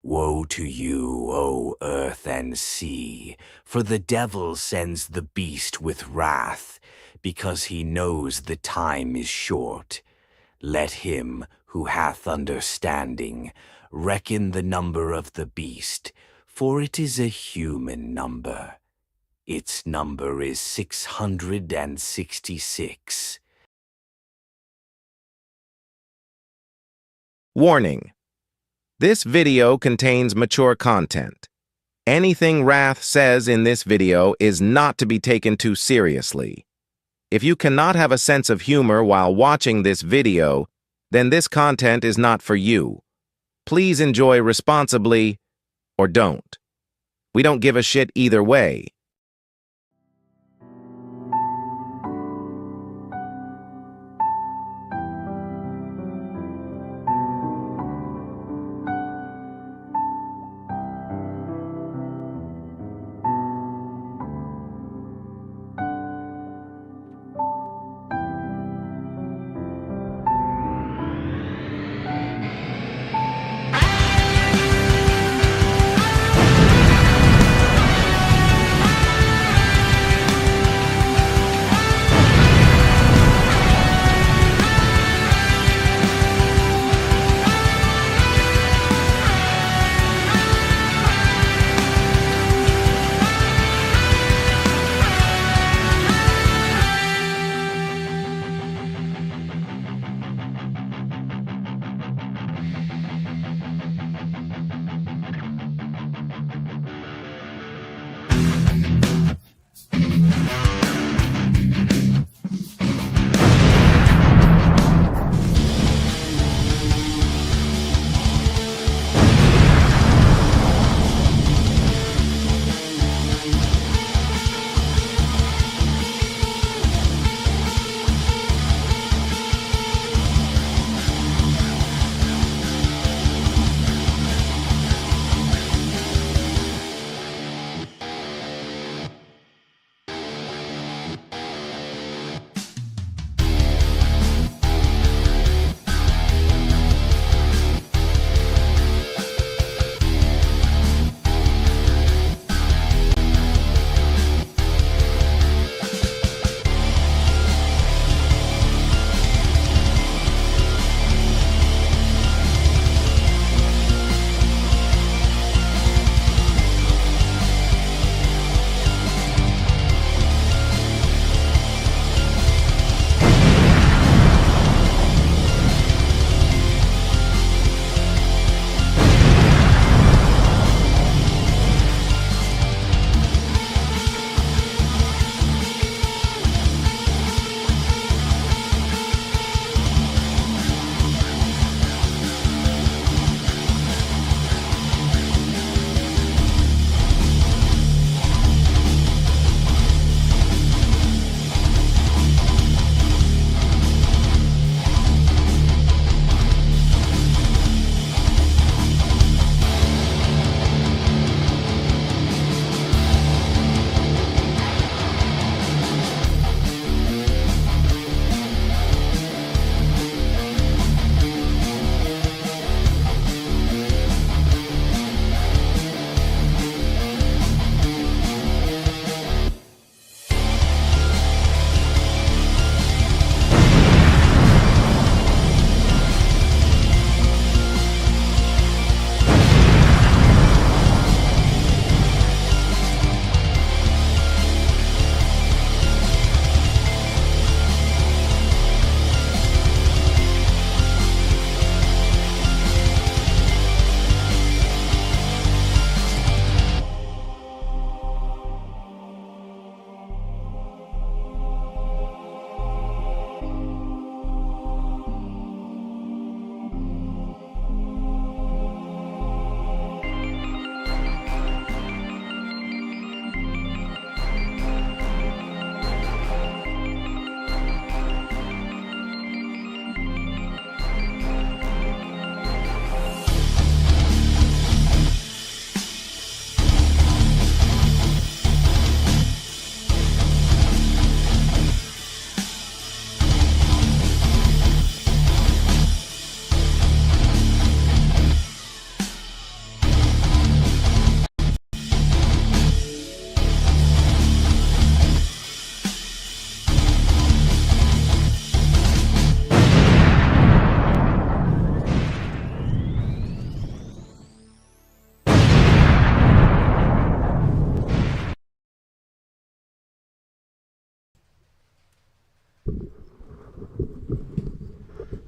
Woe to you, O earth and sea, for the devil sends the beast with wrath, because he knows the time is short. Let him who hath understanding reckon the number of the beast, for it is a human number. Its number is 666. Warning: this video contains mature content. Anything Wrath says in this video is not to be taken too seriously. If you cannot have a sense of humor while watching this video, then this content is not for you. Please enjoy responsibly, or don't. We don't give a shit either way.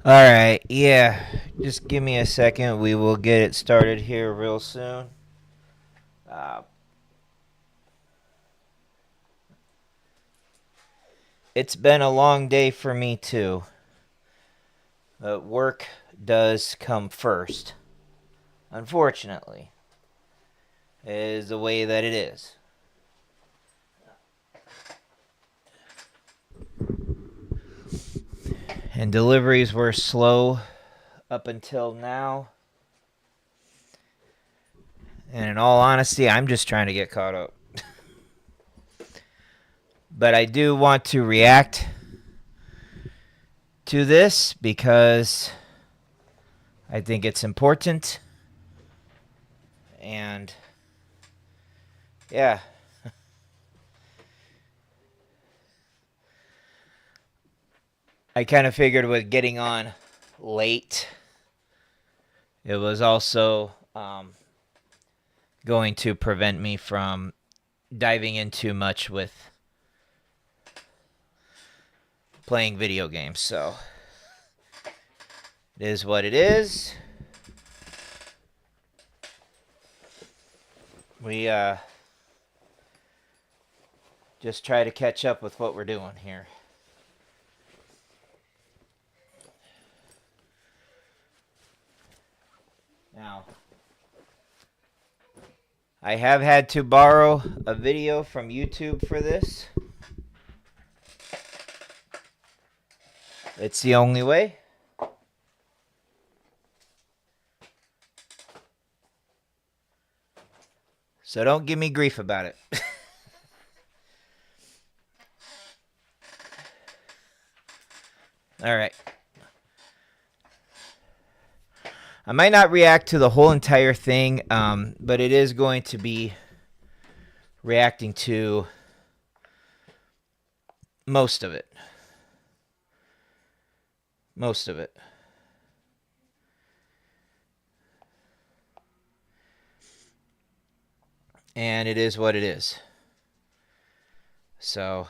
Alright, yeah. Just give me a second. We will get it started here real soon. It's been a long day for me, too. But work does come first. Unfortunately, it is the way that it is. And deliveries were slow up until now. And in all honesty, I'm just trying to get caught up. But I do want to react to this because I think it's important. And yeah. I kind of figured with getting on late, it was also going to prevent me from diving in too much with playing video games. So it is what it is. We just try to catch up with what we're doing here. Now, I have had to borrow a video from YouTube for this. It's the only way. So don't give me grief about it. All right. I might not react to the whole entire thing, but it is going to be reacting to most of it. Most of it. And it is what it is. So,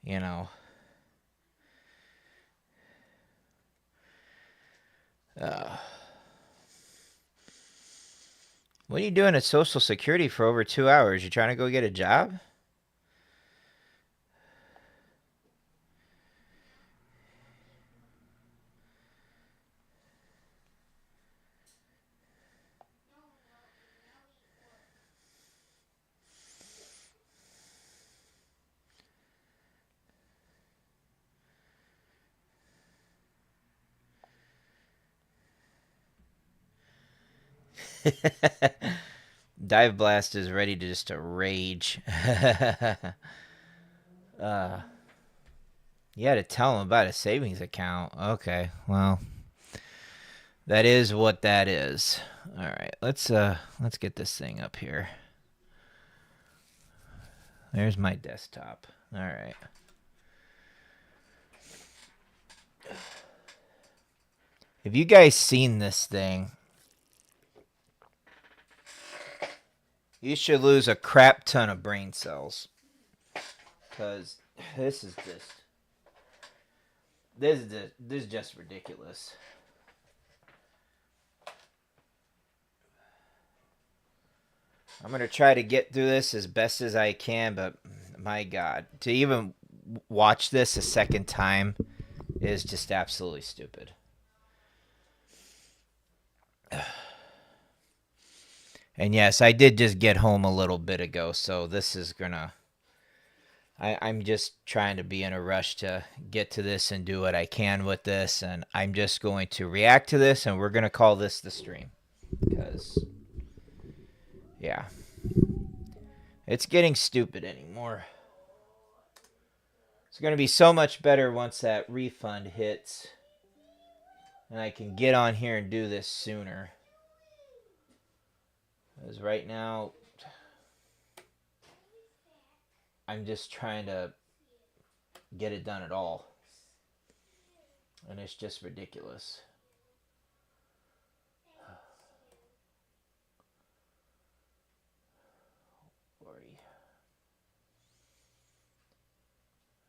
you know. What are you doing at Social Security for over 2 hours? You trying to go get a job? Dive Blast is ready to just to rage. You had to tell him about a savings account. Okay, well, that is what that is. All right, let's get this thing up here. There's my desktop. All right. Have you guys seen this thing? You should lose a crap ton of brain cells. Because this is just ridiculous. I'm going to try to get through this as best as I can, but my God, to even watch this a second time is just absolutely stupid. And yes, I did just get home a little bit ago, so this is gonna... I'm just trying to be in a rush to get to this and do what I can with this, and I'm just going to react to this, and we're going to call this the stream. Because, yeah. It's getting stupid anymore. It's going to be so much better once that refund hits, and I can get on here and do this sooner. Because right now, I'm just trying to get it done at all. And it's just ridiculous.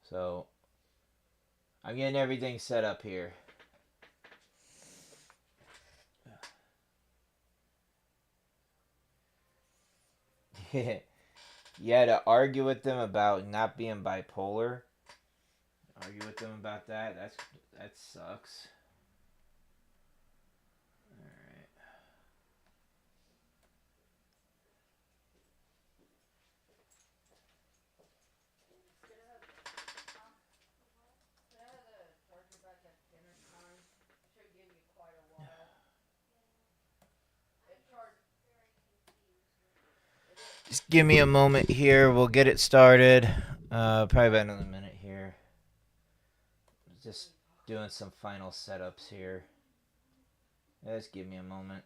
So, I'm getting everything set up here. Yeah, to argue with them about not being bipolar. Argue with them about that. That sucks. Alright. Just give me a moment here. We'll get it started. Probably about another minute here. Just doing some final setups here. Just give me a moment.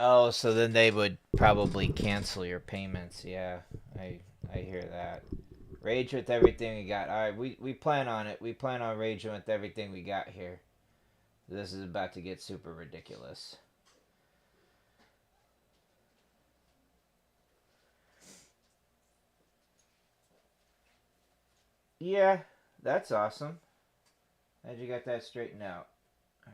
Oh, so then they would probably cancel your payments. Yeah, I hear that. Rage with everything we got. All right, we plan on it. We plan on raging with everything we got here. This is about to get super ridiculous. Yeah, that's awesome. How'd you get that straightened out? All right.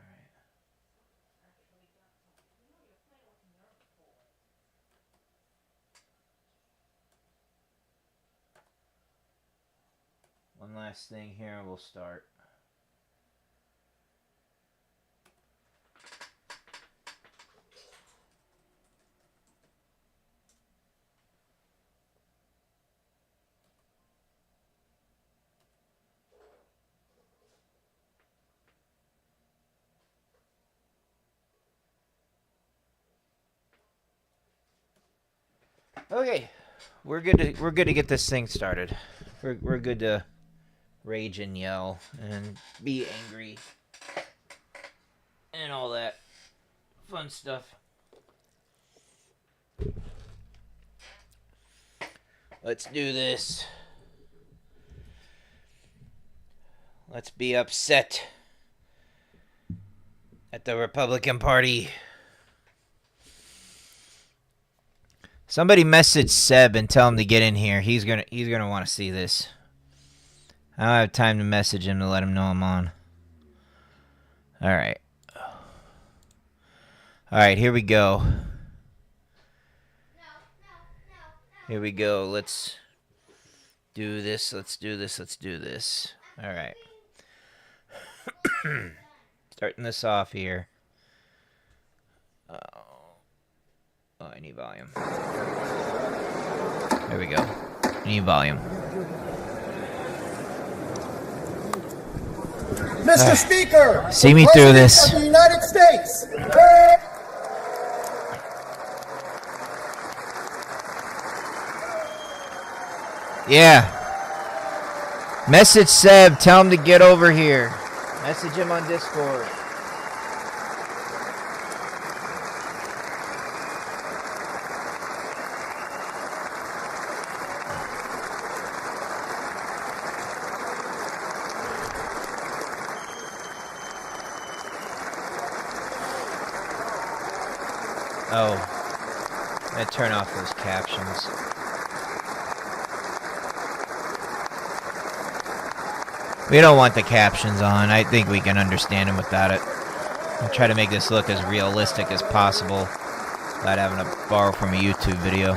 One last thing here and we'll start. Okay, we're good to get this thing started. We're good to rage and yell and be angry and all that fun stuff. Let's do this. Let's be upset at the Republican Party. Somebody message Seb and tell him to get in here. He's gonna want to see this. I don't have time to message him to let him know I'm on. All right. All right, here we go. Here we go. Let's do this. Let's do this. Let's do this. All right. Starting this off here. Oh, I need volume. There we go. I need volume. Mr. Speaker, see me through this. of the United States. Yeah. Message Seb. Tell him to get over here. Message him on Discord. Oh, I'm gonna turn off those captions. We don't want the captions on. I think we can understand them without it. I'll try to make this look as realistic as possible without having to borrow from a YouTube video.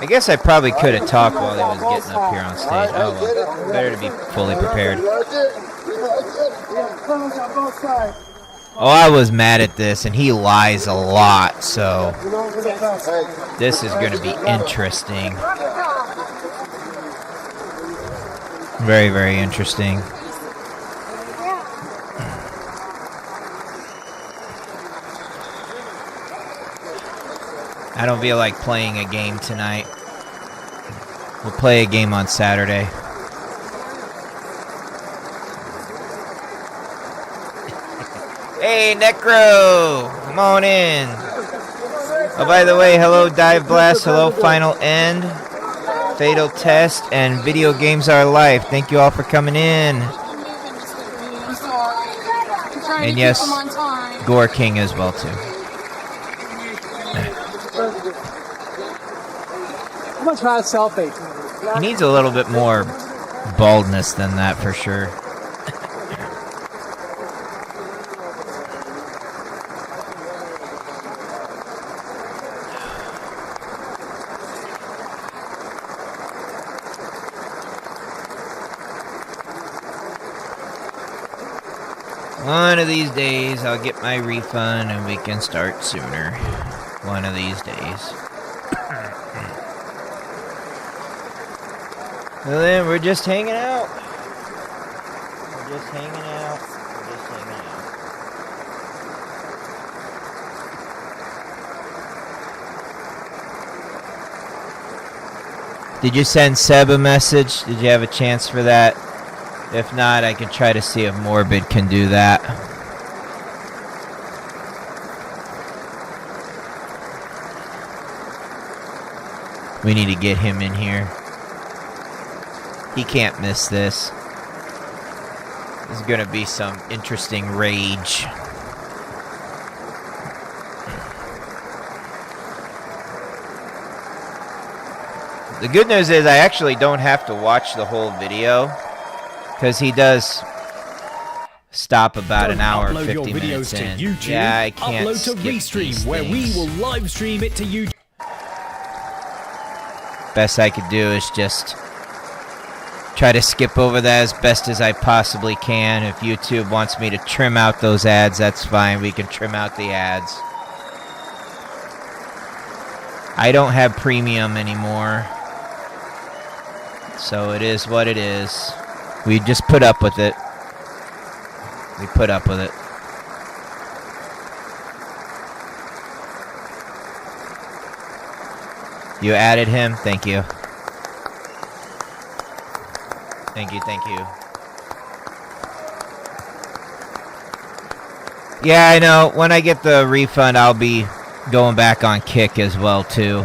I guess I probably could have talked while he was getting up here on stage. Oh, well. Better to be fully prepared. Oh, I was mad at this, and he lies a lot, so this is going to be interesting. Very, very interesting. I don't feel like playing a game tonight. We'll play a game on Saturday. Hey, Necro! Come on in. Oh, by the way, hello, Dive Blast. Hello, Final End. Fatal Test and Video Games Are Life. Thank you all for coming in. And yes, Gore King as well, too. I'm gonna try a selfie. He needs a little bit more baldness than that for sure. One of these days I'll get my refund and we can start sooner. One of these days. Well then, we're just hanging out. We're just hanging out. We're just hanging out. Did you send Seb a message? Did you have a chance for that? If not, I can try to see if Morbid can do that. We need to get him in here. He can't miss this. There's gonna be some interesting rage. The good news is I actually don't have to watch the whole video, because he does stop about an hour and 50 minutes in. YouTube, yeah, I can't upload to Restream, where we will live stream it to YouTube. Best I could do is just try to skip over that as best as I possibly can. If YouTube wants me to trim out those ads, that's fine. We can trim out the ads. I don't have premium anymore, so it is what it is. We just put up with it. We put up with it. You added him? Thank you. Thank you, thank you. Yeah, I know. When I get the refund, I'll be going back on Kick as well, too.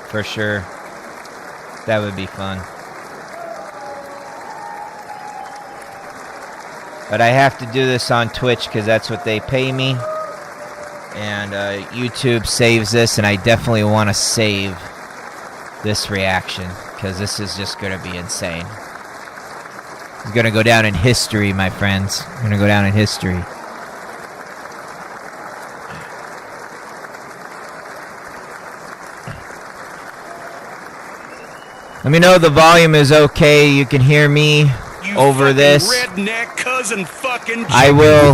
For sure. That would be fun. But I have to do this on Twitch because that's what they pay me. And YouTube saves this, and I definitely want to save this reaction because this is just going to be insane. It's going to go down in history, my friends. It's going to go down in history. Let me know the volume is okay. You can hear me over this. I will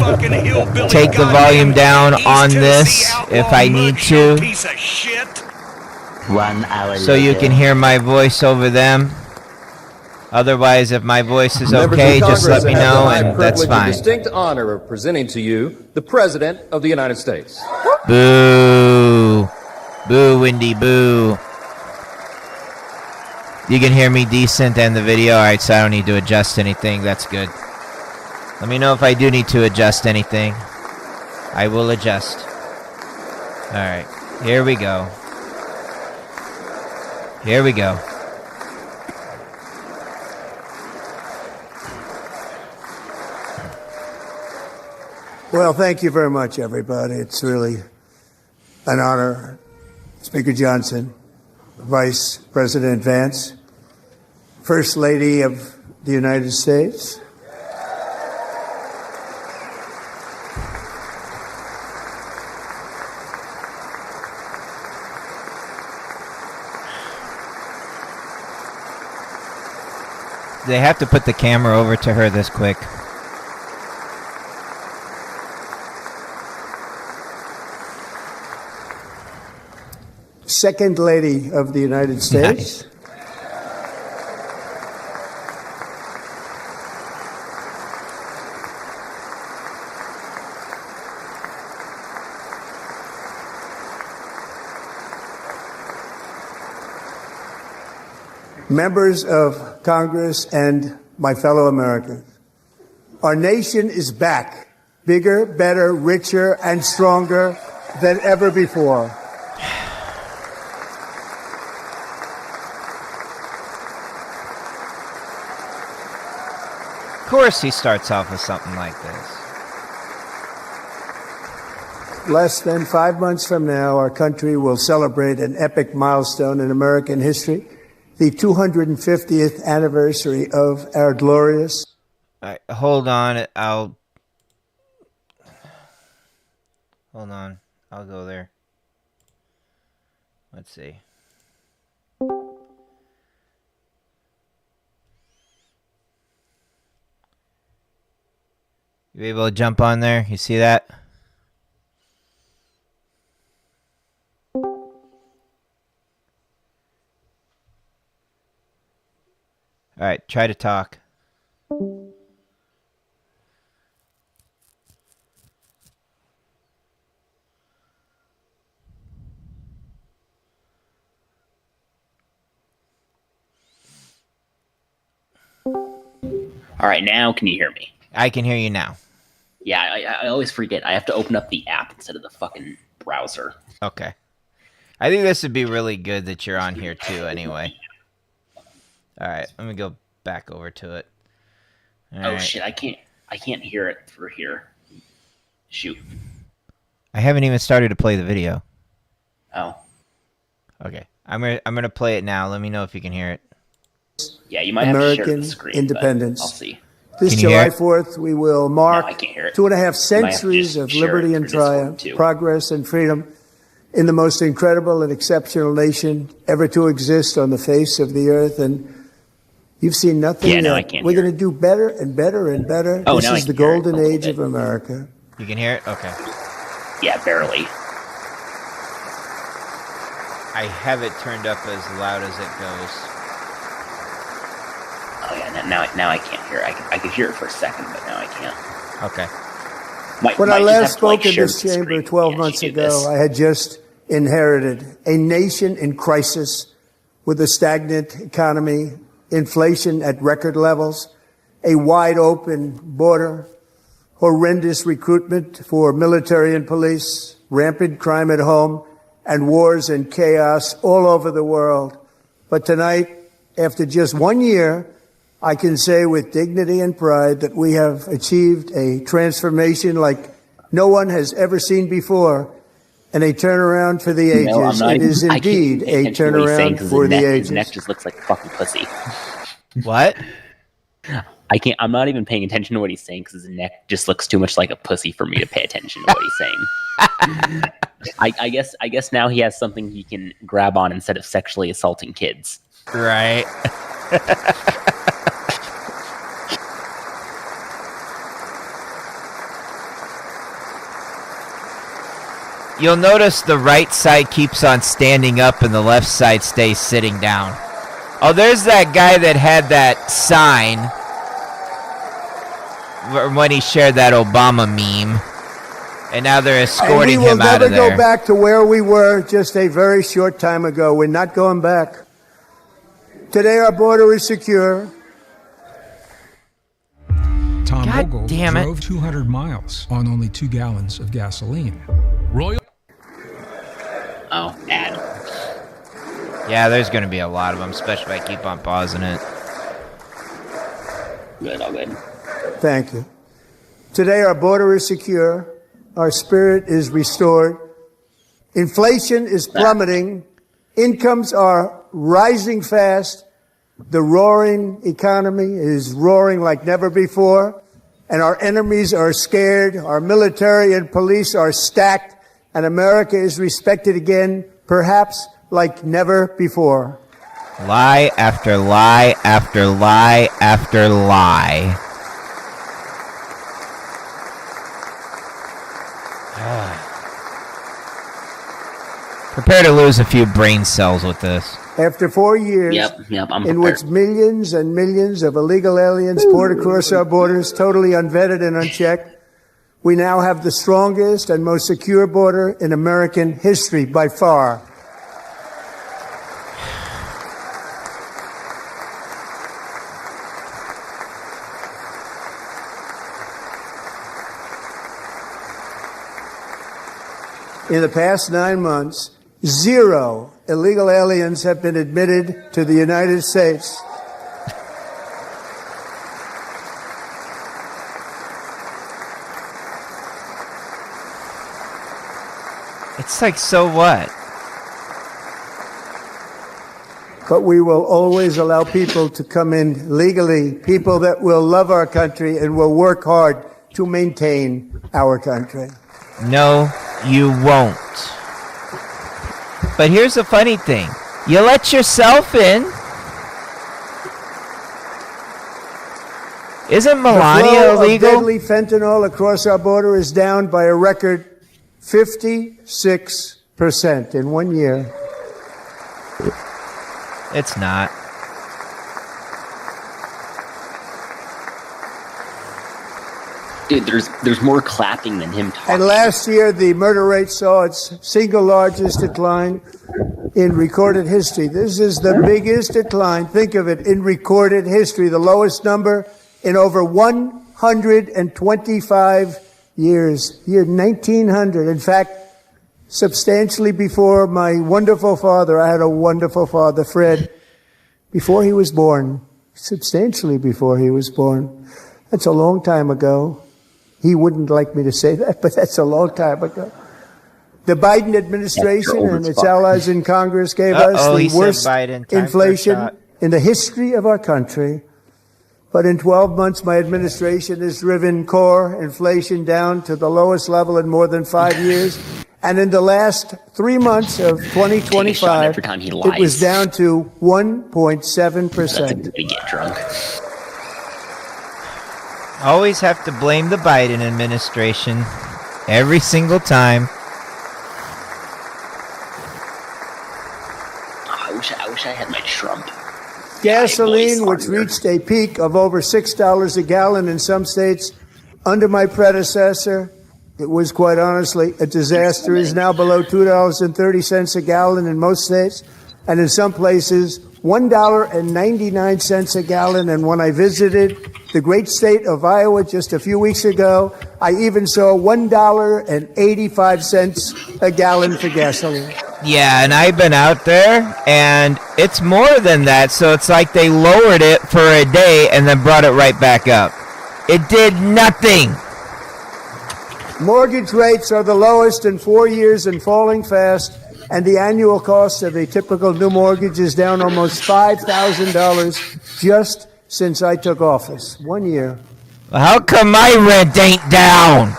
take the volume down on this if I need to. 1 hour so you can hear my voice over them. Otherwise, if my voice is okay, just let me know, and that's fine. The distinct honor of presenting to you the President of the United States. Boo. Boo, Windy, boo. You can hear me decent and the video. Alright, so I don't need to adjust anything. That's good. Let me know if I do need to adjust anything. I will adjust. Alright, here we go. Here we go. Well, thank you very much, everybody. It's really an honor. Speaker Johnson, Vice President Vance, First Lady of the United States. They have to put the camera over to her this quick. Second Lady of the United States. Nice. Members of Congress and my fellow Americans, our nation is back, bigger, better, richer, and stronger than ever before. Of course he starts off with something like this. Less than 5 months from now, our country will celebrate an epic milestone in American history, the 250th anniversary of our glorious... All right, hold on. Hold on. I'll go there. Let's see. You able to jump on there? You see that? All right, try to talk. All right, now can you hear me? I can hear you now. Yeah, I always forget. I have to open up the app instead of the fucking browser. Okay. I think this would be really good that you're on here too anyway. All right, let me go back over to it. All right. Shit, I can't hear it through here. Shoot. I haven't even started to play the video. Oh. Okay. I'm gonna play it now. Let me know if you can hear it. Yeah, you might have to share American the screen. independence. I'll see. This Can you hear July it? 4th, we will mark No, I can't hear it. 2.5 centuries just of share it liberty and through Discord, triumph, too. progress and freedom in the most incredible and exceptional nation ever to exist on the face of the earth. And you've seen nothing Yeah, yet. no, I can't We're hear going to do better and better and better. Oh, This now I is the can hear it golden a little age bit. of America. You can hear it? Okay. Yeah, barely. I have it turned up as loud as it goes. Oh yeah, now I can't hear it. I could hear it for a second, but now I can't. Okay. When I Might just last have to, spoke in share this the chamber screen. 12 Yeah, months do ago, this. I had just inherited a nation in crisis with a stagnant economy, inflation at record levels, a wide open border, horrendous recruitment for military and police, rampant crime at home, and wars and chaos all over the world. But tonight, after just 1 year, I can say with dignity and pride that we have achieved a transformation like no one has ever seen before, and a turnaround for the ages. No, I'm not It even, is I can't indeed pay a attention to what he's saying turnaround 'cause for the his ages. neck just looks like fucking pussy. What? I'm not even paying attention to what he's saying because his neck just looks too much like a pussy for me to pay attention to what he's saying. I guess now he has something he can grab on instead of sexually assaulting kids. Right. You'll notice the right side keeps on standing up and the left side stays sitting down. Oh, there's that guy that had that sign when he shared that Obama meme. And now they're escorting him out of there. And we will never go back to where we were just a very short time ago. We're not going back. Today our border is secure. Tom God Vogel damn it. drove 200 miles on only 2 gallons of gasoline. Oh, ad. Yeah, there's going to be a lot of them, especially if I keep on pausing it. Good, all good. Thank you. Today our border is secure. Our spirit is restored. Inflation is plummeting. Incomes are rising fast. The roaring economy is roaring like never before. And our enemies are scared. Our military and police are stacked. And America is respected again, perhaps like never before. Lie after lie after lie after lie. Prepare to lose a few brain cells with this. After 4 years, I'm in which millions and millions of illegal aliens poured across our borders, totally unvetted and unchecked, we now have the strongest and most secure border in American history by far. In the past 9 months, 0 illegal aliens have been admitted to the United States. It's like, so what? But we will always allow people to come in legally, people that will love our country and will work hard to maintain our country. No, you won't. But here's the funny thing. You let yourself in. Isn't Melania the flow illegal? of deadly fentanyl across our border is down by a record 56% in 1 year. It's not. Dude, there's more clapping than him talking. And last year, the murder rate saw its single largest decline in recorded history. This is the biggest decline, think of it, in recorded history, the lowest number in over 125 years. Year 1900. In fact, substantially before my wonderful father, I had a wonderful father, Fred, before he was born, substantially before he was born. That's a long time ago. He wouldn't like me to say that, but that's a long time ago. The Biden administration and its allies in Congress gave us the worst inflation in the history of our country. But in 12 months, my administration has driven core inflation down to the lowest level in more than 5 years. And in the last 3 months of 2025, it was down to 1.7%. That's a good way to get drunk. Always have to blame the Biden administration. Every single time. I wish I had my Trump. Gasoline, which reached a peak of over $6 a gallon in some states under my predecessor, it was quite honestly a disaster, is now below $2.30 a gallon in most states, and in some places $1.99 a gallon. And when I visited the great state of Iowa just a few weeks ago, I even saw $1.85 a gallon for gasoline. Yeah, and I've been out there, and it's more than that, so it's like they lowered it for a day and then brought it right back up. It did nothing. Mortgage rates are the lowest in 4 years and falling fast, and the annual cost of a typical new mortgage is down almost $5,000 just since I took office. 1 year. How come my rent ain't down?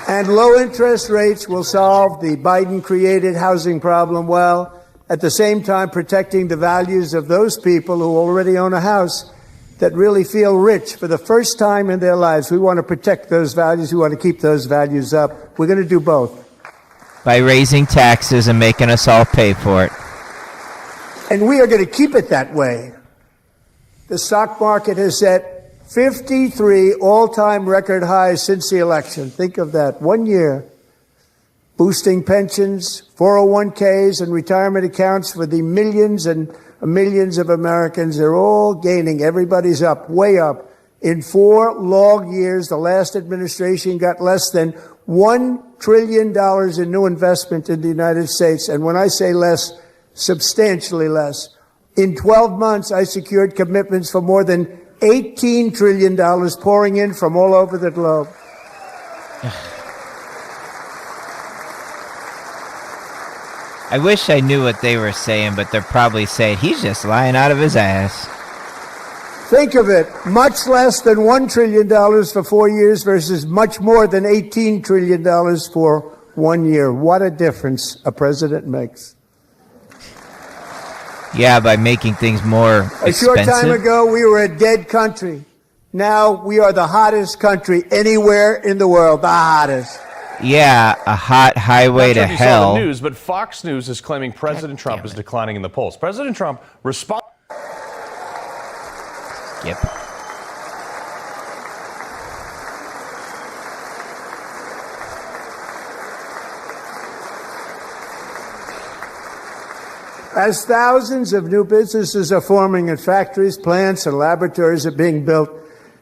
And low interest rates will solve the Biden-created housing problem while at the same time protecting the values of those people who already own a house that really feel rich for the first time in their lives. We want to protect those values. We want to keep those values up. We're going to do both. By raising taxes and making us all pay for it. And we are going to keep it that way. The stock market has set 53 all-time record highs since the election. Think of that. 1 year. Boosting pensions, 401ks, and retirement accounts for the millions and millions of Americans. They're all gaining. Everybody's up, way up. In 4 long years, the last administration got less than $1 trillion in new investment in the United States. And when I say less, substantially less. In 12 months, I secured commitments for more than $18 trillion pouring in from all over the globe. I wish I knew what they were saying, but they're probably saying he's just lying out of his ass. Think of it, much less than $1 trillion for 4 years versus much more than $18 trillion for 1 year. What a difference a president makes. Yeah, by making things more A expensive. short time ago, we were a dead country. Now we are the hottest country anywhere in the world. The hottest. Yeah, a hot highway to Not sure if you saw hell. the news, but Fox News is claiming President Trump is declining in the polls. President Trump responded. Yep. As thousands of new businesses are forming in factories, plants, and laboratories are being built,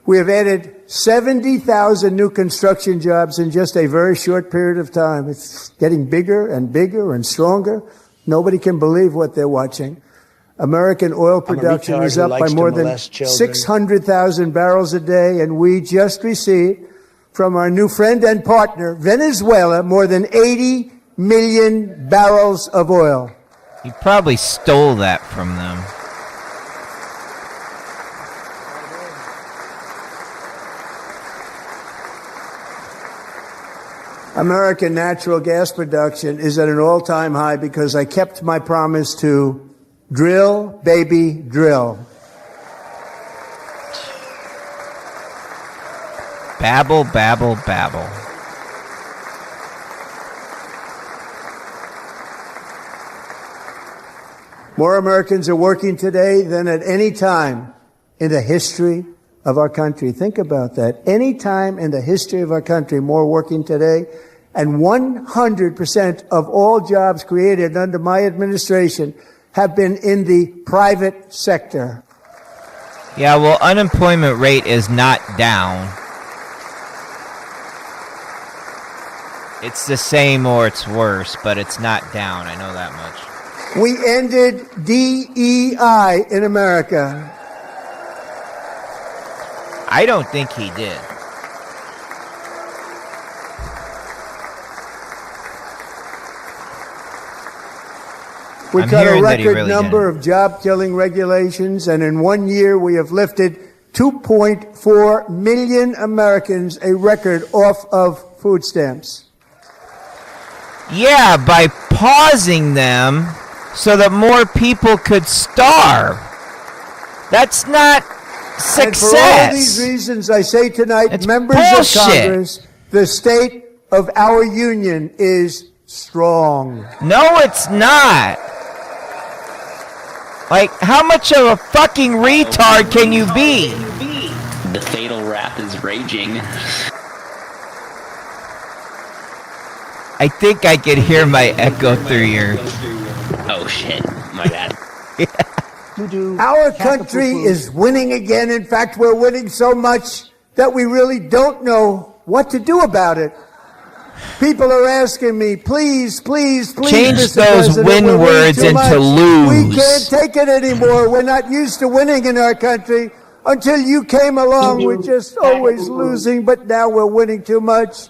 we have added 70,000 new construction jobs in just a very short period of time. It's getting bigger and bigger and stronger. Nobody can believe what they're watching. American oil production is up by more than 600,000 barrels a day, and we just received from our new friend and partner, Venezuela, more than 80 million barrels of oil. He probably stole that from them. American natural gas production is at an all-time high because I kept my promise to drill, baby, drill. Babble, babble, babble. More Americans are working today than at any time in the history of our country. Think about that. Any time in the history of our country, more working today. And 100% of all jobs created under my administration have been in the private sector. Yeah, well, unemployment rate is not down. It's the same or it's worse, but it's not down. I know that much. We ended DEI in America. I don't think he did. We I'm cut a hearing that he record really number of job-killing regulations, and in 1 year we have lifted 2.4 million Americans a record off of food stamps. Yeah, by pausing them so that more people could starve. That's not success. And for all these reasons, I say tonight, It's members bullshit. of Congress, the state of our union is strong. No, it's not. Like, how much of a fucking retard can you be? The fatal wrath is raging. I think I could hear my echo through your... Oh shit, my bad. Our country is winning again. In fact, we're winning so much that we really don't know what to do about it. People are asking me, please, please, please, Change Mr. those President, win we're winning words too into much. lose. We can't take it anymore. We're not used to winning in our country. Until you came along, we're just always losing, but now we're winning too much.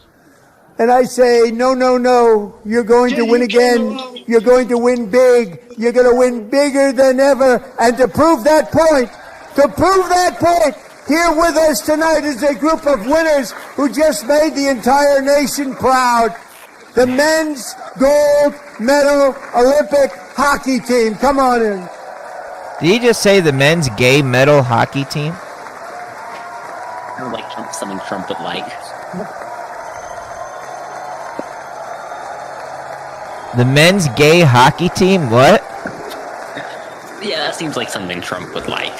And I say, no, no, no, you're going to win again. You're going to win big. You're going to win bigger than ever. And to prove that point, here with us tonight is a group of winners who just made the entire nation proud. The men's gold medal Olympic hockey team. Come on in. Did he just say the men's gay medal hockey team? Or like something Trump would like. The men's gay hockey team? What? Yeah, that seems like something Trump would like.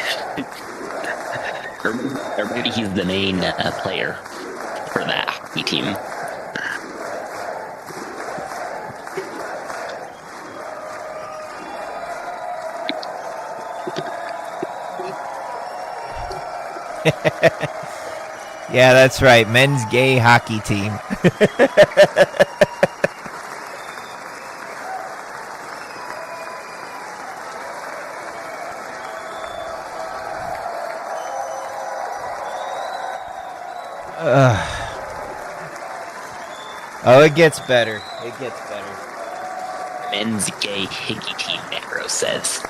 or maybe he's the main player for that hockey team. Yeah, that's right. Men's gay hockey team. Oh, it gets better. It gets better. Men's gay hickey team, Necro says.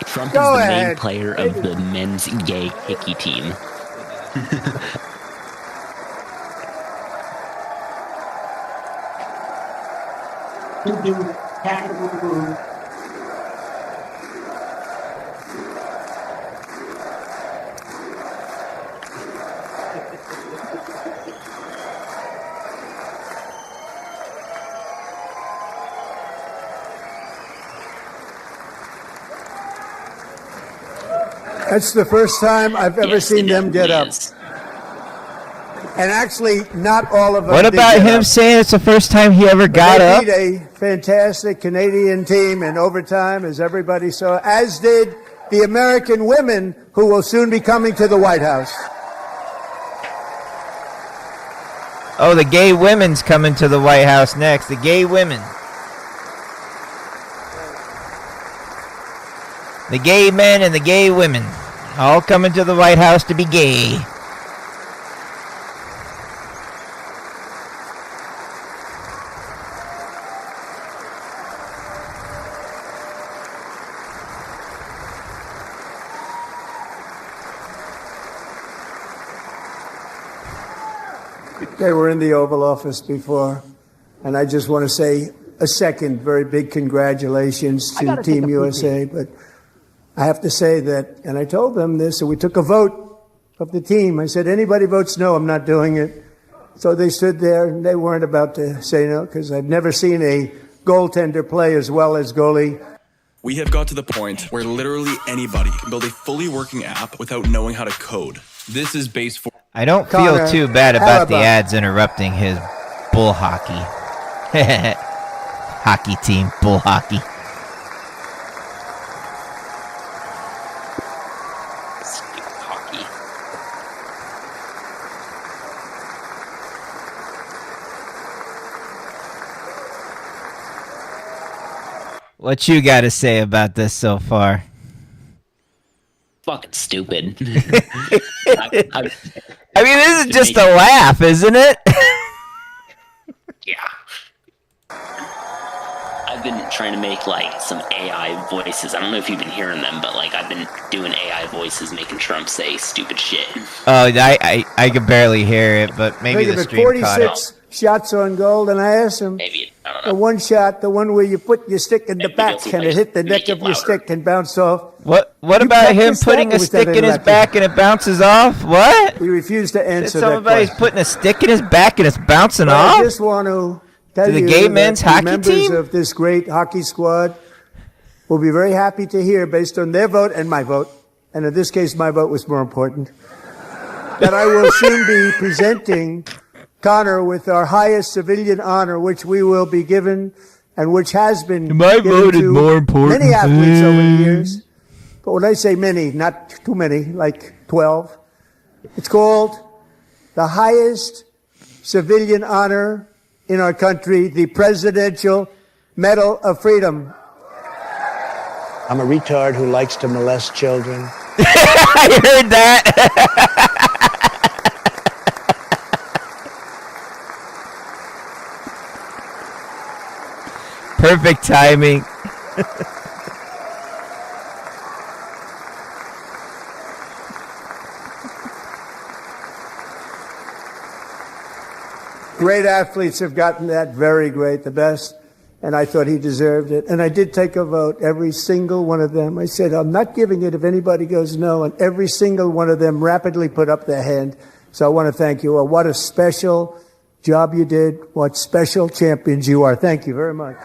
Trump Go is the ahead. main player of the men's gay hickey team. to do capital. That's the first time I've ever seen them get up. Yes. And actually, not all of them. What did about get him up. saying it's the first time he ever got They up? beat a fantastic Canadian team in overtime, as everybody saw, as did the American women who will soon be coming to the White House. Oh, the gay women's coming to the White House next. The gay women. The gay men and the gay women. All coming to the White House to be gay. They were in the Oval Office before, and I just want to say a second very big congratulations to Team USA. But I have to say that, and I told them this, and we took a vote of the team. I said, anybody votes no, I'm not doing it. So they stood there, and they weren't about to say no, because I've never seen a goaltender play as well as goalie. We have got to the point where literally anybody can build a fully working app without knowing how to code. This is base for... I don't Connor, feel too bad about the Alaba. ads interrupting his bull hockey. Hockey team, bull hockey. Stupid hockey. What you got to say about this so far? Fucking stupid. I mean, this is just a laugh, isn't it? Yeah. I've been trying to make like some AI voices. I don't know if you've been hearing them, but like I've been doing AI voices making Trump say stupid shit. Oh, I could barely hear it, but maybe the stream caught it. 46 shots on goal, and I asked him, Maybe I don't the know. one shot, the one where you put your stick in the Maybe back, they'll can like it hit the make neck it of your louder. stick and bounce off? What You about him practiced putting that, or a was that stick in his elected? back and it bounces off? What? We refuse to answer that Somebody's question. putting a stick in his back and it's bouncing But I off? just want to tell To the you gay that men's the hockey members team? of this great hockey squad will be very happy to hear, based on their vote and my vote, and in this case my vote was more important, that I will soon be presenting Connor with our highest civilian honor, which we will be given and which has been My given vote is to more important. many athletes over the years. But when I say many, not too many, like 12, it's called the highest civilian honor in our country, the Presidential Medal of Freedom. I'm a retard who likes to molest children. I heard that. Perfect timing. Great athletes have gotten that, very great, the best, and I thought he deserved it. And I did take a vote, every single one of them. I said, I'm not giving it if anybody goes no, and every single one of them rapidly put up their hand. So I want to thank you all. What a special job you did. What special champions you are. Thank you very much.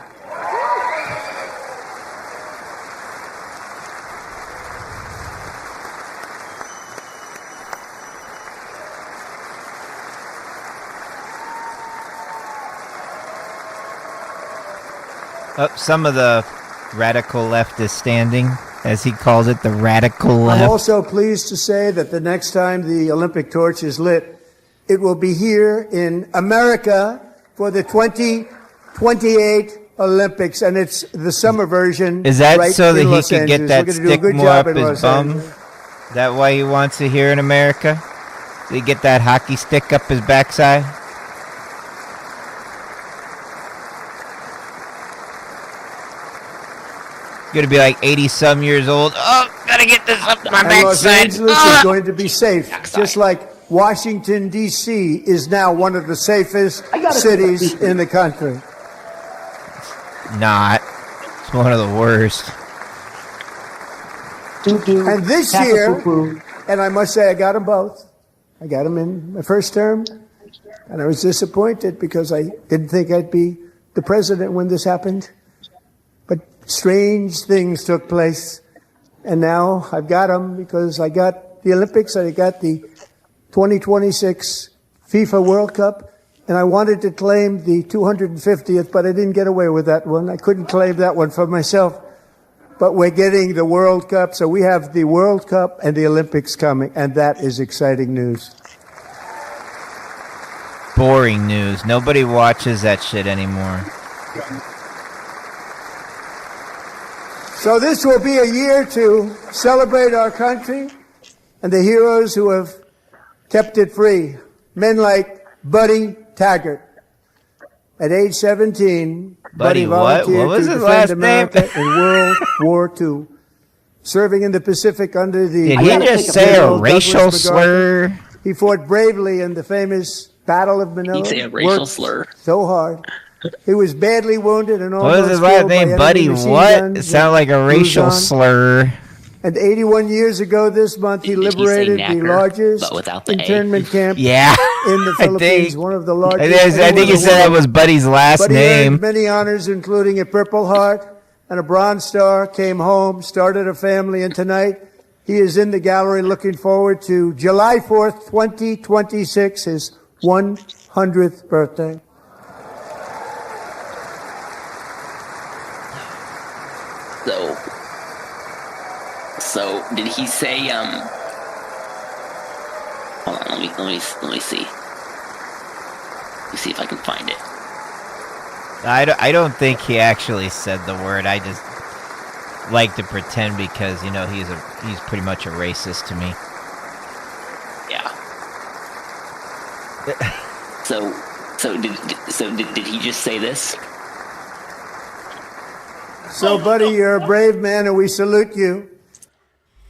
Oh, some of the radical left is standing, as he calls it, the radical left. I'm also pleased to say that the next time the Olympic torch is lit, it will be here in America for the 2028 Olympics, and it's the summer version. Is that right so that in he Los could get Angeles. that We're gonna do a stick good more job up in his Los bum? Angeles. Is that why he wants it here in America? So he get that hockey stick up his backside? Gonna be like 80-some years old. Oh, gotta get this up my And Los backside. Angeles is going to be safe, just like Washington, D.C. is now one of the safest cities in the country. not. It's one of the worst. And this year, and I must say I got them both. I got them in my first term, and I was disappointed because I didn't think I'd be the president when this happened. But strange things took place, and now I've got them because I got the Olympics, I got the 2026 FIFA World Cup, and I wanted to claim the 250th, but I didn't get away with that one. I couldn't claim that one for myself. But we're getting the World Cup, so we have the World Cup and the Olympics coming, and that is exciting news. Boring news. Nobody watches that shit anymore. So this will be a year to celebrate our country and the heroes who have kept it free. Men like Buddy Taggart. At age 17, Buddy volunteered what was to his defend last America name? in World War II, serving in the Pacific under the... Did he just say a racial slur? He fought bravely in the famous Battle of Manila. He'd say a racial Worked slur. so hard. He was badly wounded and What almost was his last killed by name? enemy Buddy machine what? guns It sounded like a in racial Luzon. slur. And 81 years ago this month, he Did he say liberated the knacker, largest but without the A? internment camp Yeah. in the I Philippines, think- one of the I largest. think, I think he said that was Buddy's last But he name. earned many honors, including a Purple Heart and a Bronze Star, came home, started a family, and tonight he is in the gallery looking forward to July 4th, 2026, his 100th birthday. So did he say hold on, let me see. Let me see if I can find it. I don't think he actually said the word. I just like to pretend because, you know, he's pretty much a racist to me. Yeah. So did he just say this? So, buddy, you're a brave man, and we salute you.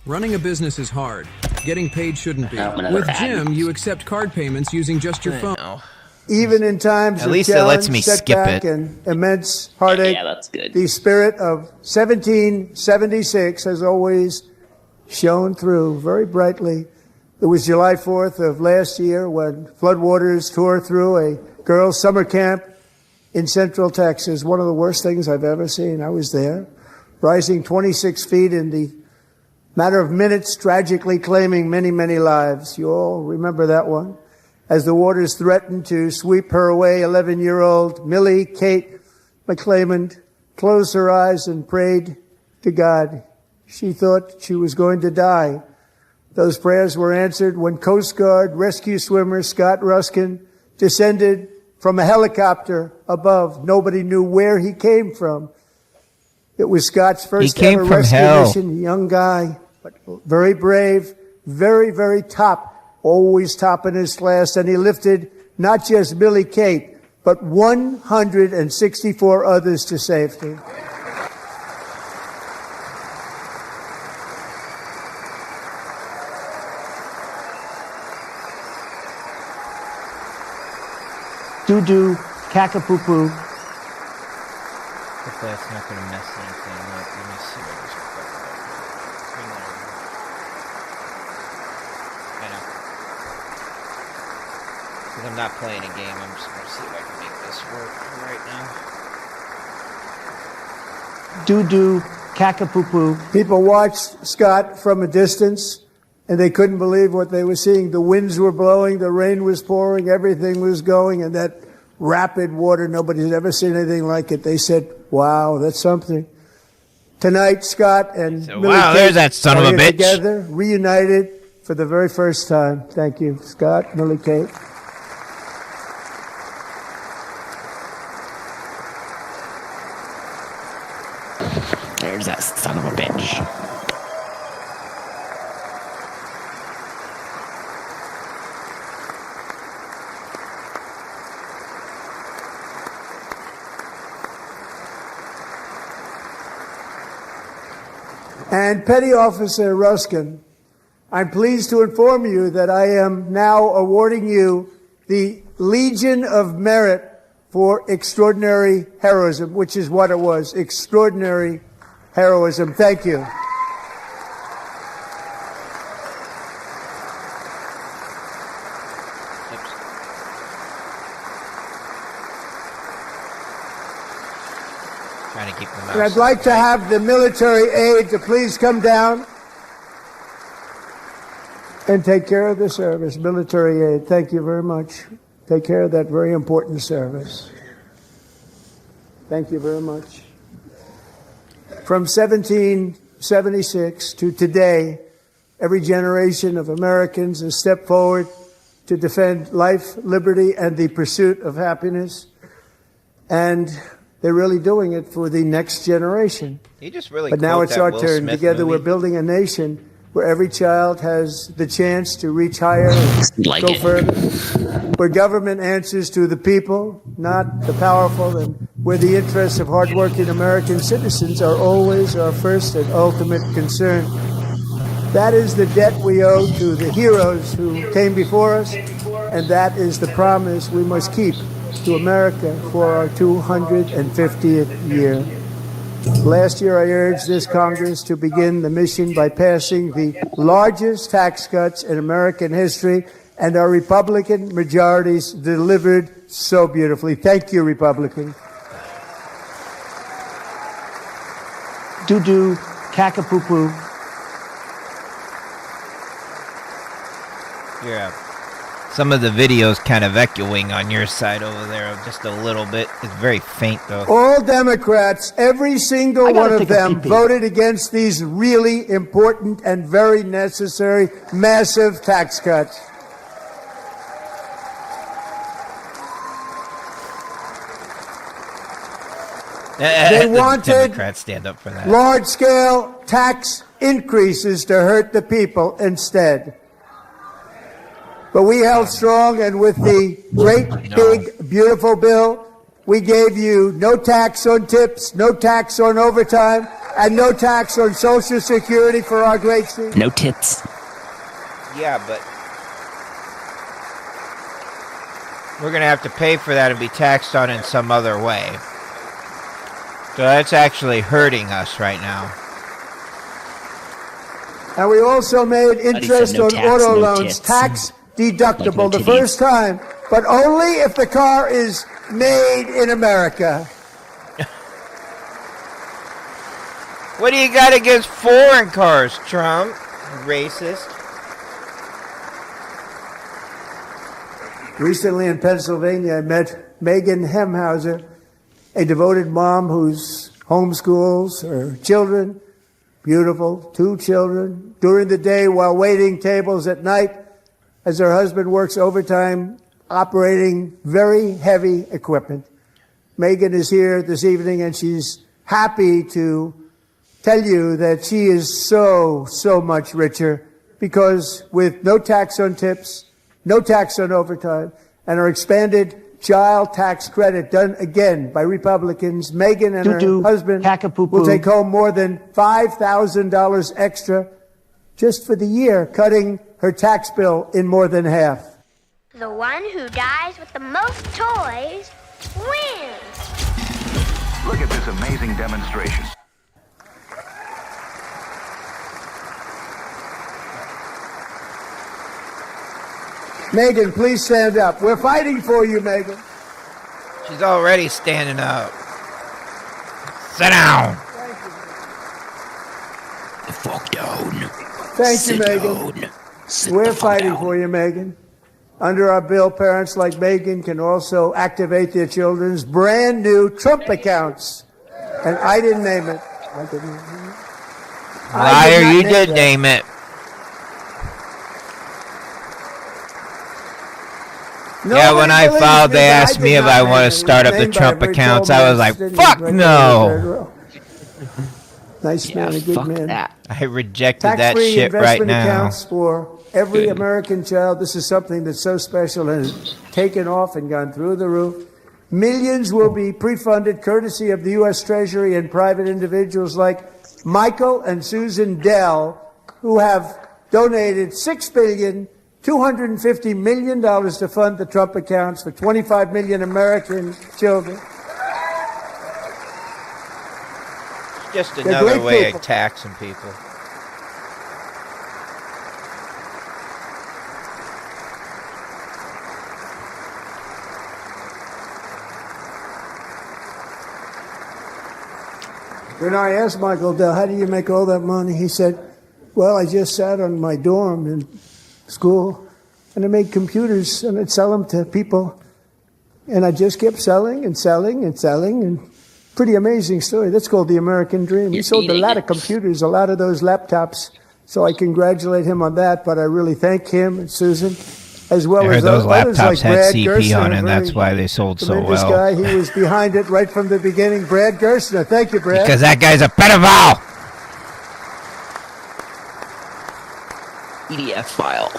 Running a business is hard. Getting paid shouldn't be. another With ad. Jim, you accept card payments using just your phone. Even in times At of least it challenge, lets me skip setback, it. and immense heartache, Yeah, that's good. the spirit of 1776 has always shone through very brightly. It was July 4th of last year when floodwaters tore through a girls' summer camp in Central Texas. One of the worst things I've ever seen. I was there, rising 26 feet in the matter of minutes, tragically claiming many, many lives. You all remember that one. As the waters threatened to sweep her away, 11-year-old Millie Kate McClelland closed her eyes and prayed to God. She thought she was going to die. Those prayers were answered when Coast Guard rescue swimmer Scott Ruskin descended from a helicopter above. Nobody knew where he came from. It was Scott's first came ever from rescue hell. mission. A young guy, but very brave, very, very top, always top in his class. And he lifted not just Millie Kate, but 164 others to safety. Doo-doo, caca-poo-poo. Hopefully that's not going to mess anything up. Let me see what this I know. Because I'm not playing a game, I'm just going to see if I can make this work right now. Doo-doo, caca-poo-poo. People watched Scott from a distance, and they couldn't believe what they were seeing. The winds were blowing, the rain was pouring, everything was going, and that rapid water, nobody's ever seen anything like it. They said, wow, that's something. Tonight, Scott and Millie wow, Kate there's that son of are a here bitch. together, reunited for the very first time. Thank you, Scott, Millie Kate. There's that son of a bitch. And Petty Officer Ruskin, I'm pleased to inform you that I am now awarding you the Legion of Merit for extraordinary heroism, which is what it was, extraordinary heroism. Thank you. Trying to keep them out. And I'd like to have the military aid to please come down and take care of the service. Military aid, thank you very much. Take care of that very important service. Thank you very much. From 1776 to today, every generation of Americans has stepped forward to defend life, liberty, and the pursuit of happiness. And they're really doing it for the next generation. He just really but now it's our Will turn. Smith Together movie. we're building a nation where every child has the chance to reach higher and go further, where government answers to the people, not the powerful, and where the interests of hardworking American citizens are always our first and ultimate concern. That is the debt we owe to the heroes who came before us, and that is the promise we must keep to America for our 250th year. Last year, I urged this Congress to begin the mission by passing the largest tax cuts in American history, and our Republican majorities delivered so beautifully. Thank you, Republicans. Doo-doo, caca-poo-poo. Yeah. Some of the videos kind of echoing on your side over there just a little bit. It's very faint, though. All Democrats, every single one of them, voted against these really important and very necessary massive tax cuts. They wanted Democrats stand up for that. Large-scale tax increases to hurt the people instead. But we held strong, and with the great, big, beautiful bill, we gave you no tax on tips, no tax on overtime, and no tax on Social Security for our great seniors. No tips. Yeah, but we're going to have to pay for that and be taxed on in some other way. So that's actually hurting us right now. And we also made interest no on tax, auto no loans tits. tax deductible Like no the first time, but only if the car is made in America. What do you got against foreign cars, Trump? Racist. Recently in Pennsylvania, I met Megan Hemhauser, a devoted mom who's homeschools her children, beautiful, 2 children, during the day while waiting tables at night as her husband works overtime operating very heavy equipment. Megan is here this evening, and she's happy to tell you that she is so much richer because with no tax on tips, no tax on overtime, and her expanded child tax credit done again by Republicans, Megan and her husband will take home more than $5,000 extra just for the year, cutting her tax bill in more than half. The one who dies with the most toys wins. Look at this amazing demonstration. Megan, please stand up. We're fighting for you, Megan. She's already standing up. Sit down. The fuck down. Thank you, Megan. We're fighting for you, Megan. Under our bill, parents like Megan can also activate their children's brand new Trump accounts. And I didn't name it. Liar, you did name it. Yeah, when I filed, they asked me if I want to start up the Trump accounts. I was like, fuck no. Nice man, a good man. That. I rejected that Tax-free shit right investment now. accounts for every American child. This is something that's so special and has taken off and gone through the roof. Millions will be pre-funded courtesy of the U.S. Treasury and private individuals like Michael and Susan Dell, who have donated $6 billion $250 million to fund the Trump accounts for 25 million American children. Just They're another great way people. of taxing people. When I asked Michael Dell, how do you make all that money? He said, well, I just sat on my dorm in school and I made computers and I'd sell them to people. And I just kept selling and selling and selling. And pretty amazing story. That's called the American dream. He sold a lot of computers, a lot of those laptops. So I congratulate him on that. But I really thank him and Susan, as well as those others laptops like had Brad CP Gerstner, on it, and that's very why they sold so tremendous well. guy. He was behind it right from the beginning. Brad Gerstner. Thank you, Brad. Because that guy's a pedophile. PDF file.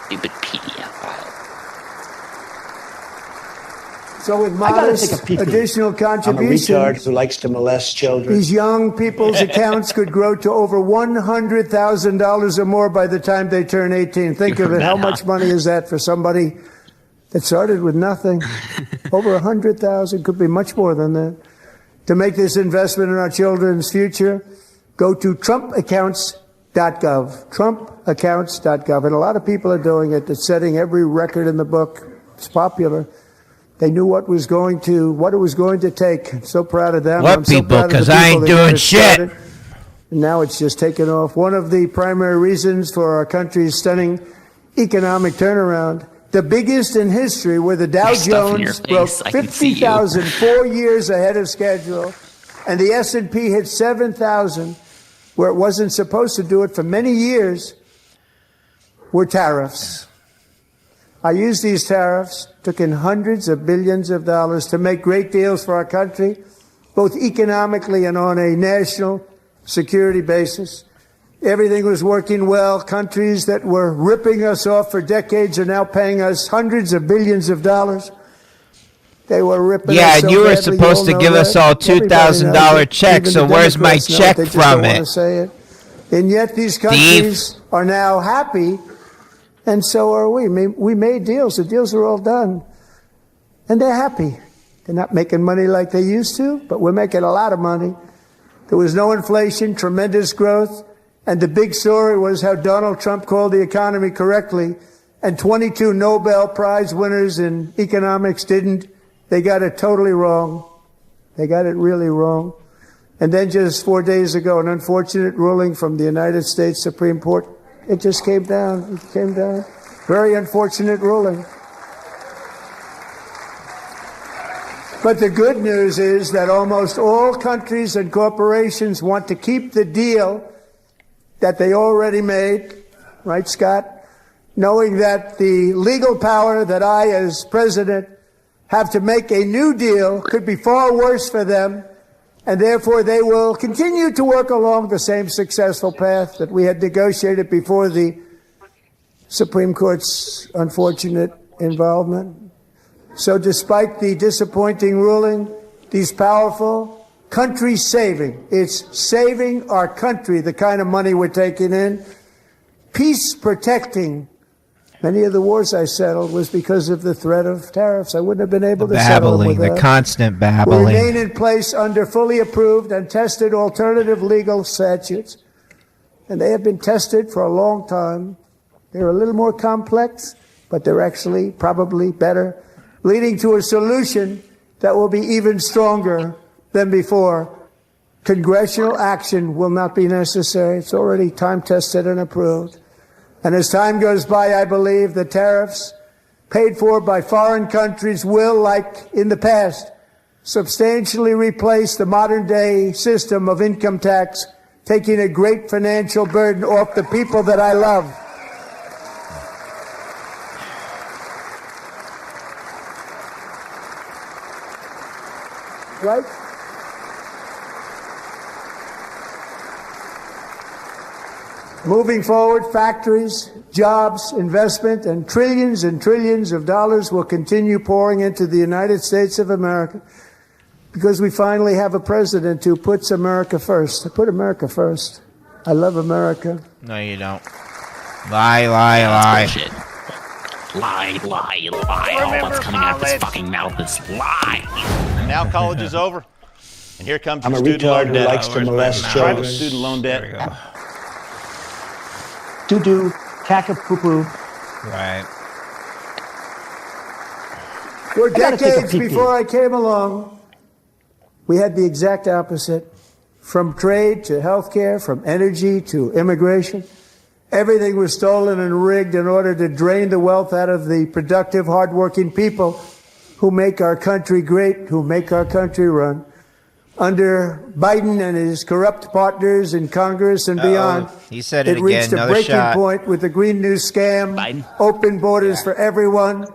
Stupid PDF file. So with I gotta modest take a pee-pee. additional I'm a contributions, retard who likes to molest children. these young people's accounts could grow to over $100,000 or more by the time they turn 18. Think of it. How much money is that for somebody that started with nothing? Over 100,000, could be much more than that. To make this investment in our children's future, go to trumpaccounts.gov. Trumpaccounts.gov. And a lot of people are doing it. It's setting every record in the book. It's popular. They knew what it was going to take. I'm so proud of them. What I'm so people? proud of the 'Cause I people ain't that got doing it shit. started. And now it's just taken off. One of the primary reasons for our country's stunning economic turnaround, the biggest in history, where the Dow There's stuff in your Jones broke face. I can see you. 50,000 4 years ahead of schedule, and the S&P hit 7,000, where it wasn't supposed to do it for many years, were tariffs. I used these tariffs, took in hundreds of billions of dollars to make great deals for our country, both economically and on a national security basis. Everything was working well. Countries that were ripping us off for decades are now paying us hundreds of billions of dollars. They were ripping Yeah, us and so you were badly, supposed all to know give us that. all Everybody $2,000 knows it. checks, Even so the where's my Democrats know it. check They just from don't want it? to say it. And yet these countries are now happy, and so are we. We made deals. The deals are all done. And they're happy. They're not making money like they used to, but we're making a lot of money. There was no inflation, tremendous growth, and the big story was how Donald Trump called the economy correctly, and 22 Nobel Prize winners in economics didn't. They got it totally wrong. They got it really wrong. And then just 4 days ago, an unfortunate ruling from the United States Supreme Court. It just came down. It came down. Very unfortunate ruling. But the good news is that almost all countries and corporations want to keep the deal that they already made, right, Scott? Knowing that the legal power that I, as president, have to make a new deal could be far worse for them, and therefore they will continue to work along the same successful path that we had negotiated before the Supreme Court's unfortunate involvement. So despite the disappointing ruling, these powerful country-saving, it's saving our country, the kind of money we're taking in, peace-protecting. Many of the wars I settled was because of the threat of tariffs. I wouldn't have been able to settle them without. The constant Will babbling. remain in place under fully approved and tested alternative legal statutes. And they have been tested for a long time. They're a little more complex, but they're actually probably better, leading to a solution that will be even stronger than before. Congressional action will not be necessary. It's already time-tested and approved. And as time goes by, I believe the tariffs paid for by foreign countries will, like in the past, substantially replace the modern-day system of income tax, taking a great financial burden off the people that I love. Right? Moving forward, factories, jobs, investment, and trillions of dollars will continue pouring into the United States of America because we finally have a president who puts America first. I put America first. I love America. No, you don't. Lie, lie, lie. Bullshit. Lie, lie, lie. All that's coming out of his fucking mouth is lie. And now college is over. And here comes I'm your a student retard loan who debt. likes to molest Private children. student loan debt. Doo-doo, caca-poo-poo. Right. For gotta take a decades pee-pee. before I came along, we had the exact opposite. From trade to healthcare, from energy to immigration, everything was stolen and rigged in order to drain the wealth out of the productive, hardworking people who make our country great, who make our country run. Under Biden and his corrupt partners in Congress and beyond, He said it reached again. a Another breaking shot. point with the Green New scam, Biden? open borders for everyone.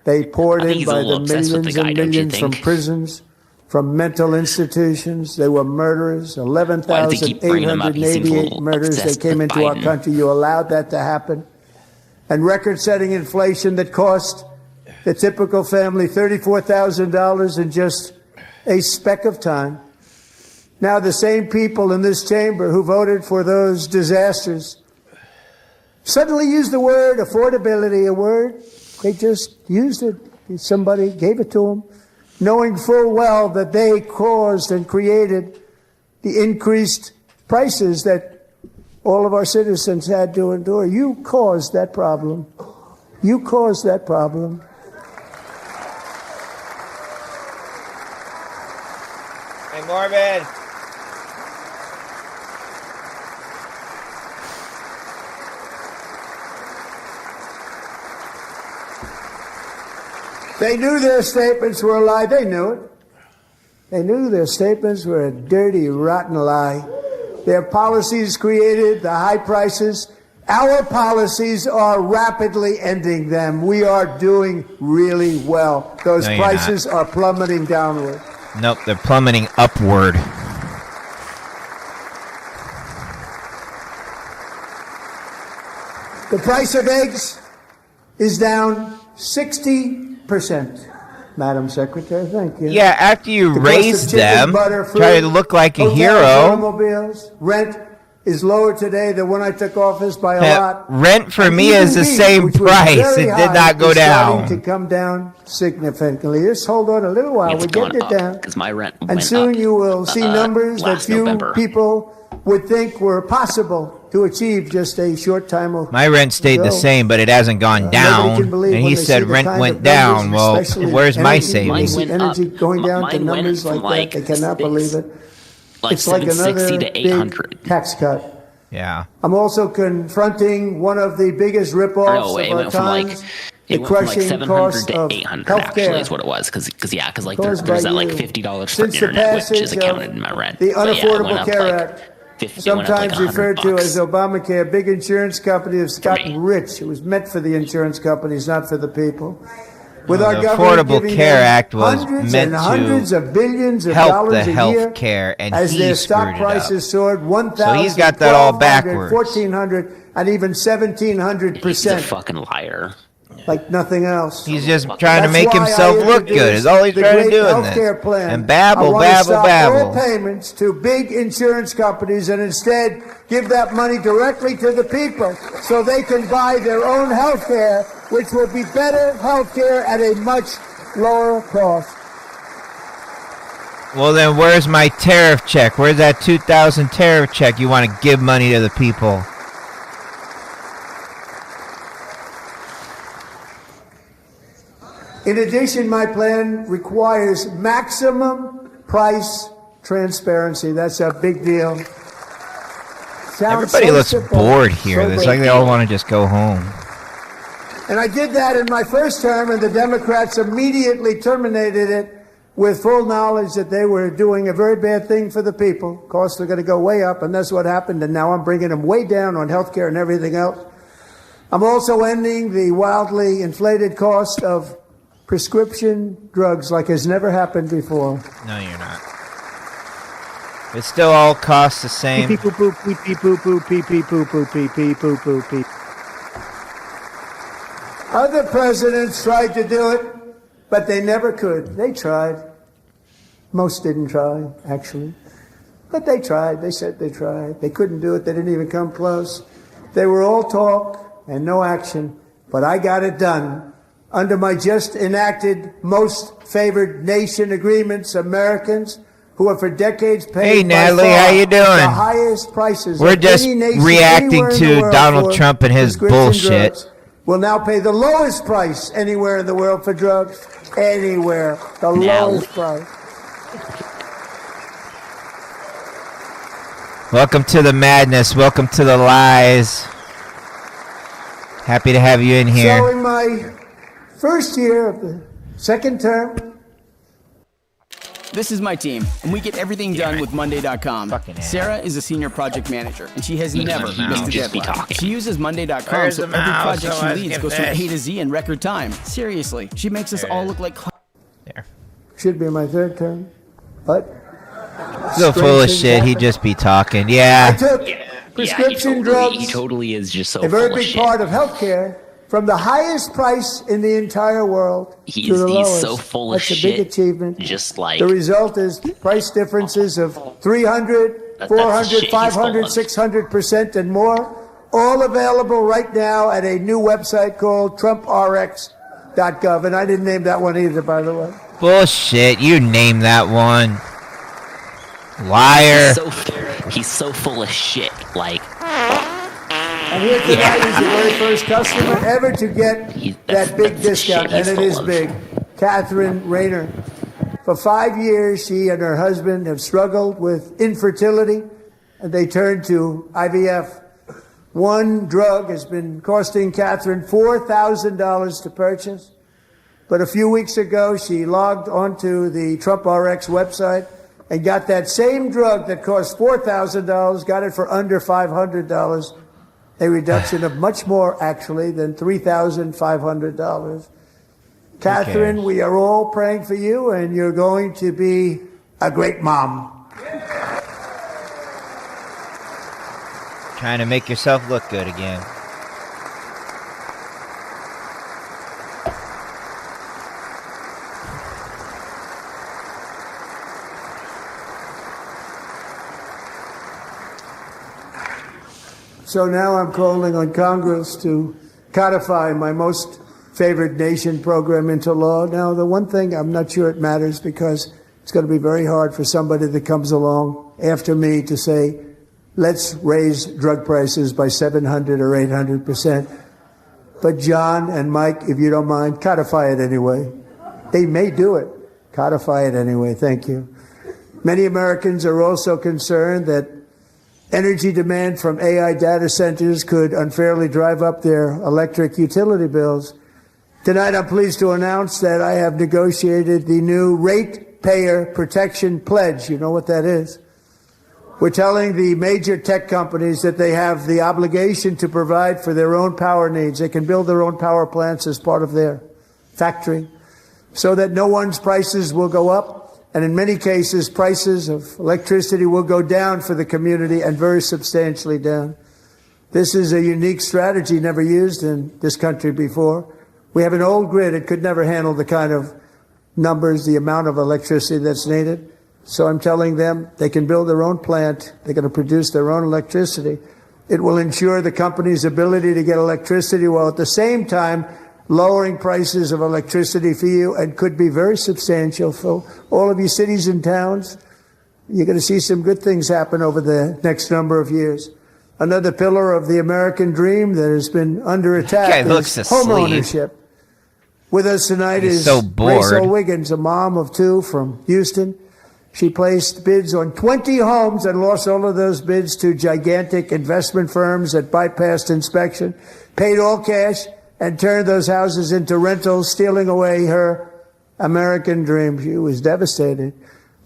They poured I think in he's a by little the obsessed with millions the guy, and don't you millions from think? prisons, from mental institutions. They were murderers. Why do they keep bringing him up? He seems a 11,888 little murders. They obsessed came with into our Biden. country. You allowed that to happen. And record-setting inflation that cost the typical family $34,000 in just a speck of time. Now the same people in this chamber who voted for those disasters suddenly used the word affordability, a word. They just used it. Somebody gave it to them, knowing full well that they caused and created the increased prices that all of our citizens had to endure. You caused that problem. You caused that problem. Hey, Morbid. They knew their statements were a lie. They knew it. They knew their statements were a dirty, rotten lie. Their policies created the high prices. Our policies are rapidly ending them. We are doing really well. Those No, you're prices are plummeting downward. Nope, they're plummeting upward. The price of eggs is down 60%. Madam Secretary, thank you. Yeah, after you The cost of raise chicken, them, butter, fruit, try to look like a hotels, hero. automobiles, rent is lower today than when I took office by a lot. Rent for And me even is the beef, same which was price. very It did high, not go is starting down. to come down significantly. Just hold on a little while. It's We're getting going it up down. because my rent And went soon up, you will see numbers that last few November. people would think were possible to achieve just a short time ago. My rent stayed the same, but it hasn't gone down. Nobody can believe And when he they said see the rent kind went of down. numbers, Well, especially where's my energy. When they savings? see energy going down to Mine went numbers from like that, they cannot believe it. It's like 760 another to 800. big tax cut. Yeah. I'm also confronting one of the biggest ripoffs No, it of our went from like times. it The went from like crushing 700 cost to of 800 health actually care. is what it was because like Caused there's by that like you. $50 for Since the internet which is passage accounted of in my rent. the But yeah, it went Unaffordable up Care like Act, 50, it went up like sometimes referred to $100. as Obamacare, big insurance companies have gotten rich. It was meant for the insurance companies, not for the people. With our The government Affordable giving Care them Act was hundreds meant and hundreds to of billions of help dollars the a health year care, and as he their stock screwed it up. prices soared 1,000, So he's got that all 1,200, backwards. 1,400, and even 1,700%. He's a fucking liar. Like nothing else. He's just trying to That's make why heself I look good. Is all he's the trying to great do in healthcare this. plan. And babble, I want babble, to stop babble. all payments to big insurance companies and instead give that money directly to the people so they can buy their own health care, which will be better health care at a much lower cost. Well, then where's my tariff check? Where's that 2,000 tariff check you want to give money to the people? In addition, my plan requires maximum price transparency. That's a big deal. Sounds Everybody so looks simple, bored here. so It's big. like they all want to just go home. And I did that in my first term, and the Democrats immediately terminated it with full knowledge that they were doing a very bad thing for the people. Costs are going to go way up, and that's what happened. And now I'm bringing them way down on health care and everything else. I'm also ending the wildly inflated cost of prescription drugs like has never happened before. No, you're not. It still all costs the same. Pee pee poo poo pee pee poo poo pee pee poo poo pee pee poo poo pee. Other presidents tried to do it, but they never could. They tried. Most didn't try, actually. But they tried. They said they tried. They couldn't do it. They didn't even come close. They were all talk and no action, but I got it done. Under my just enacted most favored nation agreements, Americans who have for decades paid Hey, Natalie, by far how you doing? the highest prices We're of just any nation reacting anywhere in the to world Donald for Trump and his prescription bullshit. drugs will now pay the lowest price anywhere in the world for drugs. Anywhere. The lowest price. Welcome to the madness. Welcome to the lies. Happy to have you in here. So in my first year of the second term, This is my team, and we get everything done with Monday.com. Sarah is a senior project manager, and she has never missed a deadline. She uses Monday.com, Where's so the every mouse? project So she I leads can goes from finish. A to Z in record time. Seriously, she makes us all look like... should be my third term, but So full of shit. He'd just be talking. I Yeah. took prescription drugs, He totally is just so a very full of big shit. part of healthcare, from the highest price in the entire world to He's the lowest. so full of That's a shit. big achievement. Just like The result is price differences of 300, That's the 400, shit he's 500, full of. 600% and more. All available right now at a new website called TrumpRx.gov. And I didn't name that one either, by the way. Bullshit. You name that one. Liar. He's so full of shit. Like, And here tonight is the very first customer ever to get that big discount, and it is big. Catherine Rayner. For 5 years, she and her husband have struggled with infertility, and they turned to IVF. One drug has been costing Catherine $4,000 to purchase, but a few weeks ago, she logged onto the Trump RX website and got that same drug that cost $4,000, got it for under $500. A reduction of much more, actually, than $3,500. Catherine, we are all praying for you, and you're going to be a great mom. Trying to make yourself look good again. So now I'm calling on Congress to codify my most favored nation program into law. Now, the one thing, I'm not sure it matters because it's going to be very hard for somebody that comes along after me to say, let's raise drug prices by 700 or 800%. But John and Mike, if you don't mind, codify it anyway. They may do it. Codify it anyway. Thank you. Many Americans are also concerned that energy demand from AI data centers could unfairly drive up their electric utility bills. Tonight, I'm pleased to announce that I have negotiated the new Ratepayer Protection Pledge. You know what that is? We're telling the major tech companies that they have the obligation to provide for their own power needs. They can build their own power plants as part of their factory so that no one's prices will go up. And in many cases, prices of electricity will go down for the community and very substantially down. This is a unique strategy never used in this country before. We have an old grid. It could never handle the kind of numbers, the amount of electricity that's needed. So I'm telling them they can build their own plant. They're going to produce their own electricity. It will ensure the company's ability to get electricity while at the same time lowering prices of electricity for you, and could be very substantial for all of you cities and towns. You're going to see some good things happen over the next number of years. Another pillar of the American dream that has been under attack is homeownership. With us tonight is Rachel Wiggins, a mom of two from Houston. She placed bids on 20 homes and lost all of those bids to gigantic investment firms that bypassed inspection, paid all cash, and turned those houses into rentals, stealing away her American dream. She was devastated.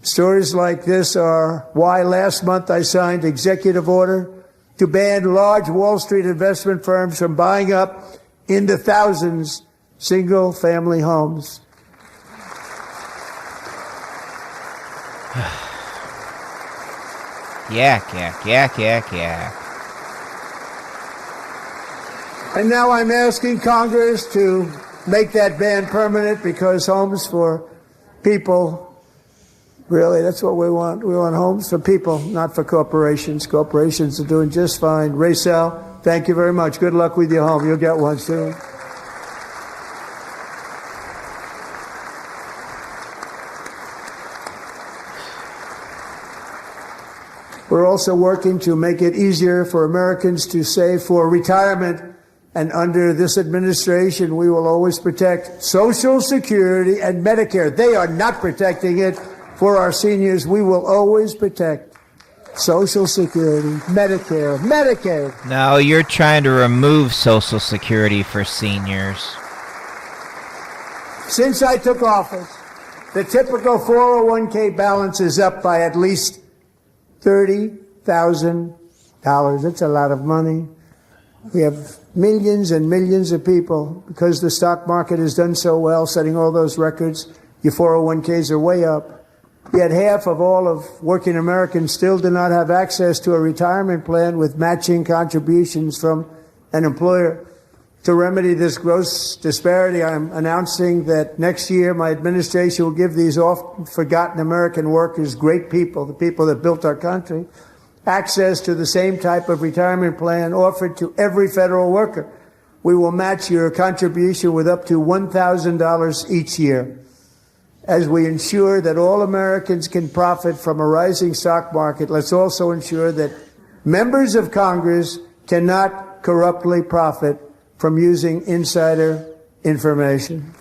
Stories like this are why last month I signed executive order to ban large Wall Street investment firms from buying up in the thousands single-family homes. Yak, yak, yak, yak, yak. And now I'm asking Congress to make that ban permanent, because homes for people, really, that's what we want. We want homes for people, not for corporations. Corporations are doing just fine. Racel, Thank you very much. Good luck with your home. You'll get one soon. We're also working to make it easier for Americans to save for retirement. And under this administration, we will always protect Social Security and Medicare. They are not protecting it for our seniors. We will always protect Social Security, Medicare, Medicaid. No, you're trying to remove Social Security for seniors. Since I took office, the typical 401k balance is up by at least $30,000. That's a lot of money. We have millions and millions of people, because the stock market has done so well, setting all those records. Your 401ks are way up. Yet half of all of working Americans still do not have access to a retirement plan with matching contributions from an employer. To remedy this gross disparity, I'm announcing that next year my administration will give these oft-forgotten American workers, great people, the people that built our country, access to the same type of retirement plan offered to every federal worker. We will match your contribution with up to $1,000 each year. As we ensure that all Americans can profit from a rising stock market, let's also ensure that members of Congress cannot corruptly profit from using insider information.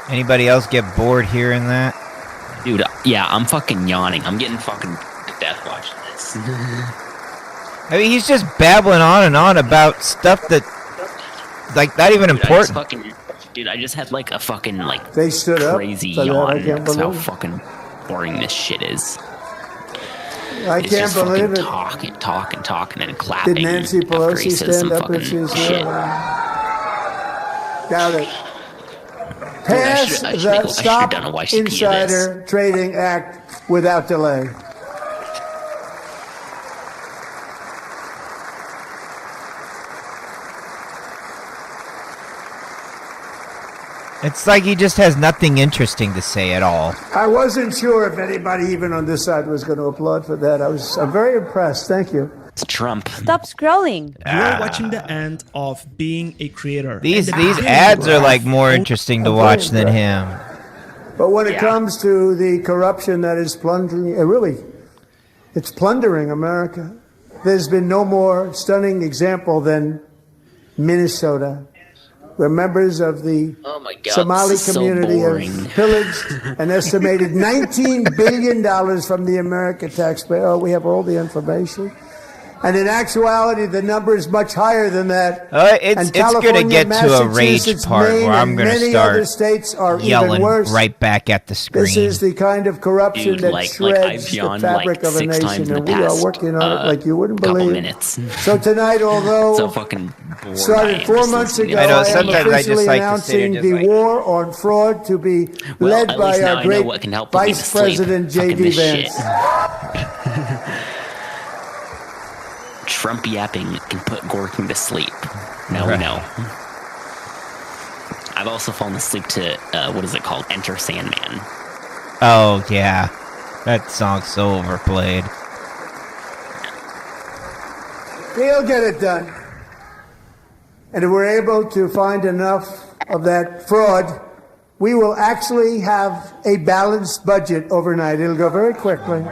Anybody else get bored hearing that? Dude, yeah, I'm fucking yawning. I'm getting fucking to death watching this. I mean, he's just babbling on and on about stuff that, like, not even important. I just had like a fucking like they stood crazy yawn. That's how fucking boring this shit is. I can't believe it. Talk and then clapping. Did Nancy Pelosi stand up and she's here? Doubt it. Pass the Stop Insider Trading Act without delay. It's like he just has nothing interesting to say at all. I wasn't sure if anybody even on this side was going to applaud for that. I'm very impressed. Thank you. It's Trump. Stop scrolling. You're watching the end of being a creator. These ads are like more interesting to watch than him. But when it comes to the corruption that is plundering, it's plundering America. There's been no more stunning example than Minnesota, where members of the Somali community have pillaged an estimated $19 billion from the American taxpayer. Oh, we have all the information. And in actuality, the number is much higher than that. It's going to get to a rage part where I'm going to start yelling right back at the screen. This is the kind of corruption that shreds the fabric of a nation, and we are working on it like you wouldn't believe. So tonight, although started 4 months ago, I am officially announcing the war on fraud to be led by our great Vice President J.D. Vance. Trump yapping can put Gorking to sleep. Now we know. I've also fallen asleep to, what is it called? Enter Sandman. Oh, yeah. That song's so overplayed. He'll get it done. And if we're able to find enough of that fraud, we will actually have a balanced budget overnight. It'll go very quickly.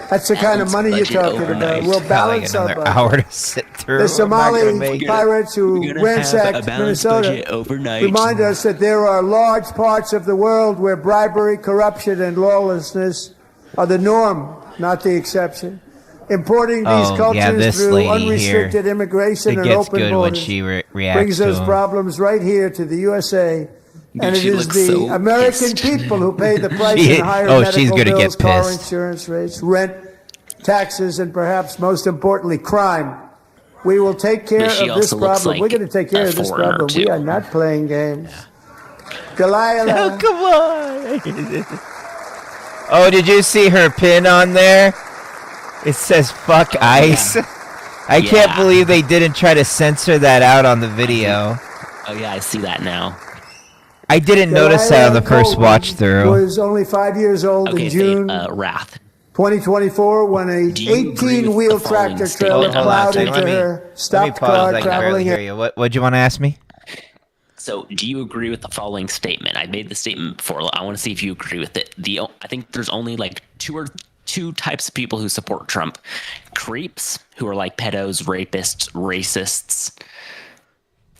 That's the kind of money you're talking about. We'll balance our budget. Hour to sit through. The Somali pirates who ransacked Minnesota remind us that there are large parts of the world where bribery, corruption, and lawlessness are the norm, not the exception. Importing these cultures through unrestricted immigration and open borders brings those problems right here to the USA. And it is the American people who pay the price in higher medical bills, car insurance rates, rent, taxes, and perhaps most importantly, crime. We will take care of this problem. We're going to take care of this problem. We are not playing games. Delilah. Oh, come on. Oh, did you see her pin on there? It says fuck ICE. I can't believe they didn't try to censor that out on the video. Oh, yeah, I see that now. I didn't notice that on the first watch through. Was only 5 years old in June. Wrath. 2024, when a 18-wheel tractor trailer plowed into her stopped car traveling. What'd you want to ask me? So, do you agree with the following statement? I made the statement before. I want to see if you agree with it. I think there's only like two types of people who support Trump: creeps, who are like pedos, rapists, racists,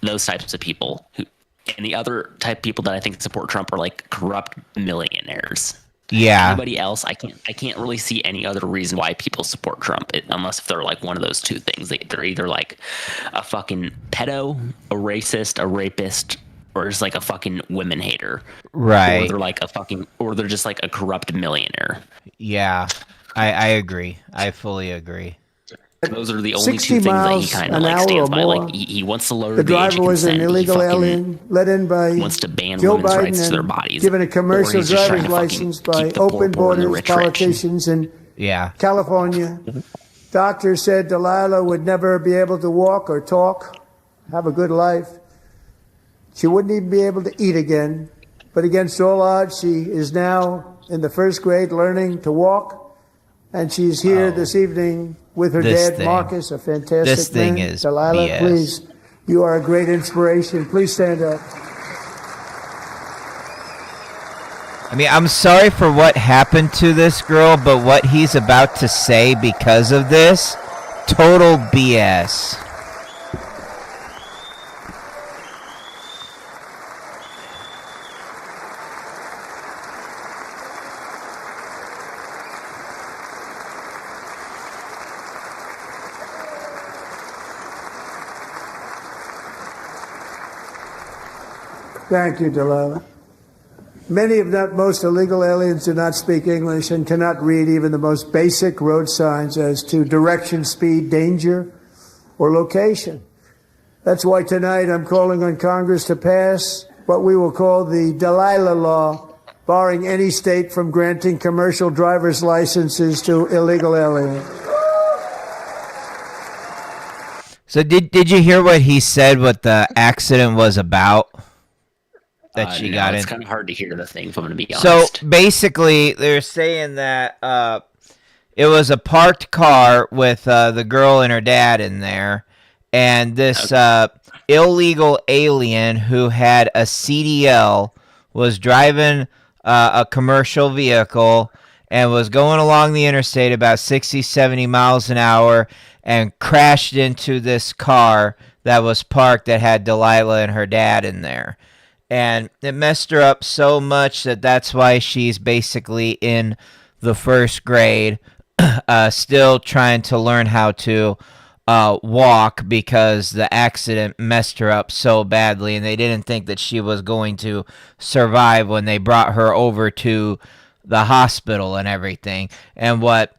those types of people. And the other type of people that I think support Trump are like corrupt millionaires. Yeah. Anybody else? I can't really see any other reason why people support Trump, unless if they're like one of those two things. They're either like a fucking pedo, a racist, a rapist, or just like a fucking women hater. Right. Or they're just like a corrupt millionaire. Yeah, I agree. I fully agree. Those are the only two things that he kind of like stands by. Like he wants to lower The the age driver of was an consent. illegal alien let in by Wants to ban Joe women's Biden rights to their and bodies. given a commercial Or he's just trying driver's to fucking license by keep the poor open poor and the borders rich rich. politicians in California. Doctors said Delilah would never be able to walk or talk, have a good life. She wouldn't even be able to eat again. But against all odds, she is now in the first grade learning to walk. And she's here this evening with her dad, Marcus, a fantastic This thing man. is Delilah, BS. please, you are a great inspiration. Please stand up. I mean, I'm sorry for what happened to this girl, but what he's about to say because of this, total BS. Thank you, Delilah. Many, if not most, illegal aliens do not speak English and cannot read even the most basic road signs as to direction, speed, danger, or location. That's why tonight I'm calling on Congress to pass what we will call the Delilah Law, barring any state from granting commercial driver's licenses to illegal aliens. So did you hear what he said, what the accident was about? That she got in. It's kind of hard to hear the thing, if I'm going to be honest. So basically, they're saying that it was a parked car with the girl and her dad in there, and this illegal alien who had a CDL was driving a commercial vehicle and was going along the interstate about 60, 70 miles an hour and crashed into this car that was parked that had Delilah and her dad in there. And it messed her up so much that that's why she's basically in the first grade, still trying to learn how to walk because the accident messed her up so badly, and they didn't think that she was going to survive when they brought her over to the hospital and everything. And what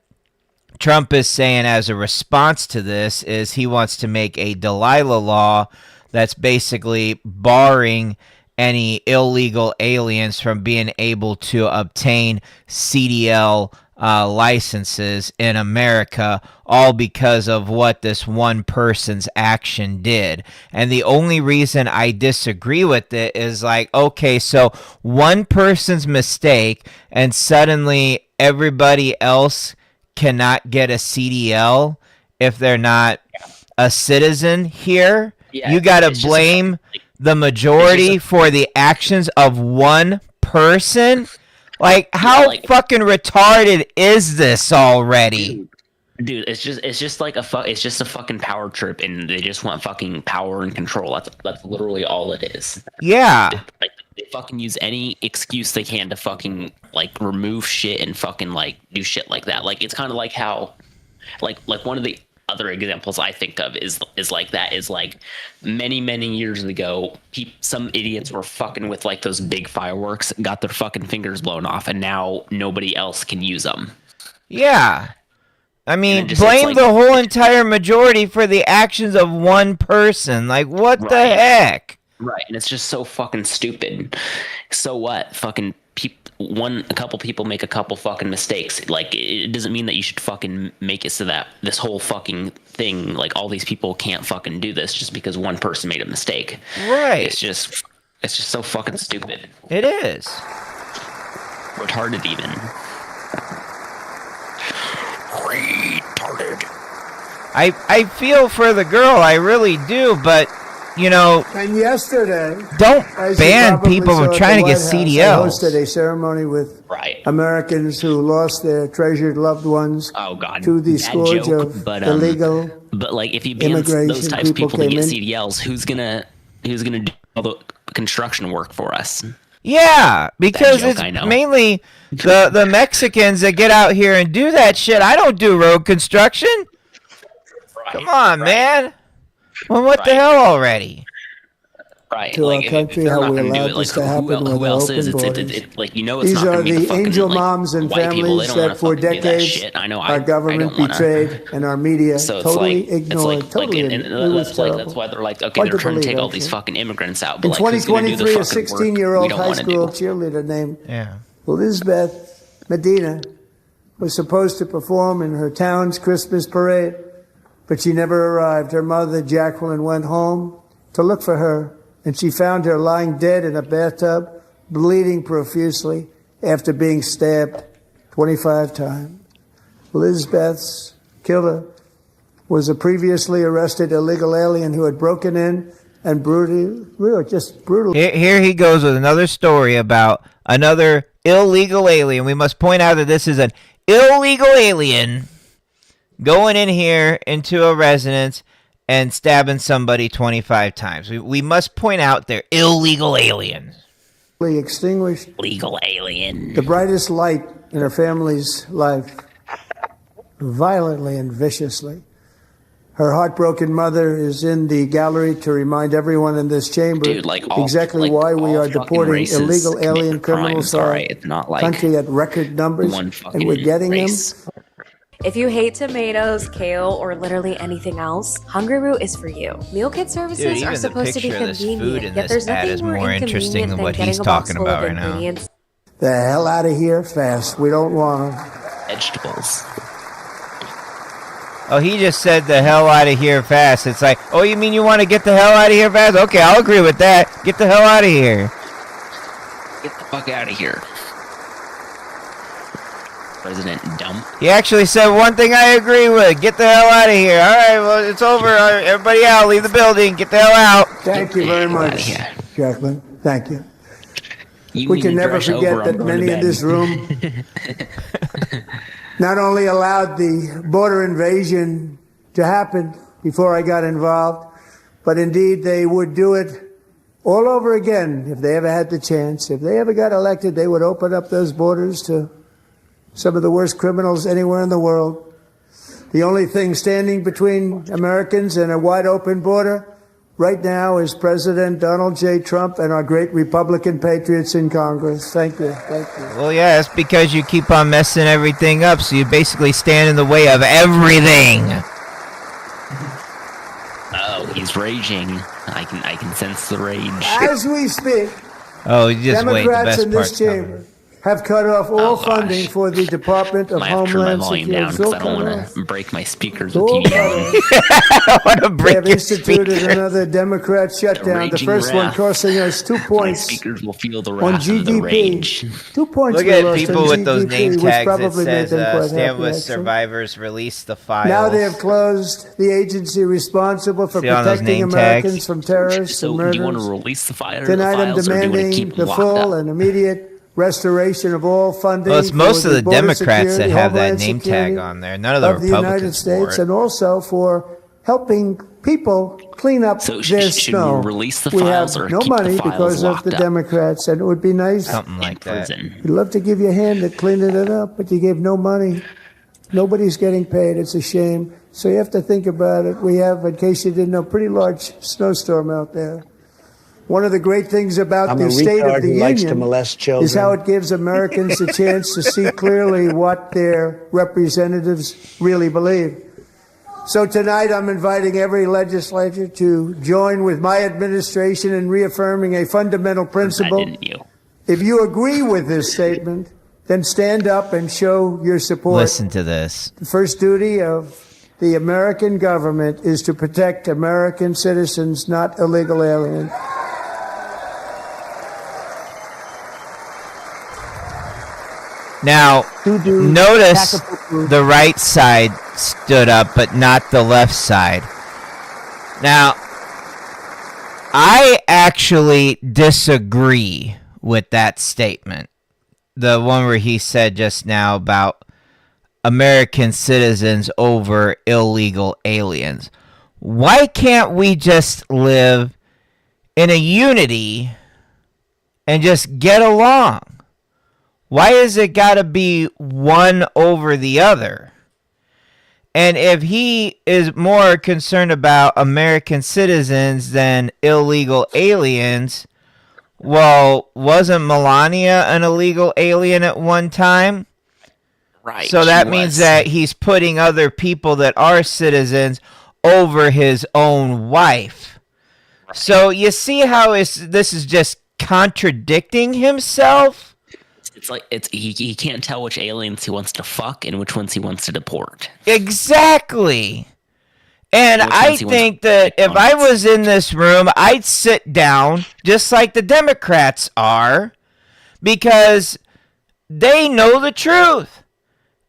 Trump is saying as a response to this is he wants to make a Delilah law that's basically barring any illegal aliens from being able to obtain CDL licenses in America, all because of what this one person's action did. And the only reason I disagree with it is like, okay, so one person's mistake and suddenly everybody else cannot get a CDL if they're not a citizen here. Yeah, you got to blame the majority for the actions of one person? Like, how fucking retarded is this already? Dude, it's just like it's just a fucking power trip, and they just want fucking power and control. That's literally all it is. Yeah. They fucking use any excuse they can to fucking like remove shit and fucking like do shit like that. Like, it's kind of like how like one of the other examples I think of is like that is like many years ago, some idiots were fucking with like those big fireworks, got their fucking fingers blown off, and now nobody else can use them. Yeah. I mean, just, blame like, the whole entire majority for the actions of one person. Like, what the heck? Right, and it's just so fucking stupid. So what? Fucking a couple people make a couple fucking mistakes. Like, it doesn't mean that you should fucking make it so that this whole fucking thing, like, all these people can't fucking do this just because one person made a mistake. Right. It's just so fucking stupid. It is. Retarded even. I feel for the girl, I really do, but you know, and yesterday, don't ban people from trying to get CDLs. I hosted a ceremony with Americans who lost their treasured loved ones to the scourge of illegal But like, if you ban those types of people to get CDLs, who's gonna do all the construction work for us? Yeah, because it's mainly the Mexicans that get out here and do that shit. I don't do road construction. Come on, man. Well, what the hell already? Right. To our country, how we allowed this to happen with open borders. Like, you know, it's These not are gonna be the fucking, angel like, moms and white people. They families don't wanna that for fucking do that decades shit. I know, our government betrayed and our media totally ignored. That's why they're like, okay, they're trying to take all these fucking immigrants out. But In like, who's gonna do the 2023, a fucking work? 16-year-old We don't high wanna school do. cheerleader named Elizabeth Medina was supposed to perform in her town's Christmas parade, but she never arrived. Her mother, Jacqueline, went home to look for her, and she found her lying dead in a bathtub, bleeding profusely after being stabbed 25 times. Elizabeth's killer was a previously arrested illegal alien who had broken in and brutally. Here he goes with another story about another illegal alien. We must point out that this is an illegal alien going in here into a residence and stabbing somebody 25 times. We must point out they're illegal aliens. Extinguished. Legal alien. The brightest light in her family's life, violently and viciously. Her heartbroken mother is in the gallery to remind everyone in this chamber exactly why we are deporting illegal alien criminals to our country at record numbers, and we're getting them. If you hate tomatoes, kale, or literally anything else, Hungry Root is for you. Meal kit services are supposed to be convenient, yet there's nothing more inconvenient than getting a box full of ingredients. The hell out of here fast. We don't want them. Vegetables. Oh, he just said the hell out of here fast. It's like, oh, you mean you want to get the hell out of here fast? Okay, I'll agree with that. Get the hell out of here. Get the fuck out of here. President dumb. He actually said one thing I agree with. Get the hell out of here. All right, well, it's over. All right, everybody out. Leave the building. Get the hell out. Thank you very much, Jacqueline. Thank you. We can never forget that many in this room not only allowed the border invasion to happen before I got involved, but indeed they would do it all over again if they ever had the chance. If they ever got elected, they would open up those borders to some of the worst criminals anywhere in the world. The only thing standing between Americans and a wide open border right now is President Donald J. Trump and our great Republican patriots in Congress. Thank you. Thank you. Well, yeah, it's because you keep on messing everything up, so you basically stand in the way of everything. Oh, he's raging. I can sense the rage. As we speak, oh, you just Democrats wait. The best in this chamber have cut off all funding for the Department of I have to turn my Homeland volume Security. down because I don't want to break my speakers with you yelling. I want to They break have your instituted speaker. another Democrat shutdown. The raging first one wrath. costing us 2 My points speakers will feel the on wrath of the GDP. rage. 2 points Look we at lost people on with those GDP, name which tags that probably made says them quite stand happy, with actually. survivors, release the files. Now they have closed the agency responsible for See all those protecting name Americans tags? from terrorists So, and do you want to murders. release the fire? Tonight I'm files, or do you want to demanding keep them the locked full up? and immediate restoration of all funding. Well, it's most for of the border Democrats that security, have that Homeland name Security tag on there. None of the of the United Republicans for States, it. and also for helping people clean up So their should snow. we release the We files have or no keep money the files because of locked the up? Democrats, and it would be nice. Something like that. We'd love to give you a hand at cleaning it up, but you gave no money. Nobody's getting paid. It's a shame. So you have to think about it. We have, in case you didn't know, pretty large snowstorm out there. One of the great things about I'm the a State retard of the who likes to Union molest children. is how it gives Americans a chance to see clearly what their representatives really believe. So tonight I'm inviting every legislator to join with my administration in reaffirming a fundamental principle. If you agree with this statement, then stand up and show your support. Listen to this. The first duty of the American government is to protect American citizens, not illegal aliens. Now, notice the right side stood up, but not the left side. Now, I actually disagree with that statement. The one where he said just now about American citizens over illegal aliens. Why can't we just live in a unity and just get along? Why is it got to be one over the other? And if he is more concerned about American citizens than illegal aliens, well, wasn't Melania an illegal alien at one time? Right. So that means that he's putting other people that are citizens over his own wife. Right. So you see how this is just contradicting himself? It's like he can't tell which aliens he wants to fuck and which ones he wants to deport. Exactly. And I think that if I was in this room, I'd sit down just like the Democrats are, because they know the truth.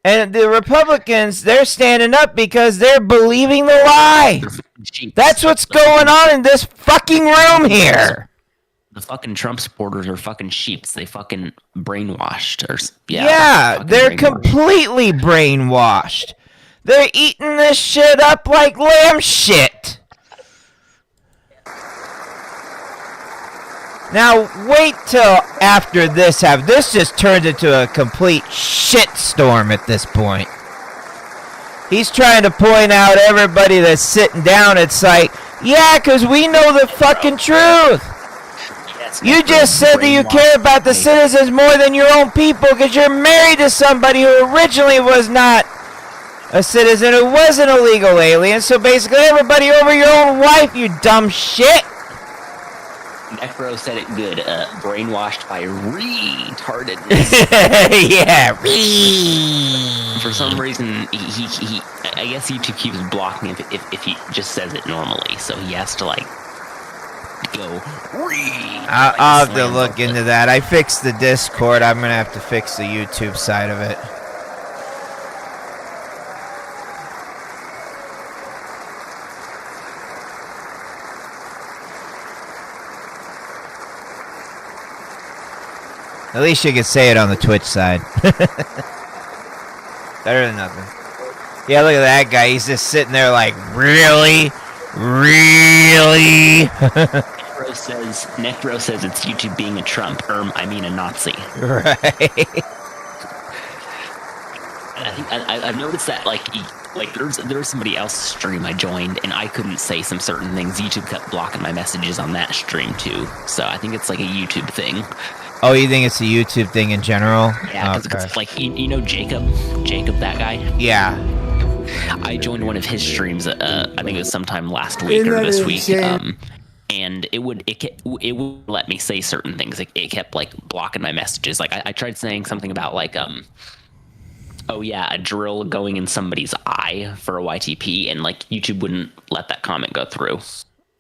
And the Republicans, they're standing up because they're believing the lie. That's what's going on in this fucking room here. The fucking Trump supporters are fucking sheeps. They fucking brainwashed. They're completely brainwashed. They're eating this shit up like lamb shit. Now, wait till after this happens. This just turns into a complete shitstorm at this point. He's trying to point out everybody that's sitting down. It's like, yeah, because we know the fucking truth. You just said that you care about the citizens more than your own people because you're married to somebody who originally was not a citizen, who was an illegal alien. So basically everybody over your own wife, you dumb shit. Necro said it good. Brainwashed by retardedness. Yeah. For some reason, he I guess YouTube keeps blocking him if he just says it normally. So he has to like go. I'll have to look into that. I fixed the Discord. I'm gonna have to fix the YouTube side of it. At least you could say it on the Twitch side. Better than nothing. Yeah, look at that guy. He's just sitting there like, really? Really? Necro says it's YouTube being a Trump. I mean a Nazi. Right. And I think I've noticed that like there was somebody else's stream I joined and I couldn't say some certain things. YouTube kept blocking my messages on that stream too. So I think it's like a YouTube thing. Oh, you think it's a YouTube thing in general? Yeah, because it's like, you know Jacob, that guy? Yeah. I joined one of his streams, I think it was sometime last week or this week, and it would let me say certain things. It kept, like, blocking my messages. Like, I tried saying something about, like, oh yeah, a drill going in somebody's eye for a YTP, and, like, YouTube wouldn't let that comment go through.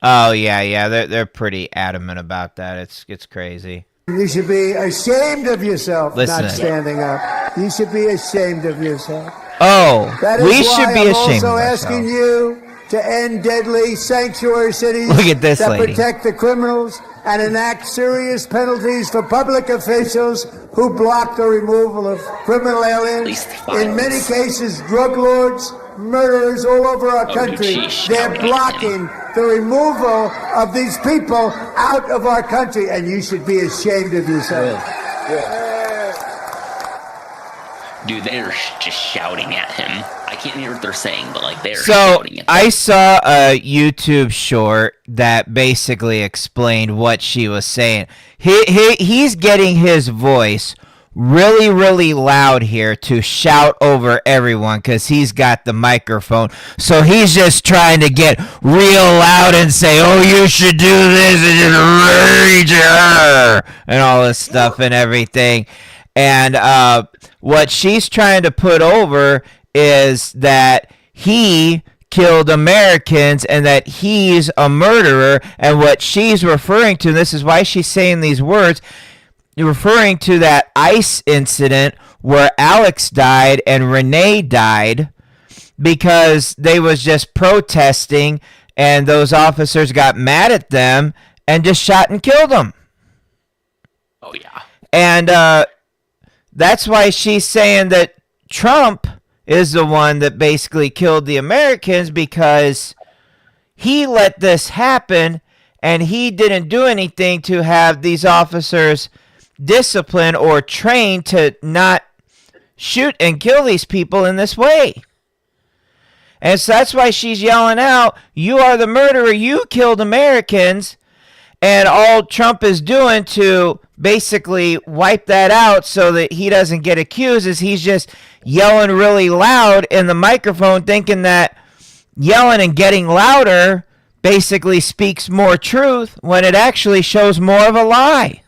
Oh, yeah, they're pretty adamant about that. It's crazy. You should be ashamed of yourself not standing up. You should be ashamed of yourself. Oh, we should be ashamed of ourselves. I'm also asking you to end deadly sanctuary cities that protect the criminals and enact serious penalties for public officials who block the removal of criminal aliens. In many cases, drug lords, murderers all over our country, they're blocking the removal of these people out of our country, and you should be ashamed of yourself. Dude, they're just shouting at him. I can't hear what they're saying, but like they're So shouting at him. I saw a YouTube short that basically explained what she was saying. He's getting his voice really, really loud here to shout over everyone because he's got the microphone. So he's just trying to get real loud and say, oh, you should do this and just rage her and all this stuff and everything. And what she's trying to put over is that he killed Americans and that he's a murderer. And what she's referring to, and this is why she's saying these words, referring to that ICE incident where Alex died and Renee died because they was just protesting and those officers got mad at them and just shot and killed them. Oh, yeah. And that's why she's saying that Trump is the one that basically killed the Americans because he let this happen and he didn't do anything to have these officers disciplined or trained to not shoot and kill these people in this way. And so that's why she's yelling out, "You are the murderer, you killed Americans." And all Trump is doing to basically wipe that out so that he doesn't get accused is he's just yelling really loud in the microphone, thinking that yelling and getting louder basically speaks more truth when it actually shows more of a lie.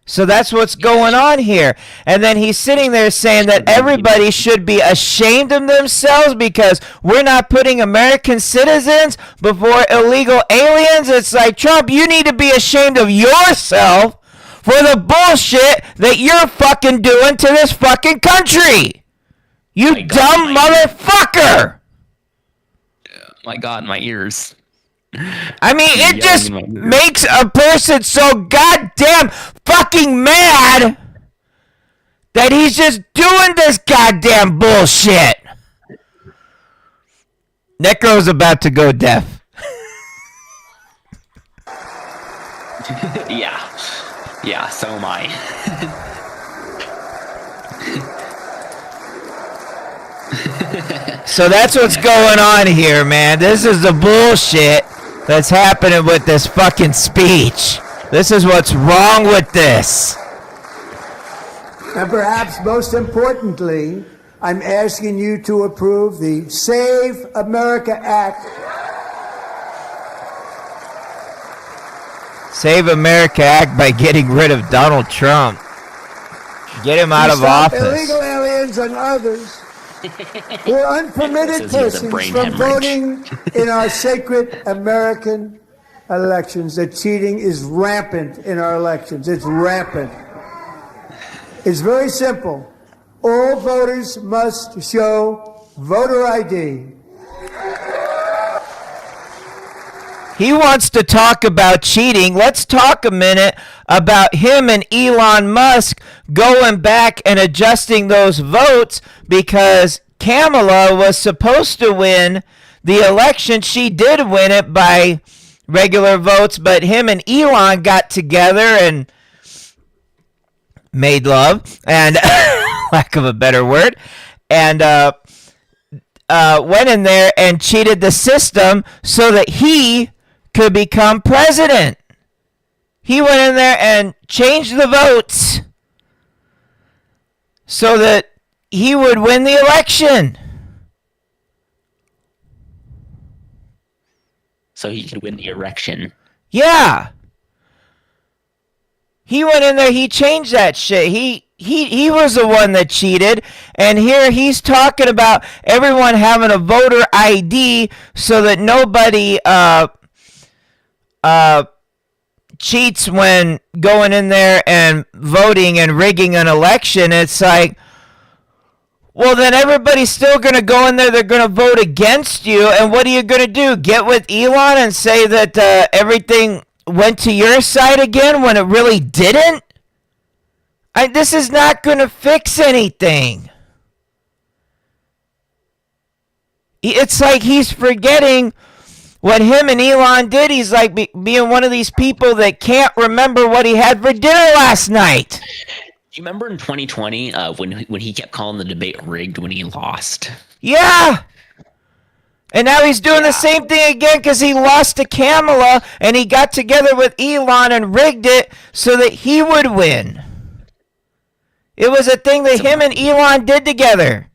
So that's what's going on here. And then he's sitting there saying that everybody should be ashamed of themselves because we're not putting American citizens before illegal aliens. It's like, Trump, you need to be ashamed of yourself for the bullshit that you're fucking doing to this fucking country. You dumb motherfucker. My God, my ears. I mean, it just makes a person so goddamn fucking mad that he's just doing this goddamn bullshit. Necro's about to go deaf. Yeah, so am I. So that's what's going on here, man. This is the bullshit that's happening with this fucking speech. This is what's wrong with this. And perhaps most importantly, I'm asking you to approve the Save America Act. Save America Act by getting rid of Donald Trump. Get him out of office. Illegal aliens and others who are unpermitted persons from voting in our sacred American elections. The cheating is rampant in our elections. It's rampant. It's very simple. All voters must show voter ID. He wants to talk about cheating. Let's talk a minute about him and Elon Musk going back and adjusting those votes because Kamala was supposed to win the election. She did win it by regular votes, but him and Elon got together and made love, and lack of a better word, and went in there and cheated the system so that he could become president. He went in there and changed the votes so that he would win the election. So he could win the election. Yeah. He went in there, he changed that shit. He was the one that cheated, and here he's talking about everyone having a voter ID so that nobody cheats when going in there and voting and rigging an election. It's like, well, then everybody's still going to go in there, they're going to vote against you, and what are you going to do? Get with Elon and say that everything went to your side again when it really didn't? This is not going to fix anything. It's like he's forgetting what him and Elon did. He's like being one of these people that can't remember what he had for dinner last night. Do you remember in 2020 when he kept calling the debate rigged when he lost? Yeah. And now he's doing the same thing again because he lost to Kamala and he got together with Elon and rigged it so that he would win. It was a thing that him and Elon did together.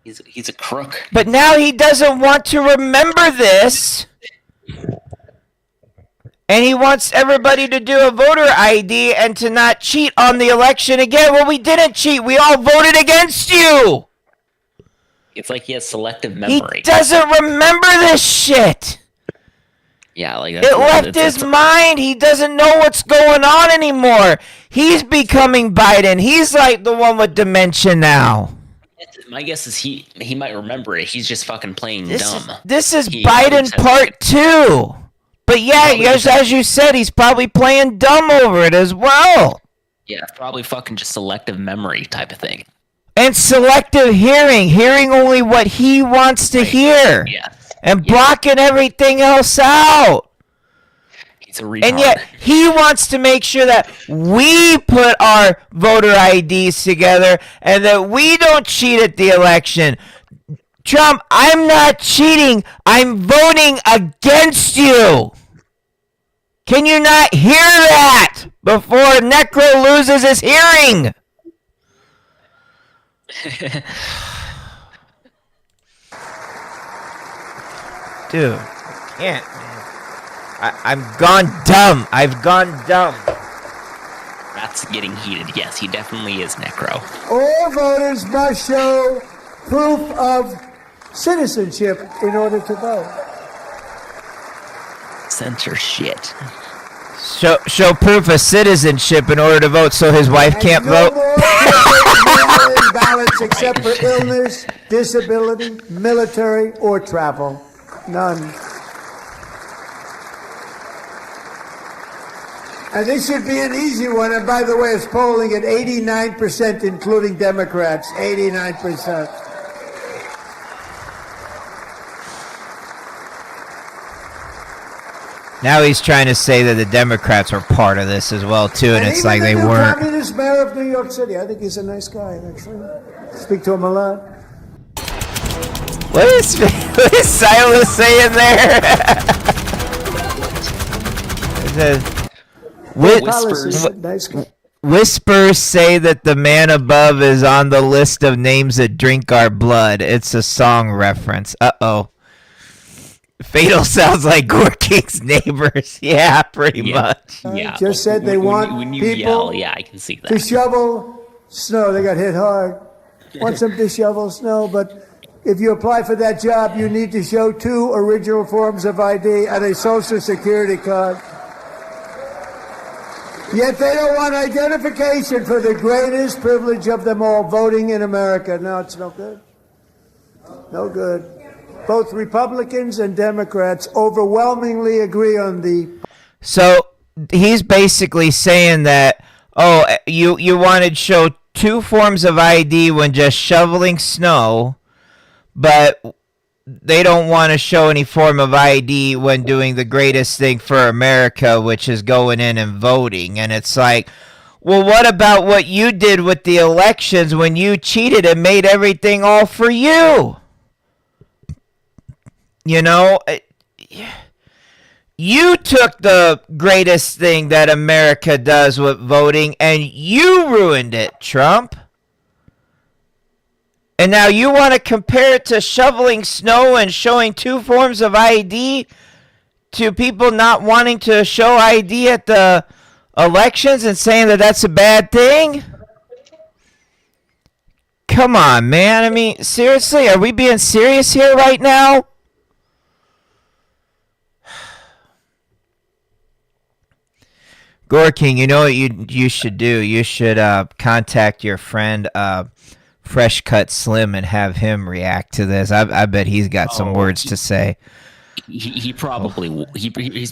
He's a crook. But now he doesn't want to remember this. And he wants everybody to do a voter ID and to not cheat on the election again. Well, we didn't cheat. We all voted against you. It's like he has selective memory. He doesn't remember this shit. Yeah, like it left his mind. He doesn't know what's going on anymore. He's becoming Biden. He's like the one with dementia now. My guess is he might remember it. He's just fucking playing dumb. This is Biden part 2. But yeah, as you said, he's probably playing dumb over it as well. Yeah, probably fucking just selective memory type of thing. And selective hearing only what he wants to hear. Yeah. And blocking everything else out. He's a retard. And yet, he wants to make sure that we put our voter IDs together and that we don't cheat at the election. Trump, I'm not cheating. I'm voting against you. Can you not hear that before Necro loses his hearing? Dude, can't, man. I'm gone dumb. I've gone dumb. That's getting heated. Yes, he definitely is Necro. All voters must show proof of citizenship in order to vote. Censor shit. Show proof of citizenship in order to vote so his wife can't vote. Mail-in ballots except for illness, disability, military, or travel. None. And this should be an easy one. And by the way, it's polling at 89%, including Democrats. 89%. Now he's trying to say that the Democrats were part of this as well, too, and it's like they weren't. Communist mayor of New York City. I think he's a nice guy, actually. Speak to him a lot. What is Silas saying there? Whispers say that the man above is on the list of names that drink our blood. It's a song reference. Uh-oh. Fatal sounds like Gore King's neighbors. Yeah, pretty much. Yeah. Just said they want when you people yell, yeah, I can see that. to shovel snow. They got hit hard. Want them to shovel snow, but if you apply for that job, you need to show 2 original forms of ID and a Social Security card. Yet they don't want identification for the greatest privilege of them all, voting in America. No, it's no good. No good. Both Republicans and Democrats overwhelmingly agree on the... So he's basically saying that, you wanted to show 2 forms of ID when just shoveling snow, but they don't want to show any form of ID when doing the greatest thing for America, which is going in and voting. And it's like, well, what about what you did with the elections when you cheated and made everything all for you? You know, you took the greatest thing that America does with voting and you ruined it, Trump. And now you want to compare it to shoveling snow and showing 2 forms of ID to people not wanting to show ID at the elections and saying that that's a bad thing? Come on, man. I mean, seriously, are we being serious here right now? Gore King, you know what you should do? You should contact your friend Fresh Cut Slim and have him react to this. I bet he's got some words to say. He probably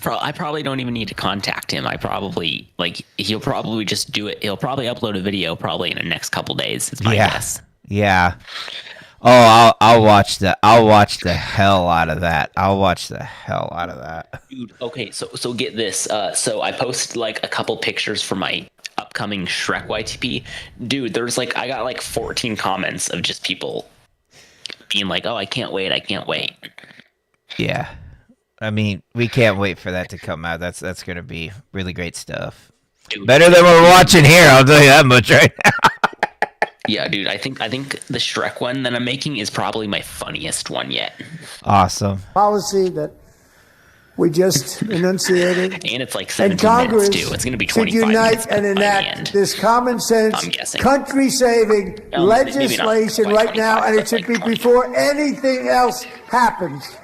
I probably don't even need to contact him. He'll probably just do it. He'll probably upload a video probably in the next couple days. It's my guess. Yeah. Oh, I'll watch the hell out of that. I'll watch the hell out of that. Dude, okay, so get this. So I posted like a couple pictures for my upcoming Shrek YTP. Dude, I got like 14 comments of just people being like, "Oh, I can't wait. Yeah. I mean, we can't wait for that to come out. That's going to be really great stuff. Dude, better than we're watching here, I'll tell you that much right now. Yeah, dude, I think the Shrek one that I'm making is probably my funniest one yet. Awesome. Policy that we just enunciated. And it's like 17 minutes too. It's going to be 25 minutes and enact this common sense, country-saving legislation right now, and it should be before anything else happens.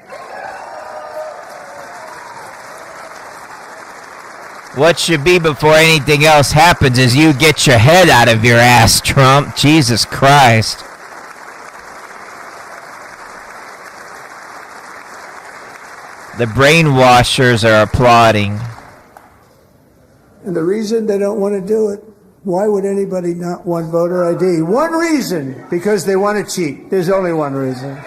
What should be before anything else happens is you get your head out of your ass, Trump. Jesus Christ. The brainwashers are applauding. And the reason they don't want to do it, why would anybody not want voter ID? One reason, because they want to cheat. There's only one reason.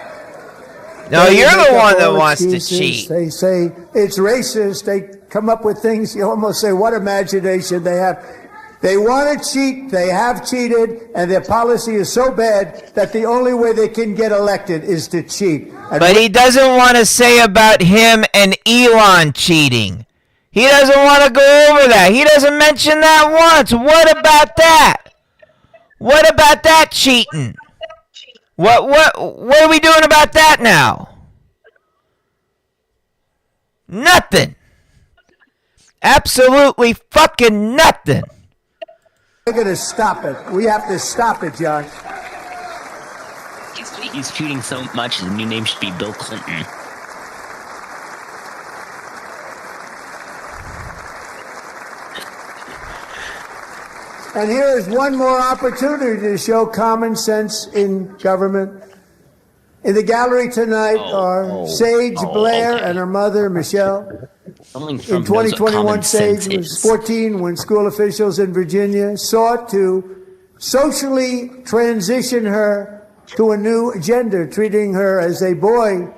No, you're the one that wants to cheat. They say it's racist. They come up with things. You almost say, what imagination they have. They want to cheat. They have cheated. And their policy is so bad that the only way they can get elected is to cheat. But he doesn't want to say about him and Elon cheating. He doesn't want to go over that. He doesn't mention that once. What about that? What about that cheating? What are we doing about that now? Nothing. Absolutely fucking nothing. We're going to stop it. We have to stop it, John. He's cheating so much, his new name should be Bill Clinton. And here is one more opportunity to show common sense in government. In the gallery tonight are Sage Blair and her mother, Michelle. In 2021, Sage was 14 when school officials in Virginia sought to socially transition her to a new gender, treating her as a boy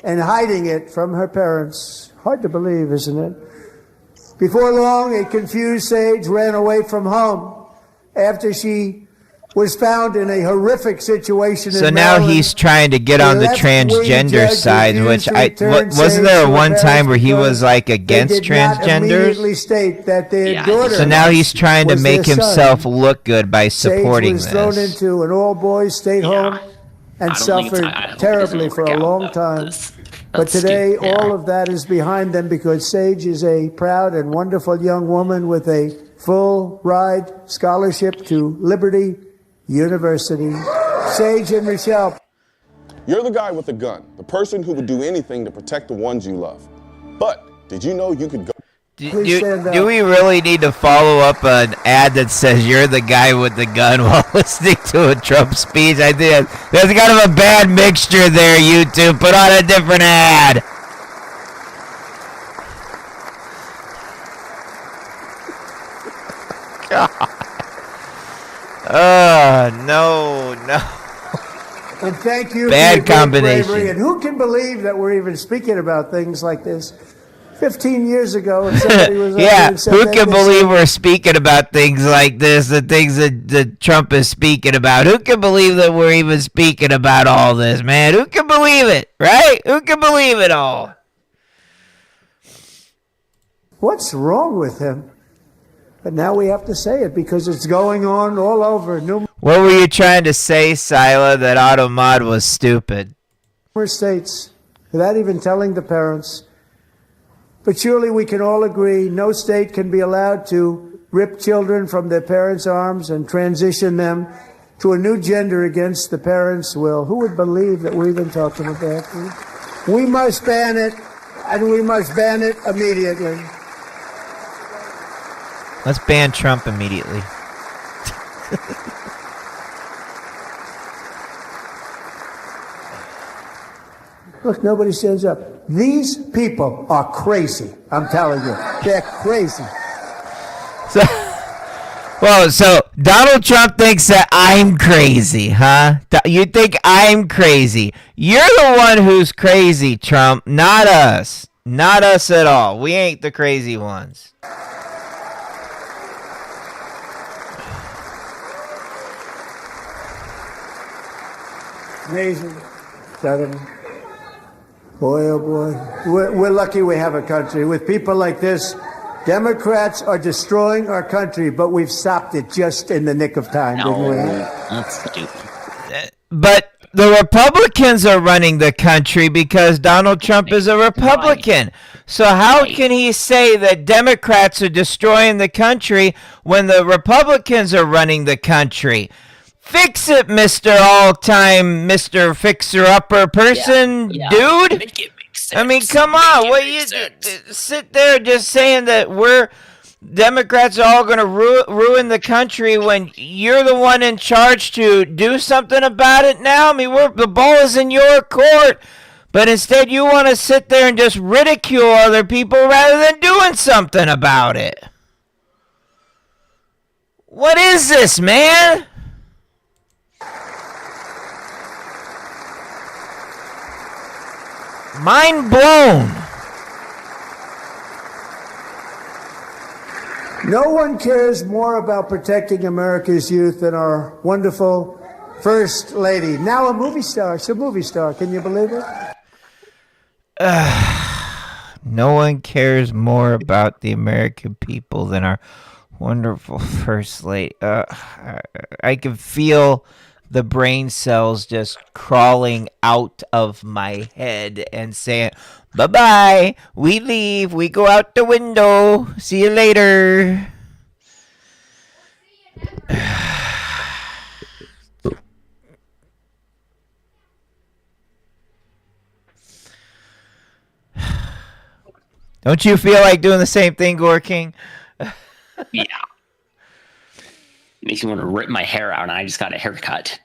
and hiding it from her parents. Hard to believe, isn't it? Before long, a confused Sage ran away from home after she was found in a horrific situation. So in now Maryland. he's trying to get on the transgender side, which wasn't there one time where he was like against transgenders? State that their daughter so now he's trying to make himself look good by supporting Sage was this. thrown into an all-boys state home and suffered terribly for a long time. But today, all of that is behind them because Sage is a proud and wonderful young woman with a full ride scholarship to Liberty University. Sage and Michelle. You're the guy with the gun, the person who would do anything to protect the ones you love. But did you know you could go? Do we really need to follow up an ad that says you're the guy with the gun while listening to a Trump speech? I think there's kind of a bad mixture there, YouTube. Put on a different ad. God. No. And thank you Bad for your great combination. bravery. And who can believe that we're even speaking about things like this? 15 years ago, if somebody was yeah, and said who that, can they believe said, we're speaking about things like this, the things that Trump is speaking about? Who can believe that we're even speaking about all this, man? Who can believe it, right? Who can believe it all? what's wrong with him? But now we have to say it because it's going on all over. What were you trying to say, Sila, that Automod was stupid? States, without even telling the parents. But surely we can all agree no state can be allowed to rip children from their parents' arms and transition them to a new gender against the parents' will. Who would believe that we're even talking about that? We must ban it, and we must ban it immediately. Let's ban Trump immediately. Look, nobody stands up. These people are crazy. I'm telling you. They're crazy. So Donald Trump thinks that I'm crazy, huh? You think I'm crazy. You're the one who's crazy, Trump, not us. Not us at all. We ain't the crazy ones. Amazing. Gentlemen. Boy, oh boy. We're lucky we have a country. With people like this, Democrats are destroying our country, but we've stopped it just in the nick of time, didn't we? That's stupid. But the Republicans are running the country because Donald Trump is a Republican. So how can he say that Democrats are destroying the country when the Republicans are running the country? Fix it, Mr. All-Time, Mr. Fixer-Upper person, dude. Make it make sense. I mean, come on. What you sit there just saying that we're Democrats are all going to ruin the country when you're the one in charge to do something about it now? I mean, the ball is in your court, but instead you want to sit there and just ridicule other people rather than doing something about it. What is this, man? Mind blown. No one cares more about protecting America's youth than our wonderful First Lady. Now a movie star. She's a movie star. Can you believe it? No one cares more about the American people than our wonderful First Lady. I can feel the brain cells just crawling out of my head and saying, bye-bye, we leave, we go out the window, see you later. Don't you feel like doing the same thing, Gore King? Yeah. Makes me want to rip my hair out, and I just got a haircut.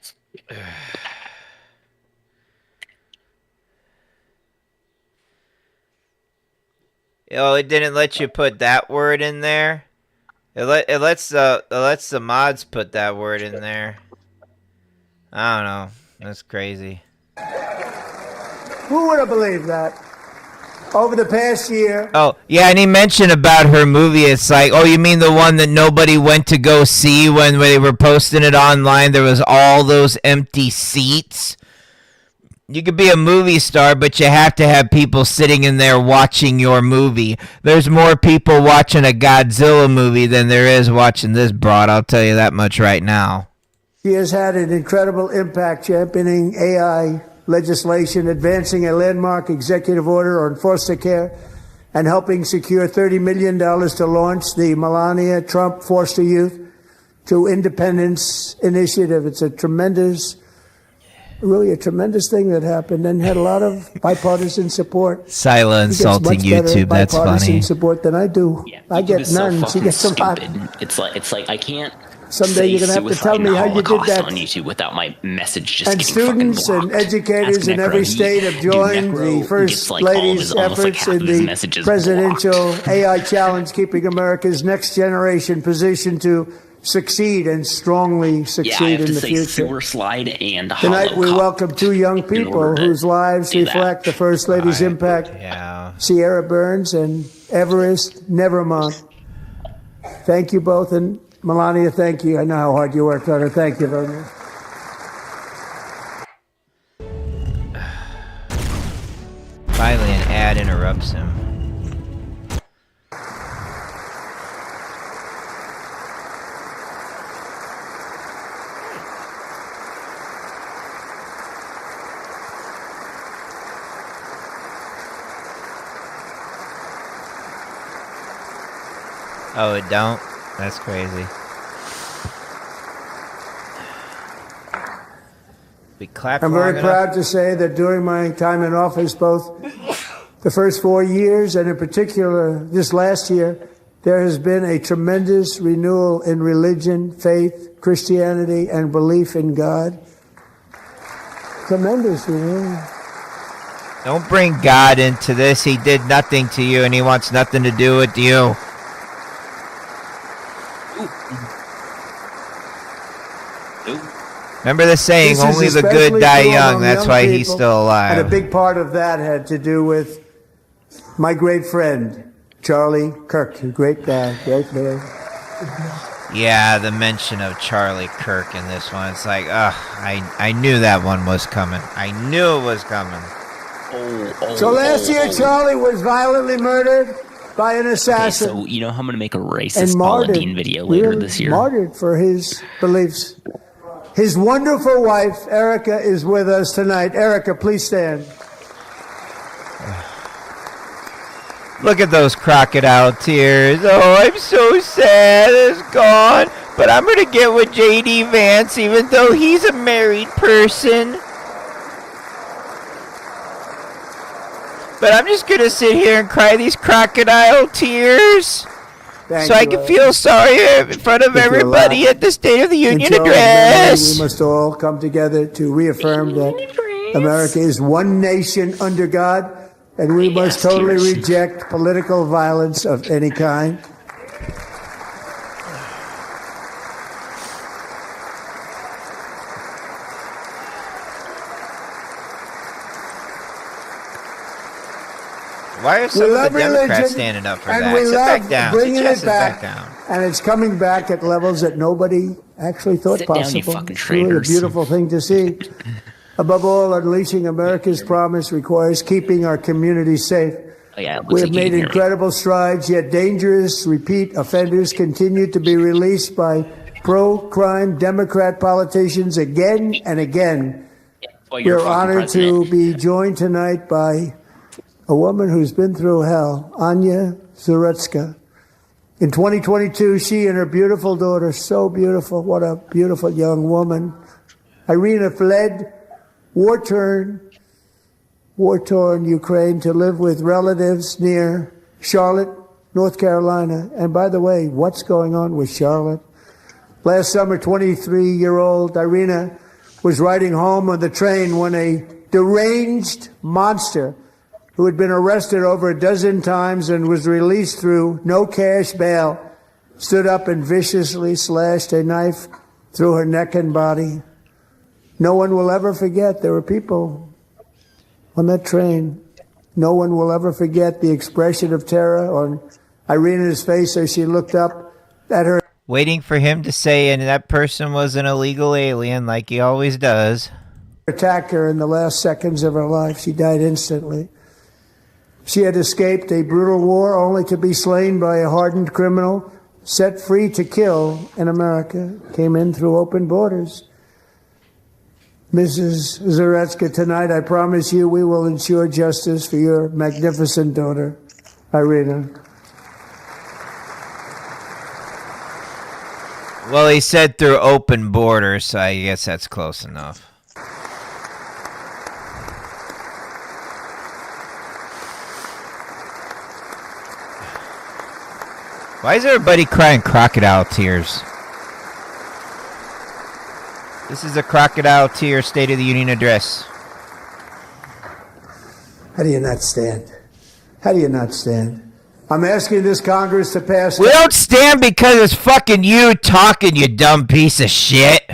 Oh, it didn't let you put that word in there. It lets the mods put that word in there. I don't know. That's crazy. Who would have believed that? Over the past year. Oh, yeah, and he mentioned about her movie. It's like, oh, you mean the one that nobody went to go see when they were posting it online? There was all those empty seats. You could be a movie star, but you have to have people sitting in there watching your movie. There's more people watching a Godzilla movie than there is watching this broad. I'll tell you that much right now. She has had an incredible impact championing AI legislation, advancing a landmark executive order on foster care, and helping secure $30 million to launch the Melania Trump Foster Youth to Independence Initiative. It's a tremendous, really a tremendous thing that happened and had a lot of bipartisan support. Sila insulting YouTube, that's funny. Bipartisan support than I do. Yeah, I get none. So she gets a lot. It's like I can't. Someday you're going to have to tell me how you did that. On YouTube without my message just and getting students fucking blocked. and educators in every state have joined the First Lady's efforts in the presidential AI challenge, keeping America's next generation positioned to succeed and strongly succeed in the future. Sewer slide and tonight we welcome two young people whose lives reflect the First Lady's impact. Sierra Burns and Everest Nevermont. Thank you both, and Melania, thank you. I know how hard you worked on her. Thank you very much. Finally, an ad interrupts him. Oh, it don't? That's crazy. I'm very proud to say that during my time in office, both the first 4 years and in particular this last year, there has been a tremendous renewal in religion, faith, Christianity, and belief in God. Tremendous renewal. Don't bring God into this. He did nothing to you, and he wants nothing to do with you. Remember the saying, only the good die young. That's why he's still alive. And a big part of that had to do with my great friend, Charlie Kirk. A great guy, great man. Yeah, the mention of Charlie Kirk in this one. It's like, I knew that one was coming. I knew it was coming. So last year, Charlie was violently murdered by an assassin. Okay, so you know how I'm going to make a racist Paula Dean video later this year? Martyred for his beliefs. His wonderful wife, Erica, is with us tonight. Erica, please stand. Look at those crocodile tears. Oh, I'm so sad it's gone. But I'm going to get with J.D. Vance, even though he's a married person. But I'm just going to sit here and cry these crocodile tears. Thank so I you, can feel sorry in front of everybody at the State of the Union address. We must all come together to reaffirm that America is one nation under God, and we must totally reject political violence of any kind. Why are some of the Democrats standing up for that? Sit back down. Bringing it back down. And it's coming back at levels that nobody actually thought possible. Down, you fucking it's really a beautiful thing to see. Above all, unleashing America's promise requires keeping our communities safe. We have made incredible strides, yet dangerous repeat offenders continue to be released by pro-crime Democrat politicians again and again. We're honored to be joined tonight by a woman who's been through hell, Anya Zuretska. In 2022, she and her beautiful daughter, so beautiful, what a beautiful young woman, Irina fled war-torn Ukraine to live with relatives near Charlotte, North Carolina. And by the way, what's going on with Charlotte? Last summer, 23-year-old Irina was riding home on the train when a deranged monster who had been arrested over a dozen times and was released through no cash bail, stood up and viciously slashed a knife through her neck and body. No one will ever forget. There were people on that train. No one will ever forget the expression of terror on Irina's face as she looked up at her. Waiting for him to say, and that person was an illegal alien, like he always does. Attacked her in the last seconds of her life. She died instantly. She had escaped a brutal war only to be slain by a hardened criminal set free to kill in America. Came in through open borders. Mrs. Zuretska, tonight I promise you we will ensure justice for your magnificent daughter, Irina. Well, he said through open borders, so I guess that's close enough. Why is everybody crying crocodile tears? This is a crocodile tear State of the Union address. How do you not stand? How do you not stand? I'm asking this Congress to pass... We don't stand because it's fucking you talking, you dumb piece of shit.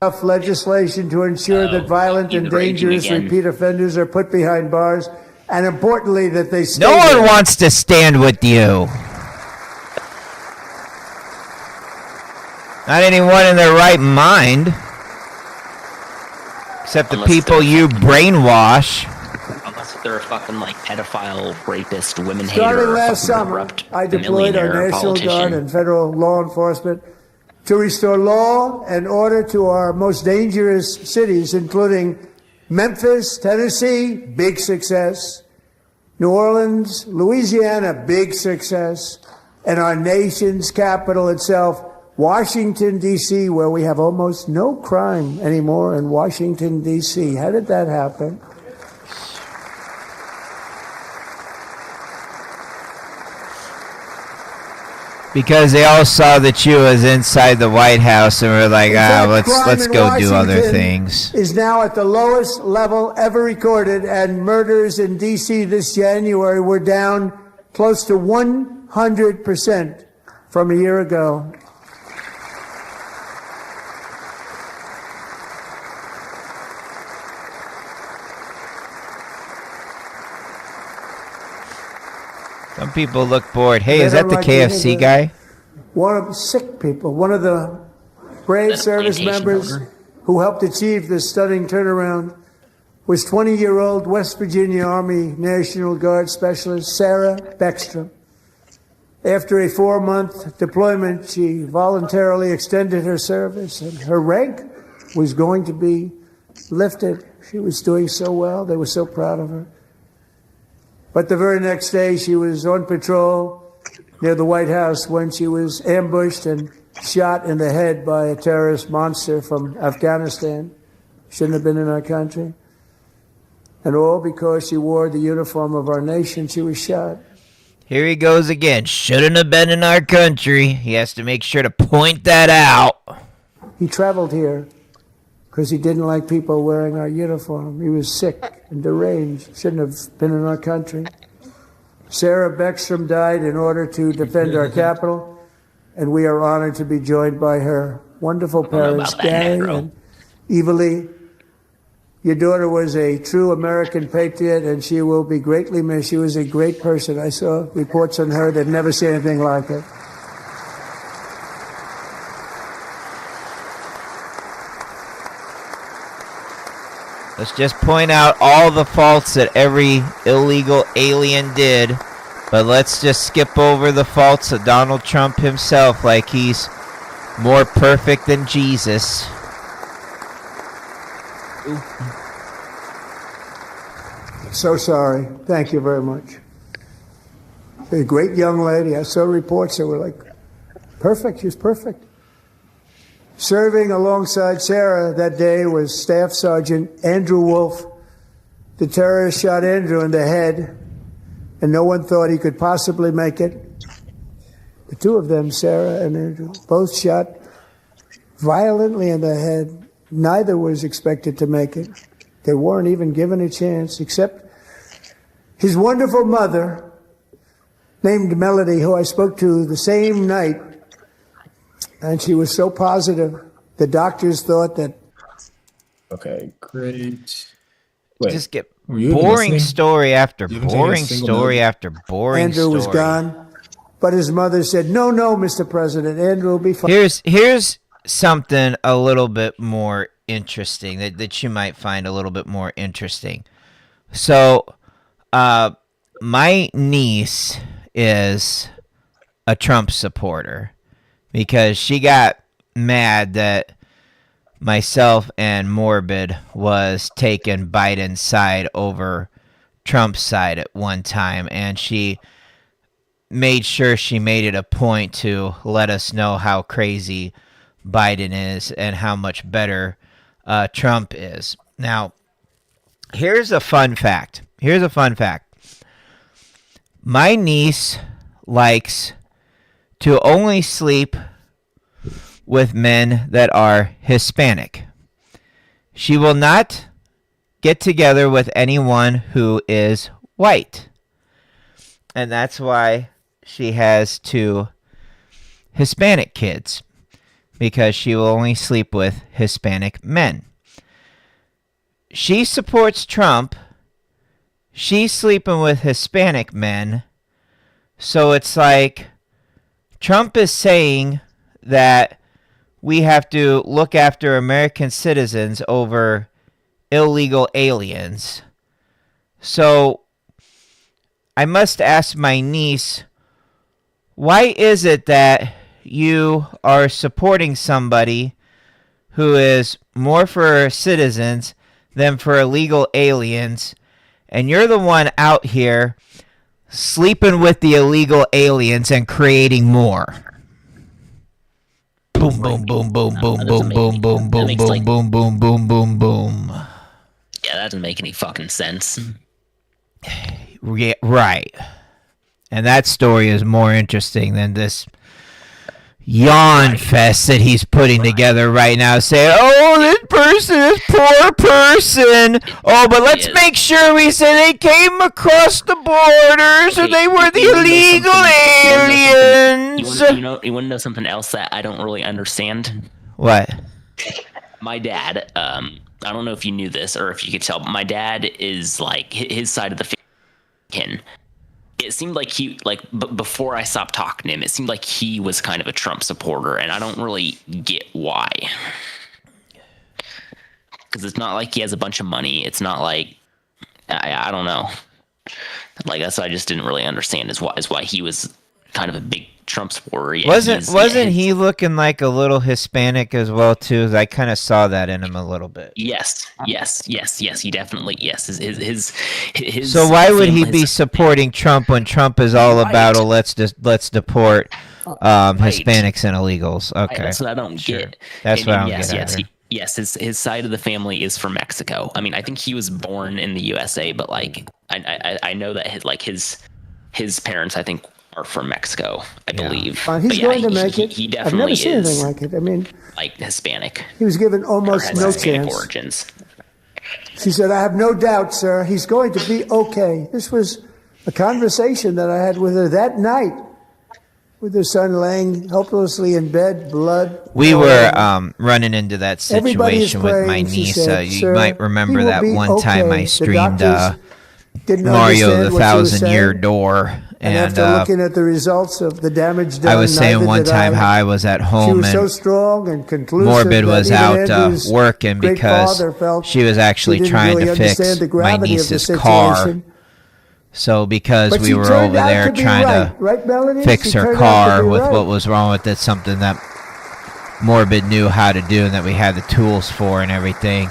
Enough legislation to ensure that violent and dangerous repeat offenders are put behind bars, and importantly that they stay No one there. wants to stand with you. Not anyone in their right mind. Except the people you brainwash. Unless they're a fucking, like, pedophile, rapist, women hater. Starting last summer, I deployed our National Guard and federal law enforcement to restore law and order to our most dangerous cities, including Memphis, Tennessee, big success, New Orleans, Louisiana, big success, and our nation's capital itself, Washington, D.C., where we have almost no crime anymore in Washington, D.C. How did that happen? Because they all saw that you was inside the White House and were like, let's go do other things. Is now at the lowest level ever recorded, and murders in D.C. this January were down close to 100% from a year ago. Some people look bored. Hey, is that the KFC guy? One of the sick people, one of the brave service members who helped achieve this stunning turnaround was 20-year-old West Virginia Army National Guard Specialist Sarah Beckstrom. After a 4-month deployment, she voluntarily extended her service, and her rank was going to be lifted. She was doing so well. They were so proud of her. But the very next day, she was on patrol near the White House when she was ambushed and shot in the head by a terrorist monster from Afghanistan. Shouldn't have been in our country. And all because she wore the uniform of our nation, she was shot. Here he goes again. Shouldn't have been in our country. He has to make sure to point that out. He traveled here because he didn't like people wearing our uniform. He was sick and deranged. Shouldn't have been in our country. Sarah Beckstrom died in order to defend our capital, and we are honored to be joined by her wonderful parents, Gary and Eva Lee. Your daughter was a true American patriot, and she will be greatly missed. She was a great person. I saw reports on her that never seen anything like it. Let's just point out all the faults that every illegal alien did, but let's just skip over the faults of Donald Trump himself, like he's more perfect than Jesus. So sorry. Thank you very much. A great young lady. I saw reports that were like, perfect. She's perfect. Serving alongside Sarah that day was Staff Sergeant Andrew Wolf. The terrorist shot Andrew in the head, and no one thought he could possibly make it. The two of them, Sarah and Andrew, both shot violently in the head. Neither was expected to make it. They weren't even given a chance, except his wonderful mother, named Melody, who I spoke to the same night, and she was so positive. The doctors thought that... Okay, great. Wait, just get boring story after boring story after boring Andrew story. was gone, but his mother said, no, Mr. President, Andrew will be fine. Here's something a little bit more interesting that you might find a little bit more interesting. So, my niece is a Trump supporter because she got mad that myself and Morbid was taking Biden's side over Trump's side at one time, and she made sure she made it a point to let us know how crazy Biden is and how much better Trump is. Now, here's a fun fact. My niece likes to only sleep with men that are Hispanic. She will not get together with anyone who is white. And that's why she has 2 Hispanic kids, because she will only sleep with Hispanic men. She supports Trump. She's sleeping with Hispanic men. So it's like Trump is saying that we have to look after American citizens over illegal aliens. So I must ask my niece, why is it that you are supporting somebody who is more for citizens than for illegal aliens, and you're the one out here sleeping with the illegal aliens and creating more? Boom, boom, boom, boom, boom, boom, boom, boom, boom, boom, boom, boom, boom, boom, boom. Yeah, that doesn't make any fucking sense. Yeah, right. And that story is more interesting than this yawn fest that he's putting together right now, saying, oh, this person is poor person. Oh, but let's make sure we say they came across the borders or they were the illegal aliens. You want to know something else that I don't really understand? What? My dad, I don't know if you knew this or if you could tell, but my dad is like, his side of the family, it seemed like he, before I stopped talking to him, it seemed like he was kind of a Trump supporter, and I don't really get why. Because it's not like he has a bunch of money. It's not like, I don't know. Like, that's what I just didn't really understand is why he was kind of a big Trump supporter. Yeah, wasn't he looking like a little Hispanic as well too? I kind of saw that in him a little bit. Yes. He definitely, yes. His so why would he be supporting Trump when Trump is all about let's deport Hispanics and illegals? Okay, that's what I don't get. That's what I don't get. Yes, his side of the family is from Mexico. I mean, I think he was born in the USA, but like I know that his his parents, I think, are from Mexico, I believe. He's going to make it. He I've definitely never seen is anything like it. I mean, like Hispanic. he was given almost has no Hispanic chance. origins. She said, I have no doubt, sir, he's going to be okay. This was a conversation that I had with her that night, with her son laying helplessly in bed, blood. We were running into that situation with my niece. You might remember that one time I streamed Mario the Thousand-Year Door. And after looking at the results of the damage done, I was saying one time how I was at home and so strong and conclusive Morbid was out Andrew's working because she was actually trying to fix my niece's car. So because we were over there trying to fix her car with what was wrong with it, something that Morbid knew how to do and that we had the tools for and everything.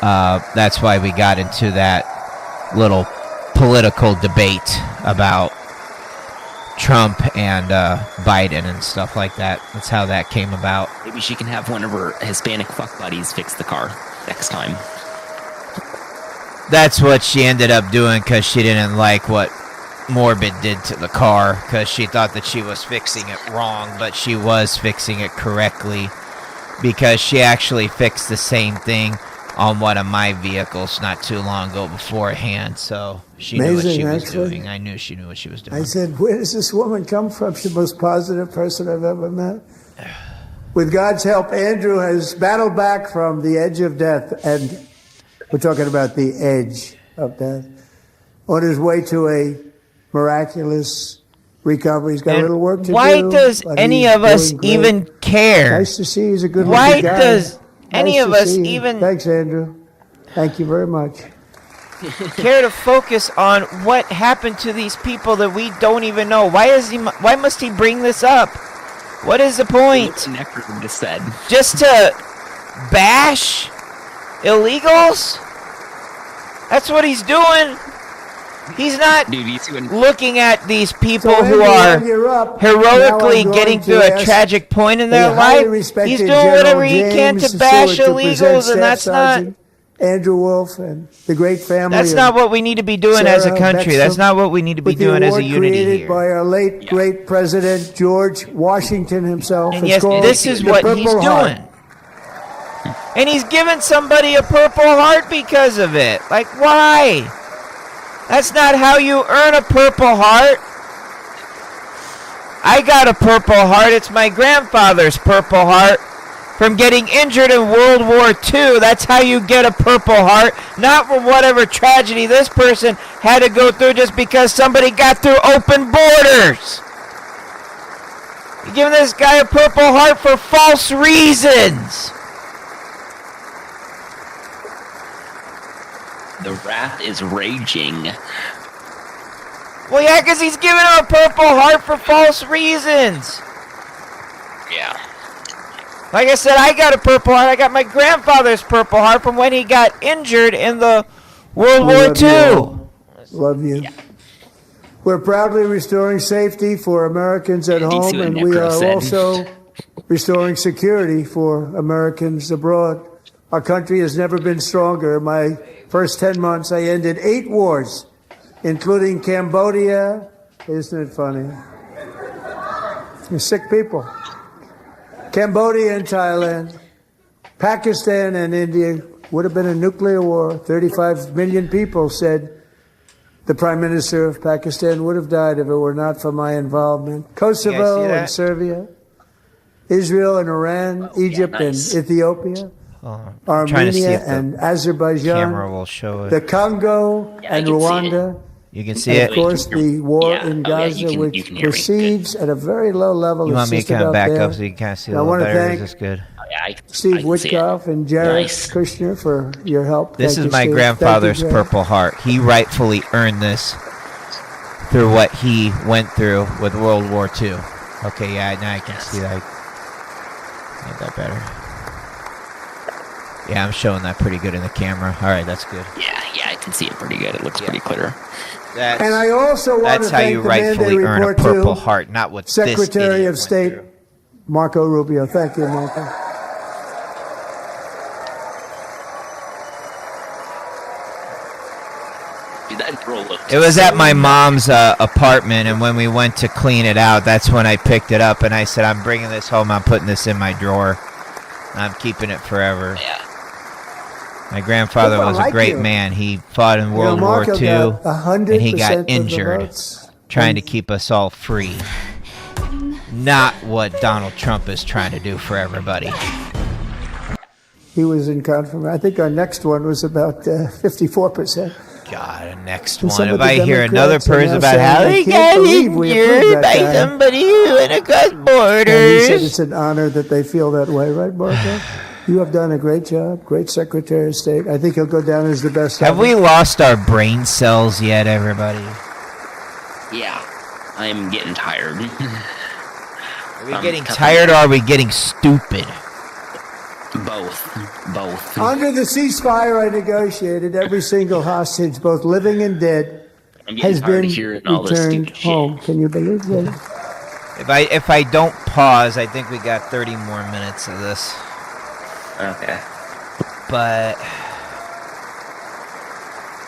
That's why we got into that little political debate about Trump and Biden and stuff like that. That's how that came about. Maybe she can have one of her Hispanic fuck buddies fix the car next time. That's what she ended up doing because she didn't like what Morbid did to the car because she thought that she was fixing it wrong, but she was fixing it correctly because she actually fixed the same thing on one of my vehicles not too long ago beforehand, so she knew what she was doing. I knew she knew what she was doing. I said, where does this woman come from? She's the most positive person I've ever met. With God's help, Andrew has battled back from the edge of death, and we're talking about the edge of death, on his way to a miraculous recovery. He's got a little work to do. Why does any of us even care? Nice to see he's a good Why guy. does any of us even... Thanks, Andrew. Thank you very much. care to focus on what happened to these people that we don't even know? Why must he bring this up? What is the point? Just said. Just to bash illegals? That's what he's doing. He's not looking at these people who are heroically getting to a tragic point in their life. He's doing whatever he can to bash illegals, and that's not... Andrew Wolf and the great family. That's not what we need to be doing as a country. That's not what we need to be doing as a unity created here. by our late great president George Washington himself. And yes, this is what he's doing. And he's giving somebody a Purple Heart because of it. Like, why? That's not how you earn a Purple Heart. I got a Purple Heart. It's my grandfather's Purple Heart from getting injured in World War II. That's how you get a Purple Heart. Not from whatever tragedy this person had to go through just because somebody got through open borders. You're giving this guy a Purple Heart for false reasons. The wrath is raging. Well, yeah, because he's giving him a Purple Heart for false reasons. Yeah. Like I said, I got a Purple Heart. I got my grandfather's Purple Heart from when he got injured in the World War II. Love you. Yeah. We're proudly restoring safety for Americans at home, and we are also restoring security for Americans abroad. Our country has never been stronger. In my first 10 months, I ended 8 wars, including Cambodia. Isn't it funny? You're sick people. Cambodia and Thailand, Pakistan and India would have been a nuclear war. 35 million people, said the Prime Minister of Pakistan, would have died if it were not for my involvement. Kosovo and Serbia, Israel and Iran, Egypt and Ethiopia, Armenia and Azerbaijan, Camera will show it. the Congo and Rwanda. You can see and it. of course, the war in Gaza, which proceeds at a very low level. You want me to kind of back up so you can kind of see a little better? Is this good? Steve Witkoff and Jared Kushner for your help. This is my grandfather's Purple Heart. He rightfully earned this through what he went through with World War II. Okay, yeah, now I can see that. Made that better. Yeah, I'm showing that pretty good in the camera. All right, that's good. Yeah, I can see it pretty good. It looks pretty clear. And I also want to thank the man they report Purple Heart, not what Secretary of State Marco Rubio. Thank you, Marco. Dude, that girl looked. It was at my mom's apartment, and when we went to clean it out, that's when I picked it up, and I said, I'm bringing this home, I'm putting this in my drawer. I'm keeping it forever. Yeah. My grandfather was a great man. He fought in World War II, and he got injured trying to keep us all free. Not what Donald Trump is trying to do for everybody. He was in confirmation. I think our next one was about 54%. God, the next one. If I hear another person about how they got injured by somebody who went across borders. And he said it's an honor that they feel that way, right, Marco? You have done a great job, great Secretary of State. I think he'll go down as the best. Have we lost our brain cells yet, everybody? Yeah, I'm getting tired. Are we getting tired or are we getting stupid? Both. Under the ceasefire I negotiated, every single hostage, both living and dead, has been returned home. Can you believe that? If I don't pause, I think we got 30 more minutes of this. Okay. But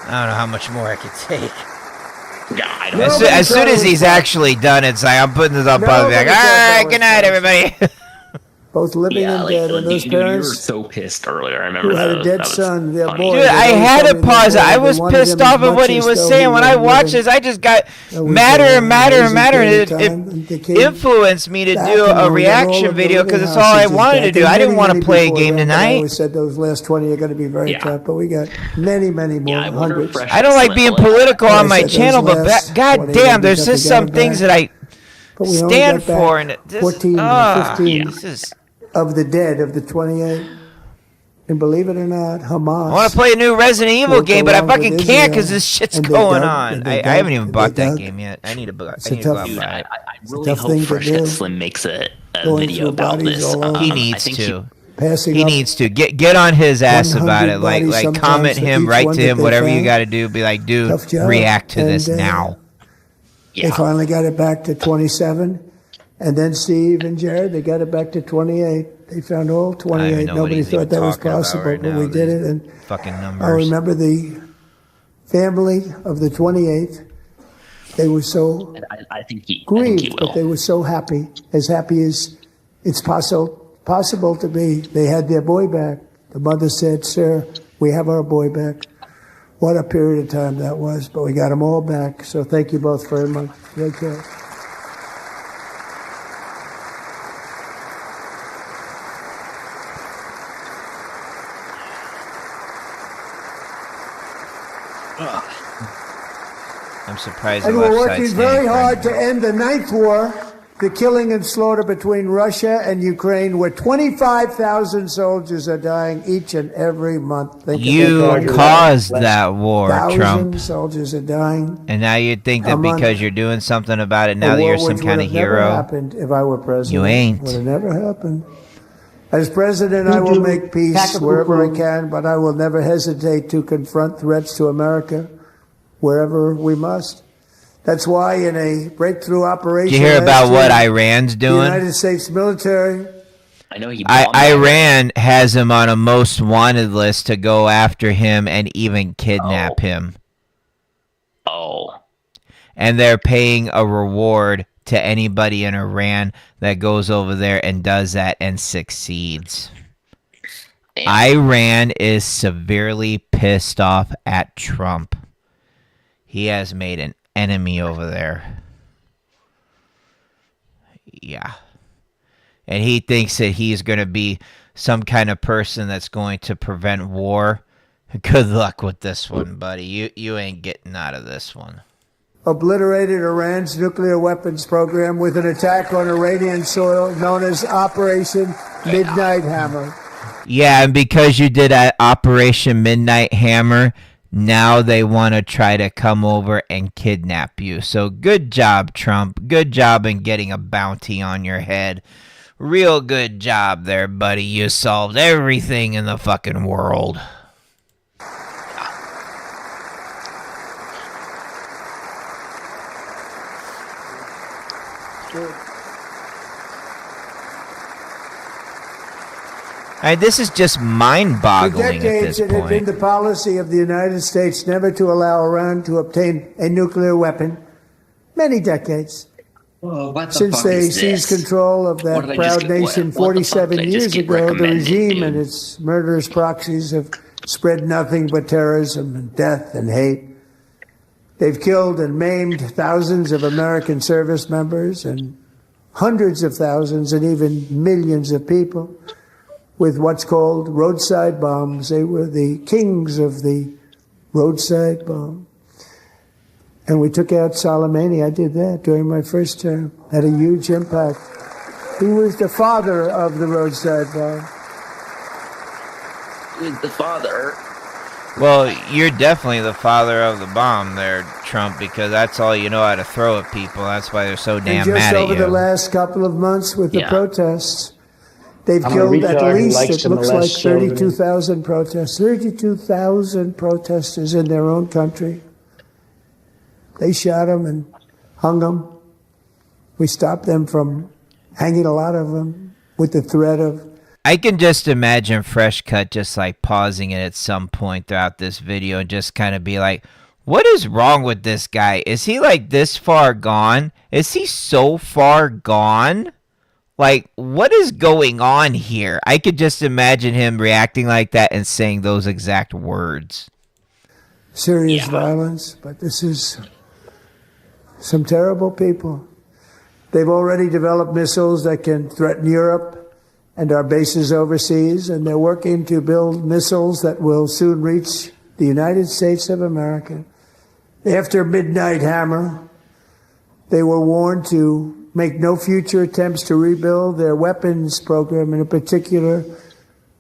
I don't know how much more I could take. Yeah, as soon as he's actually done, it's like I'm putting this up. I'll be like, all right, good night, everybody. Both living and dead, and those parents. You were so pissed earlier. I remember who that. had a dead son. Their boy. Dude, I had to pause it. I was pissed off at what he was saying. When I watched this, I just got madder and it influenced me to do a reaction video because it's all I wanted to do. I didn't want to play a game tonight. I always said those last 20 are going to be very tough, but we got many more, hundreds. I don't like being political on my channel, but god damn, there's just some things that I stand for, and 14 or 15 this is of the dead of the 28. And believe it or not, Hamas. I want to play a new Resident Evil game, but I fucking can't because this shit's going on. I haven't even bought that game yet. I need to go out and buy it. I really hope Fresh Cut Slim makes a video about this. He needs to. He needs to get on his ass about it. Like comment him, write to him, whatever you got to do. Be like, dude, react to this now. They finally got it back to 27. And then Steve and Jared, they got it back to 28. They found all 28. Nobody thought that was possible, but we did it. And fucking numbers. I remember the family of the 28th. They were so grieved, but they were so happy as it's possible to be. They had their boy back. The mother said, "Sir, we have our boy back." What a period of time that was, but we got them all back. So thank you both very much. Great job. I'm surprised. And we're working very hard to end the ninth war, the killing and slaughter between Russia and Ukraine, where 25,000 soldiers are dying each and every month. You caused that war, Trump. Soldiers are dying. And now you think that because you're doing something about it, now that you're some kind of hero. Never happened if I were president. You ain't. Would have never happened. As president, I will make peace wherever I can, but I will never hesitate to confront threats to America wherever we must. That's why in a breakthrough operation... Did you hear about what Iran's doing? The United States military... I know Iran has him on a most wanted list to go after him and even kidnap him. Oh. And they're paying a reward to anybody in Iran that goes over there and does that and succeeds. Damn. Iran is severely pissed off at Trump. He has made an enemy over there. Yeah. And he thinks that he's going to be some kind of person that's going to prevent war. Good luck with this one, buddy. You ain't getting out of this one. Obliterated Iran's nuclear weapons program with an attack on Iranian soil known as Operation Midnight Hammer. Yeah, and because you did Operation Midnight Hammer, now they want to try to come over and kidnap you. So good job, Trump. Good job in getting a bounty on your head. Real good job there, buddy. You solved everything in the fucking world. This is just mind-boggling at decades, this it had been point. the policy of the United States never to allow Iran to obtain a nuclear weapon. Many decades. Since they seized control of that proud nation 47 years ago, the regime and its murderous proxies have spread nothing but terrorism and death and hate. They've killed and maimed thousands of American service members and hundreds of thousands and even millions of people with what's called roadside bombs. They were the kings of the roadside bomb. And we took out Soleimani. I did that during my first term. Had a huge impact. He was the father of the roadside bomb. He was the father. Well, you're definitely the father of the bomb there, Trump, because that's all you know how to throw at people. That's why they're so damn and mad just at over you. the last couple of months with the protests, they've I'm a killed at retard who least, likes it to looks like molest children. 32,000 protests. 32,000 protesters in their own country. They shot them and hung them. We stopped them from hanging a lot of them with the threat of... I can just imagine Fresh Cut just like pausing it at some point throughout this video and just kind of be like, what is wrong with this guy? Is he like this far gone? Is he so far gone? Like, what is going on here? I could just imagine him reacting like that and saying those exact words. Serious violence, but this is some terrible people. They've already developed missiles that can threaten Europe and our bases overseas, and they're working to build missiles that will soon reach the United States of America. After Midnight Hammer, they were warned to make no future attempts to rebuild their weapons program, and in particular,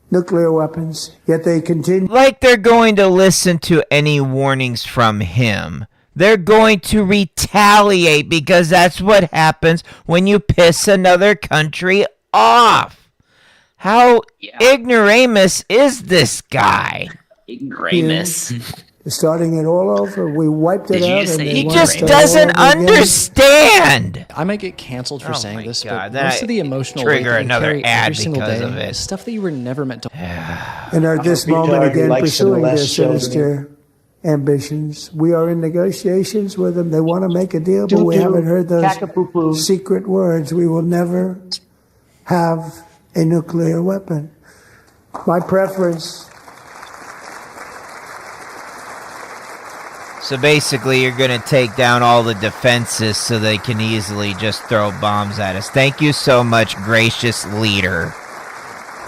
nuclear weapons. Yet they continue. Like they're going to listen to any warnings from him. They're going to retaliate because that's what happens when you piss another country off. How ignoramus is this guy? Ignoramus. Starting it all over. We wiped it out. And he just doesn't understand. I might get canceled for saying this, God, but most of the emotional weight trigger that you another carry ad every single because day of it. is stuff that you were never meant to. And are at this I'm a moment retard who again likes to pursuing their molest children. sinister ambitions. We are in negotiations with them. They want to make a deal, but we haven't heard those secret words. We will never have a nuclear weapon. My preference. So basically, you're going to take down all the defenses so they can easily just throw bombs at us. Thank you so much, gracious leader.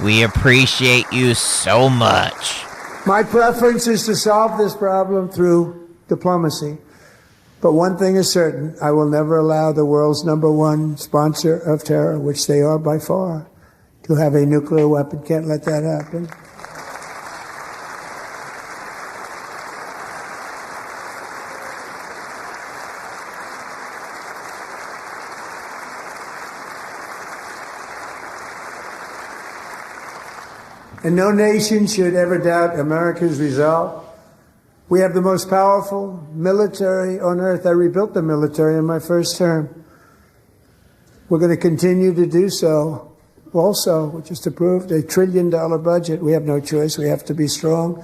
We appreciate you so much. My preference is to solve this problem through diplomacy. But one thing is certain, I will never allow the world's #1 sponsor of terror, which they are by far, to have a nuclear weapon. Can't let that happen. And no nation should ever doubt America's resolve. We have the most powerful military on earth. I rebuilt the military in my first term. We're going to continue to do so. Also, we just approved a $1 trillion budget. We have no choice. We have to be strong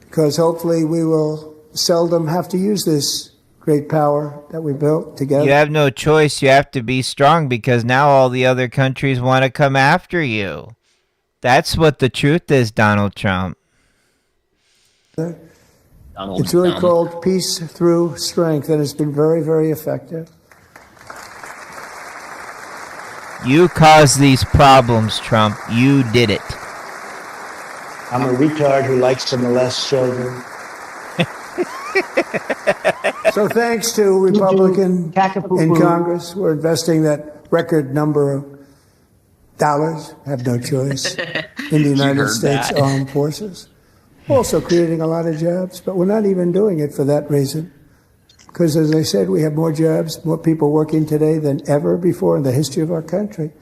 because hopefully we will seldom have to use this great power that we built together. You have no choice. You have to be strong because now all the other countries want to come after you. That's what the truth is, Donald Trump. It's really called Peace Through Strength, and it's been very, very effective. You caused these problems, Trump. You did it. I'm a retard who likes to molest children. So thanks to Republican in Congress, we're investing that record number of dollars, have no choice, in the United States Armed Forces. Also creating a lot of jobs, but we're not even doing it for that reason. Because as I said, we have more jobs, more people working today than ever before in the history of our country.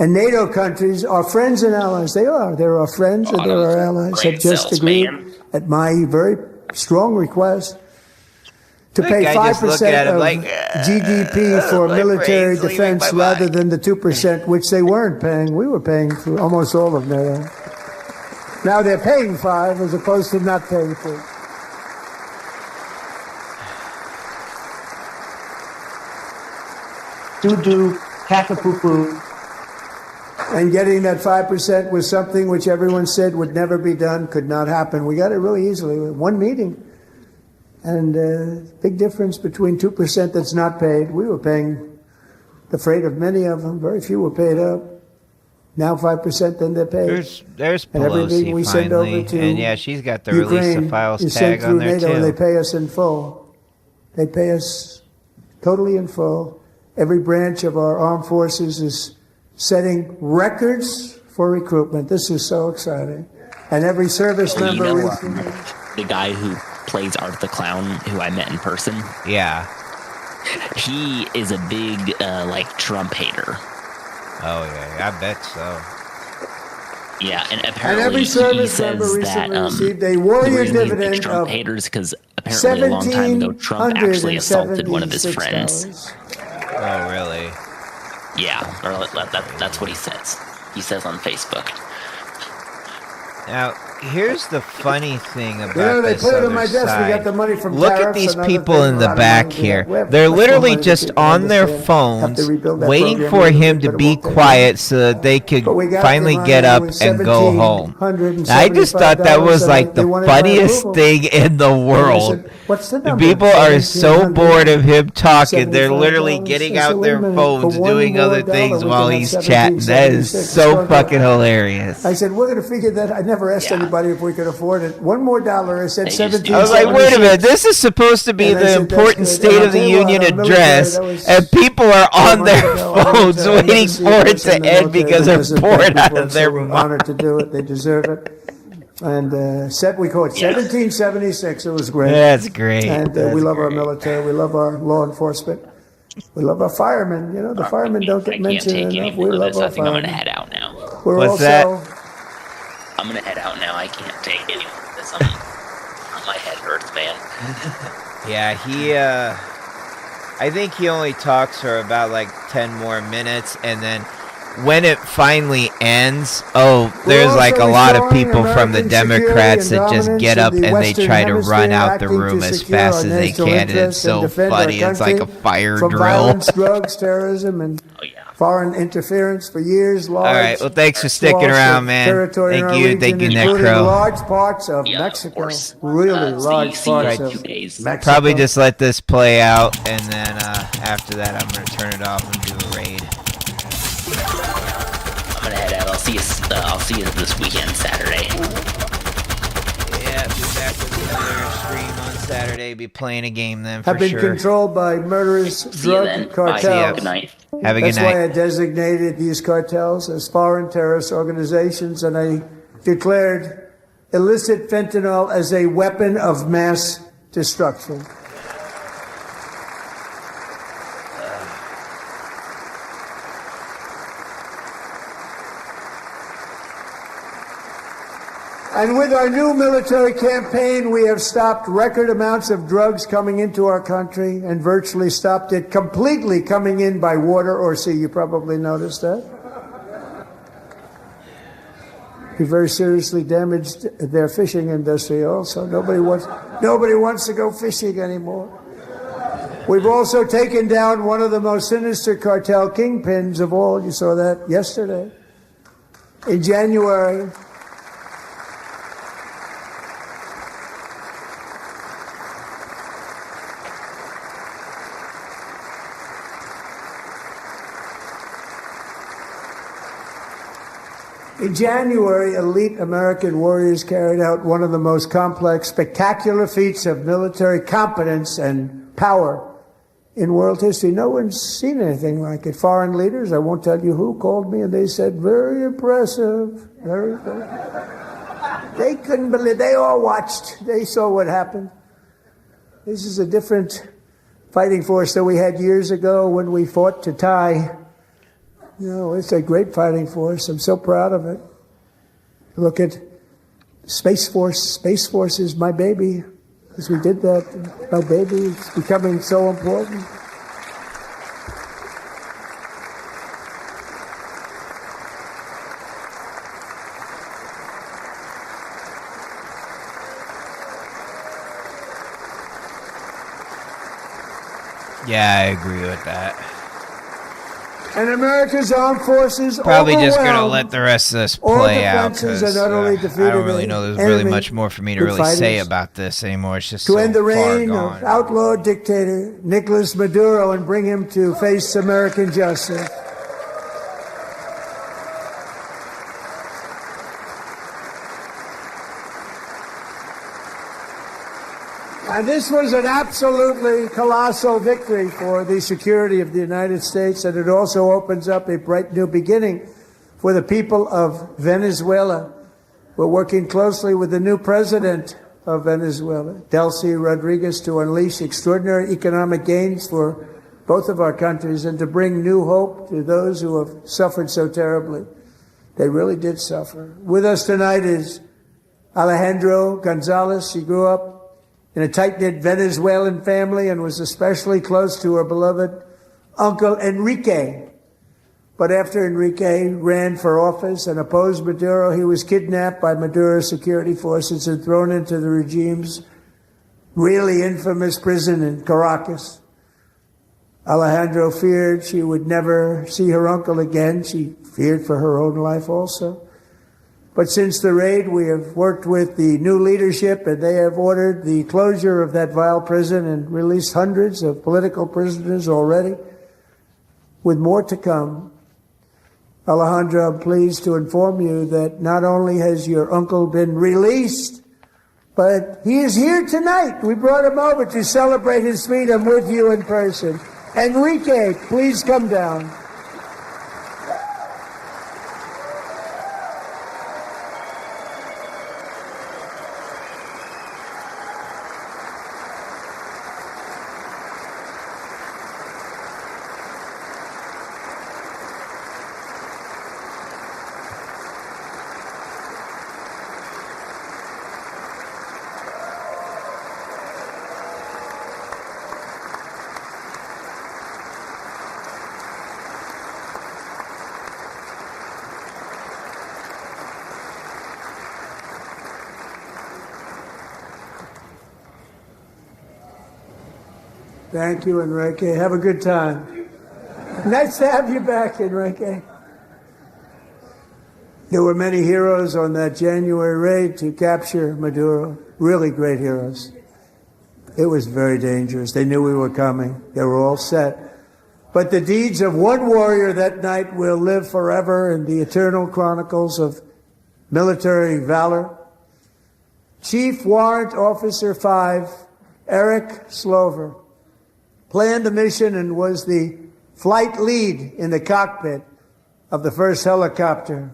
And NATO countries are friends and allies. They are. They're our friends and they're our allies. Have just agreed at my very strong request to pay 5% of GDP for military defense rather than the 2%, which they weren't paying. We were paying for almost all of NATO. Now they're paying 5 as opposed to not paying 3. Doo-doo, caca-poo-poo. And getting that 5% was something which everyone said would never be done, could not happen. We got it really easily with one meeting. And big difference between 2% that's not paid. We were paying the freight of many of them. Very few were paid up. Now 5%, then they're paid. There's and everything we send over to and yeah, she's got the release the files tag on there NATO, too. And they pay us in full. They pay us totally in full. Every branch of our armed forces is setting records for recruitment. This is so exciting. And every service member... the guy who plays Art the Clown, who I met in person. Yeah. He is a big, Trump hater. Oh, yeah, I bet so. Yeah, and apparently every service he member says recently that received a warrior dividend Trump of haters because apparently a long time ago Trump actually assaulted one of his friends. Oh, really? Yeah, or that's what he says. He says on Facebook. Now, here's the funny thing about they this put it other on my desk. side. We got the money from Look at tariffs these and people other in the things. back here. They're literally just on their phones waiting for him to be quiet so that they could finally get up and go home. I just thought that was like the funniest thing in the world. The people are so bored of him talking. They're literally getting out their phones, doing other things while he's chatting. That is so fucking hilarious. I said, we're going to figure that. I never asked anybody if we could afford it. $1 more. I said 17. I was like, wait a minute. This is supposed to be the important State of the Union address, and people are on their phones waiting for it to end because they're bored out of their mind. Honored to do it. They deserve it. And we call it 1776. It was great. That's great. And we love our military. We love our law enforcement. We love our firemen. You know, the firemen don't get mentioned enough. We love our I think I'm firemen. going to head out now. What's that? I'm going to head out now. I can't take any more of this. My head hurts, man. Yeah, I think he only talks for about like 10 more minutes, and then when it finally ends, there's like a lot of people from the Democrats that just get up and they try to run out the room as fast as they can, and it's so funny. It's like a fire drill. Violence, drugs, terrorism, and foreign interference for years. All right, well, thanks for sticking around, man. Thank you, Necro. Large parts of Mexico, really large parts of Mexico. Probably just let this play out, and then after that, I'm going to turn it off and do a raid. I'm gonna head out. I'll see you this weekend, Saturday. Yeah, be back with another stream on Saturday. Be playing a game then for Have been sure. controlled by murderous drug cartels. Good night. Have a good That's night. why I designated these cartels as foreign terrorist organizations, and I declared illicit fentanyl as a weapon of mass destruction. And with our new military campaign, we have stopped record amounts of drugs coming into our country and virtually stopped it completely coming in by water or sea. You probably noticed that. We very seriously damaged their fishing industry also. Nobody wants to go fishing anymore. We've also taken down one of the most sinister cartel kingpins of all. You saw that yesterday. In January, elite American warriors carried out one of the most complex, spectacular feats of military competence and power in world history. No one's seen anything like it. Foreign leaders, I won't tell you who, called me and they said, very impressive, very impressive. They couldn't believe, they all watched, they saw what happened. This is a different fighting force than we had years ago when we fought to tie. You know, it's a great fighting force. I'm so proud of it. Look at Space Force. Space Force is my baby. As we did that, my baby is becoming so important. Yeah, I agree with that. And America's armed forces probably just gonna let the rest of this play out because I don't really know there's really much more for me to really say about this anymore. It's just to so end the far reign gone. of outlaw dictator Nicolas Maduro and bring him to face American justice. And this was an absolutely colossal victory for the security of the United States, and it also opens up a bright new beginning for the people of Venezuela. We're working closely with the new president of Venezuela, Delcy Rodriguez, to unleash extraordinary economic gains for both of our countries and to bring new hope to those who have suffered so terribly. They really did suffer. With us tonight is Alejandro Gonzalez. She grew up in a tight-knit Venezuelan family and was especially close to her beloved uncle Enrique. But after Enrique ran for office and opposed Maduro, he was kidnapped by Maduro's security forces and thrown into the regime's really infamous prison in Caracas. Alejandro feared she would never see her uncle again. She feared for her own life also. But since the raid, we have worked with the new leadership, and they have ordered the closure of that vile prison and released hundreds of political prisoners already, with more to come. Alejandro, I'm pleased to inform you that not only has your uncle been released, but he is here tonight. We brought him over to celebrate his freedom with you in person. Enrique, please come down. Thank you, Enrique. Have a good time. Nice to have you back, Enrique. There were many heroes on that January raid to capture Maduro. Really great heroes. It was very dangerous. They knew we were coming. They were all set. But the deeds of one warrior that night will live forever in the eternal chronicles of military valor. Chief Warrant Officer 5, Eric Slover, planned the mission and was the flight lead in the cockpit of the first helicopter.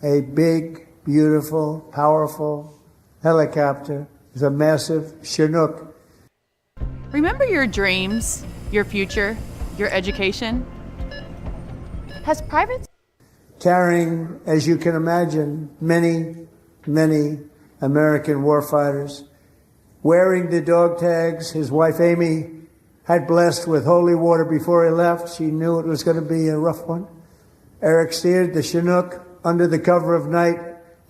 A big, beautiful, powerful helicopter. It was a massive Chinook. Remember your dreams, your future, your education? Has private... Carrying, as you can imagine, many, many American warfighters. Wearing the dog tags, his wife Amy had blessed with holy water before he left. She knew it was going to be a rough one. Eric steered the Chinook under the cover of night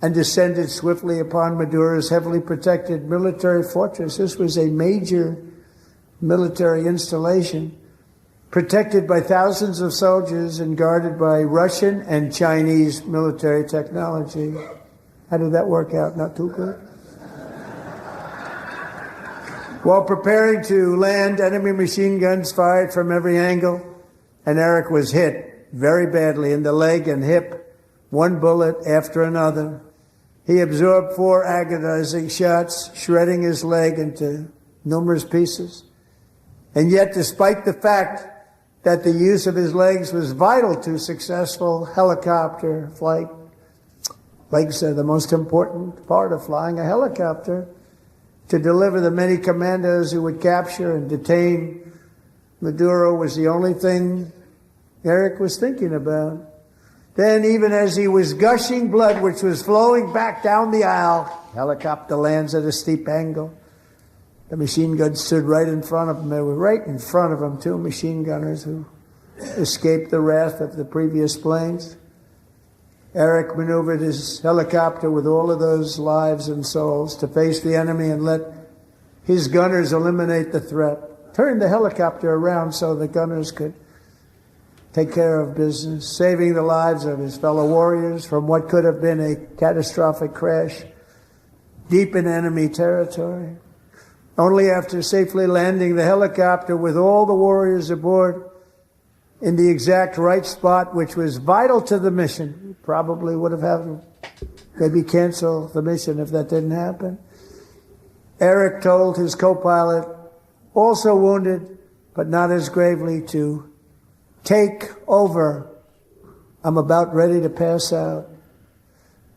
and descended swiftly upon Maduro's heavily protected military fortress. This was a major military installation, protected by thousands of soldiers and guarded by Russian and Chinese military technology. How did that work out? Not too good. While preparing to land, enemy machine guns fired from every angle, and Eric was hit very badly in the leg and hip, one bullet after another. He absorbed 4 agonizing shots, shredding his leg into numerous pieces. And yet, despite the fact that the use of his legs was vital to successful helicopter flight, legs are the most important part of flying a helicopter. To deliver the many commandos who would capture and detain Maduro was the only thing Eric was thinking about. Then, even as he was gushing blood, which was flowing back down the aisle, helicopter lands at a steep angle. The machine guns stood right in front of him. They were right in front of him, 2 machine gunners who escaped the wrath of the previous planes. Eric maneuvered his helicopter with all of those lives and souls to face the enemy and let his gunners eliminate the threat. Turned the helicopter around so the gunners could take care of business, saving the lives of his fellow warriors from what could have been a catastrophic crash deep in enemy territory. Only after safely landing the helicopter with all the warriors aboard in the exact right spot, which was vital to the mission. Probably would have had to maybe cancel the mission if that didn't happen. Eric told his co-pilot, also wounded, but not as gravely, to take over. I'm about ready to pass out.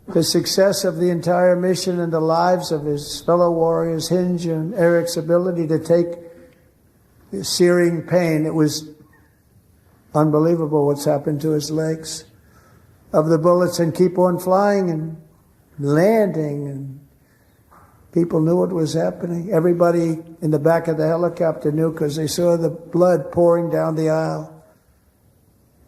The success of the entire mission and the lives of his fellow warriors hinge on Eric's ability to take the searing pain. It was unbelievable what's happened to his legs of the bullets and keep on flying and landing, and people knew what was happening. Everybody in the back of the helicopter knew because they saw the blood pouring down the aisle.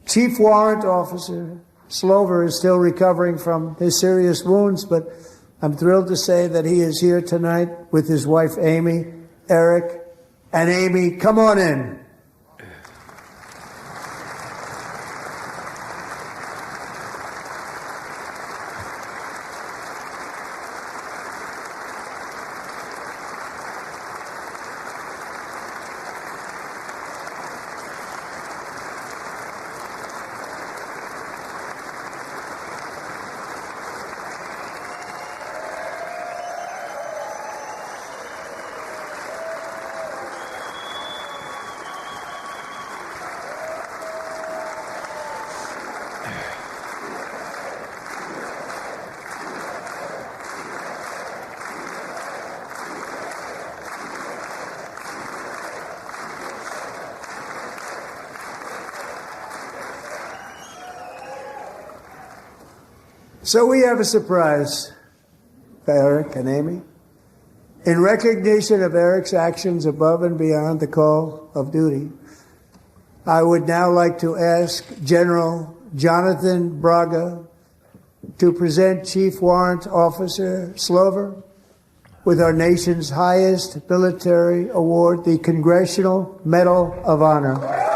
Chief Warrant Officer Slover is still recovering from his serious wounds, but I'm thrilled to say that he is here tonight with his wife Amy, Eric, and Amy, come on in. So we have a surprise for Eric and Amy. In recognition of Eric's actions above and beyond the call of duty, I would now like to ask General Jonathan Braga to present Chief Warrant Officer Slover with our nation's highest military award, the Congressional Medal of Honor.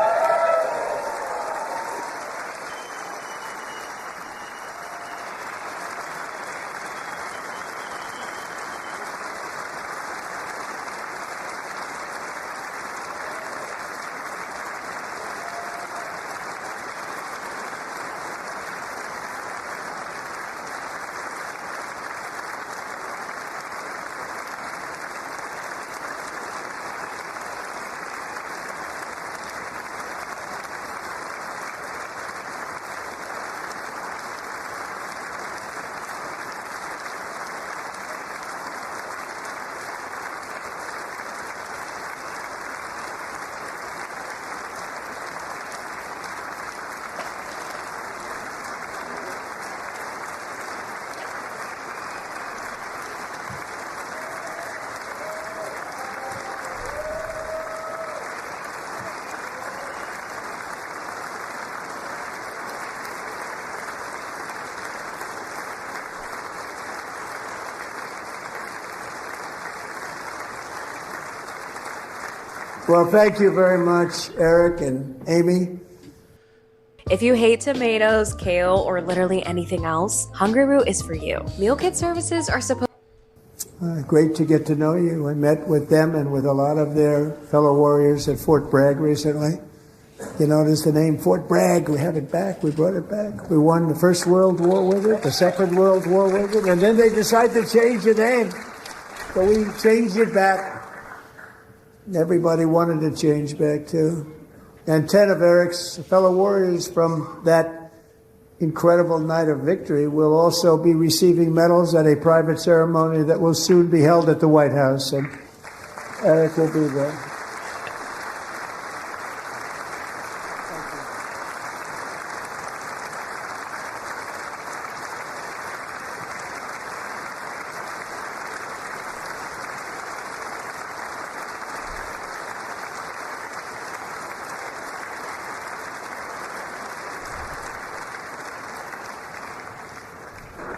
Well, thank you very much, Eric and Amy. If you hate tomatoes, kale, or literally anything else, Hungry Root is for you. Meal kit services are supposed Great to get to know you. I met with them and with a lot of their fellow warriors at Fort Bragg recently. You notice the name Fort Bragg, we have it back, we brought it back. We won the First World War with it, the Second World War with it, and then they decided to change the name. So we changed it back. Everybody wanted to change back too. And 10 of Eric's fellow warriors from that incredible night of victory will also be receiving medals at a private ceremony that will soon be held at the White House. And Eric will be there.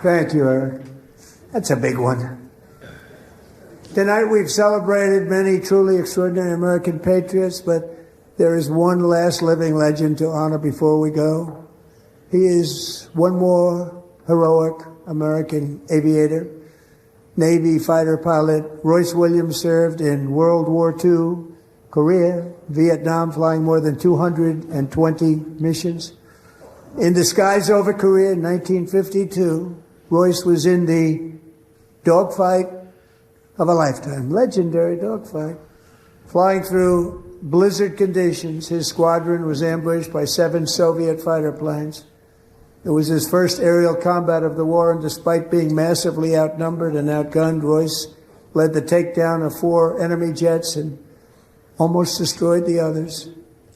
Thank you, Eric. That's a big one. Tonight we've celebrated many truly extraordinary American patriots, but there is one last living legend to honor before we go. He is one more heroic American aviator, Navy fighter pilot. Royce Williams served in World War II, Korea, Vietnam, flying more than 220 missions. In the skies over Korea in 1952, Royce was in the dogfight of a lifetime, legendary dogfight. Flying through blizzard conditions, his squadron was ambushed by 7 Soviet fighter planes. It was his first aerial combat of the war, and despite being massively outnumbered and outgunned, Royce led the takedown of 4 enemy jets and almost destroyed the others,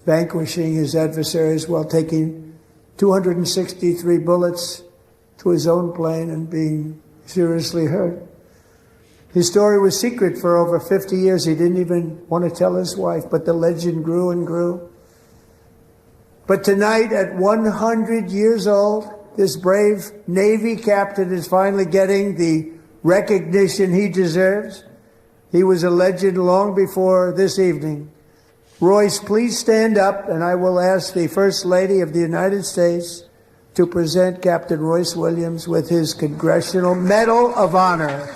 vanquishing his adversaries while taking 263 bullets to his own plane and being seriously hurt. His story was secret for over 50 years. He didn't even want to tell his wife, but the legend grew and grew. But tonight, at 100 years old, this brave Navy captain is finally getting the recognition he deserves. He was a legend long before this evening. Royce, please stand up, and I will ask the First Lady of the United States to present Captain Royce Williams with his Congressional Medal of Honor.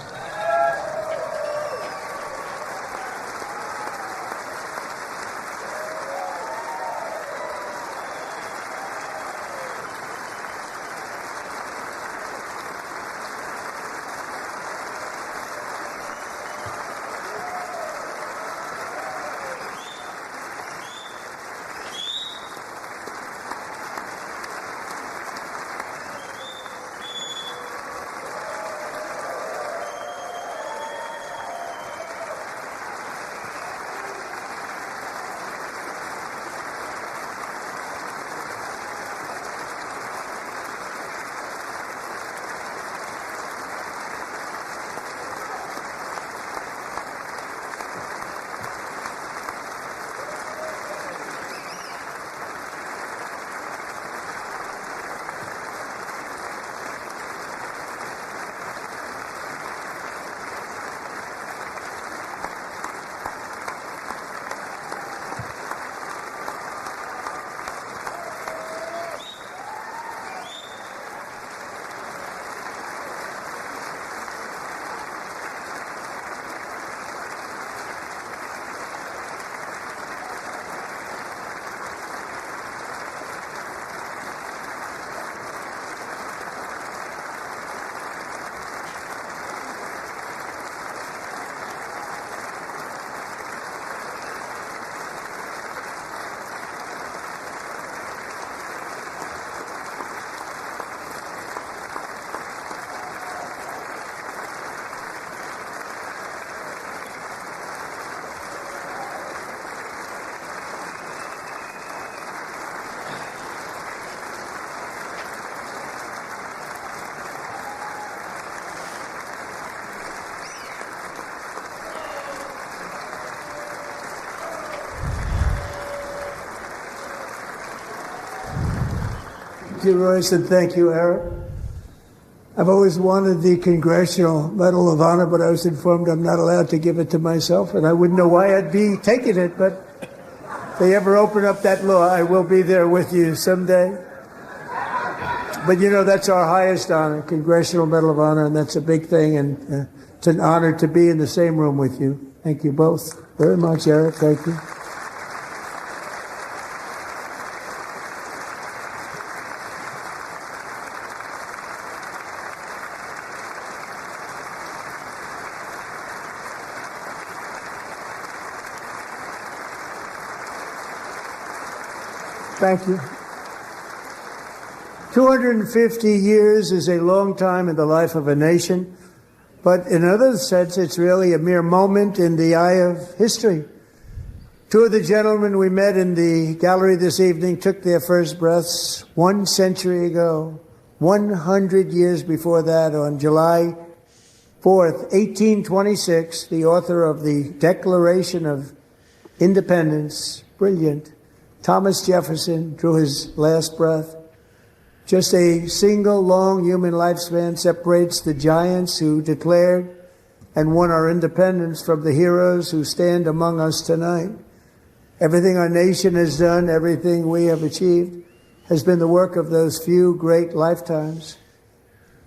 Thank you, Royce, and thank you, Eric. I've always wanted the Congressional Medal of Honor, but I was informed I'm not allowed to give it to myself, and I wouldn't know why I'd be taking it, but if they ever open up that law, I will be there with you someday. But you know, that's our highest honor, Congressional Medal of Honor, and that's a big thing, and it's an honor to be in the same room with you. Thank you both very much, Eric. Thank you. Thank you. 250 years is a long time in the life of a nation, but in another sense, it's really a mere moment in the eye of history. 2 of the gentlemen we met in the gallery this evening took their first breaths 1 century ago, 100 years before that, on July 4th, 1826, the author of the Declaration of Independence, brilliant, Thomas Jefferson, drew his last breath. Just a single long human lifespan separates the giants who declared and won our independence from the heroes who stand among us tonight. Everything our nation has done, everything we have achieved, has been the work of those few great lifetimes.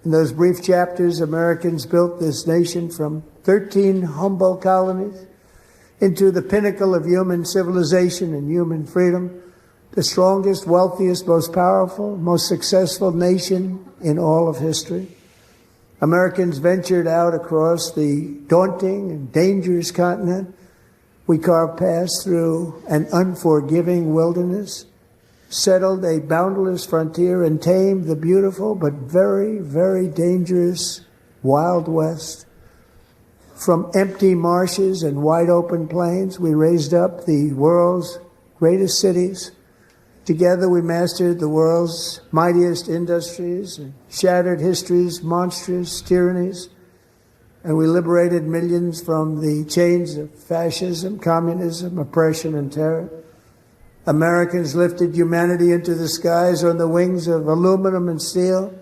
In those brief chapters, Americans built this nation from 13 humble colonies into the pinnacle of human civilization and human freedom, the strongest, wealthiest, most powerful, most successful nation in all of history. Americans ventured out across the daunting and dangerous continent. We carved paths through an unforgiving wilderness, settled a boundless frontier, and tamed the beautiful but very, very dangerous Wild West. From empty marshes and wide open plains, we raised up the world's greatest cities. Together we mastered the world's mightiest industries and shattered history's monstrous tyrannies. And we liberated millions from the chains of fascism, communism, oppression, and terror. Americans lifted humanity into the skies on the wings of aluminum and steel,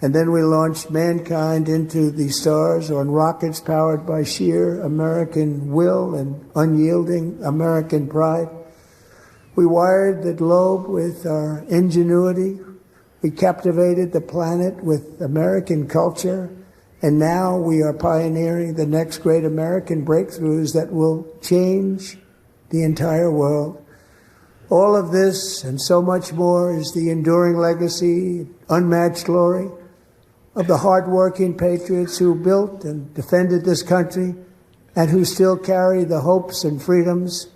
and then we launched mankind into the stars on rockets powered by sheer American will and unyielding American pride. We wired the globe with our ingenuity. We captivated the planet with American culture, and now we are pioneering the next great American breakthroughs that will change the entire world. All of this and so much more is the enduring legacy, unmatched glory of the hardworking patriots who built and defended this country and who still carry the hopes and freedoms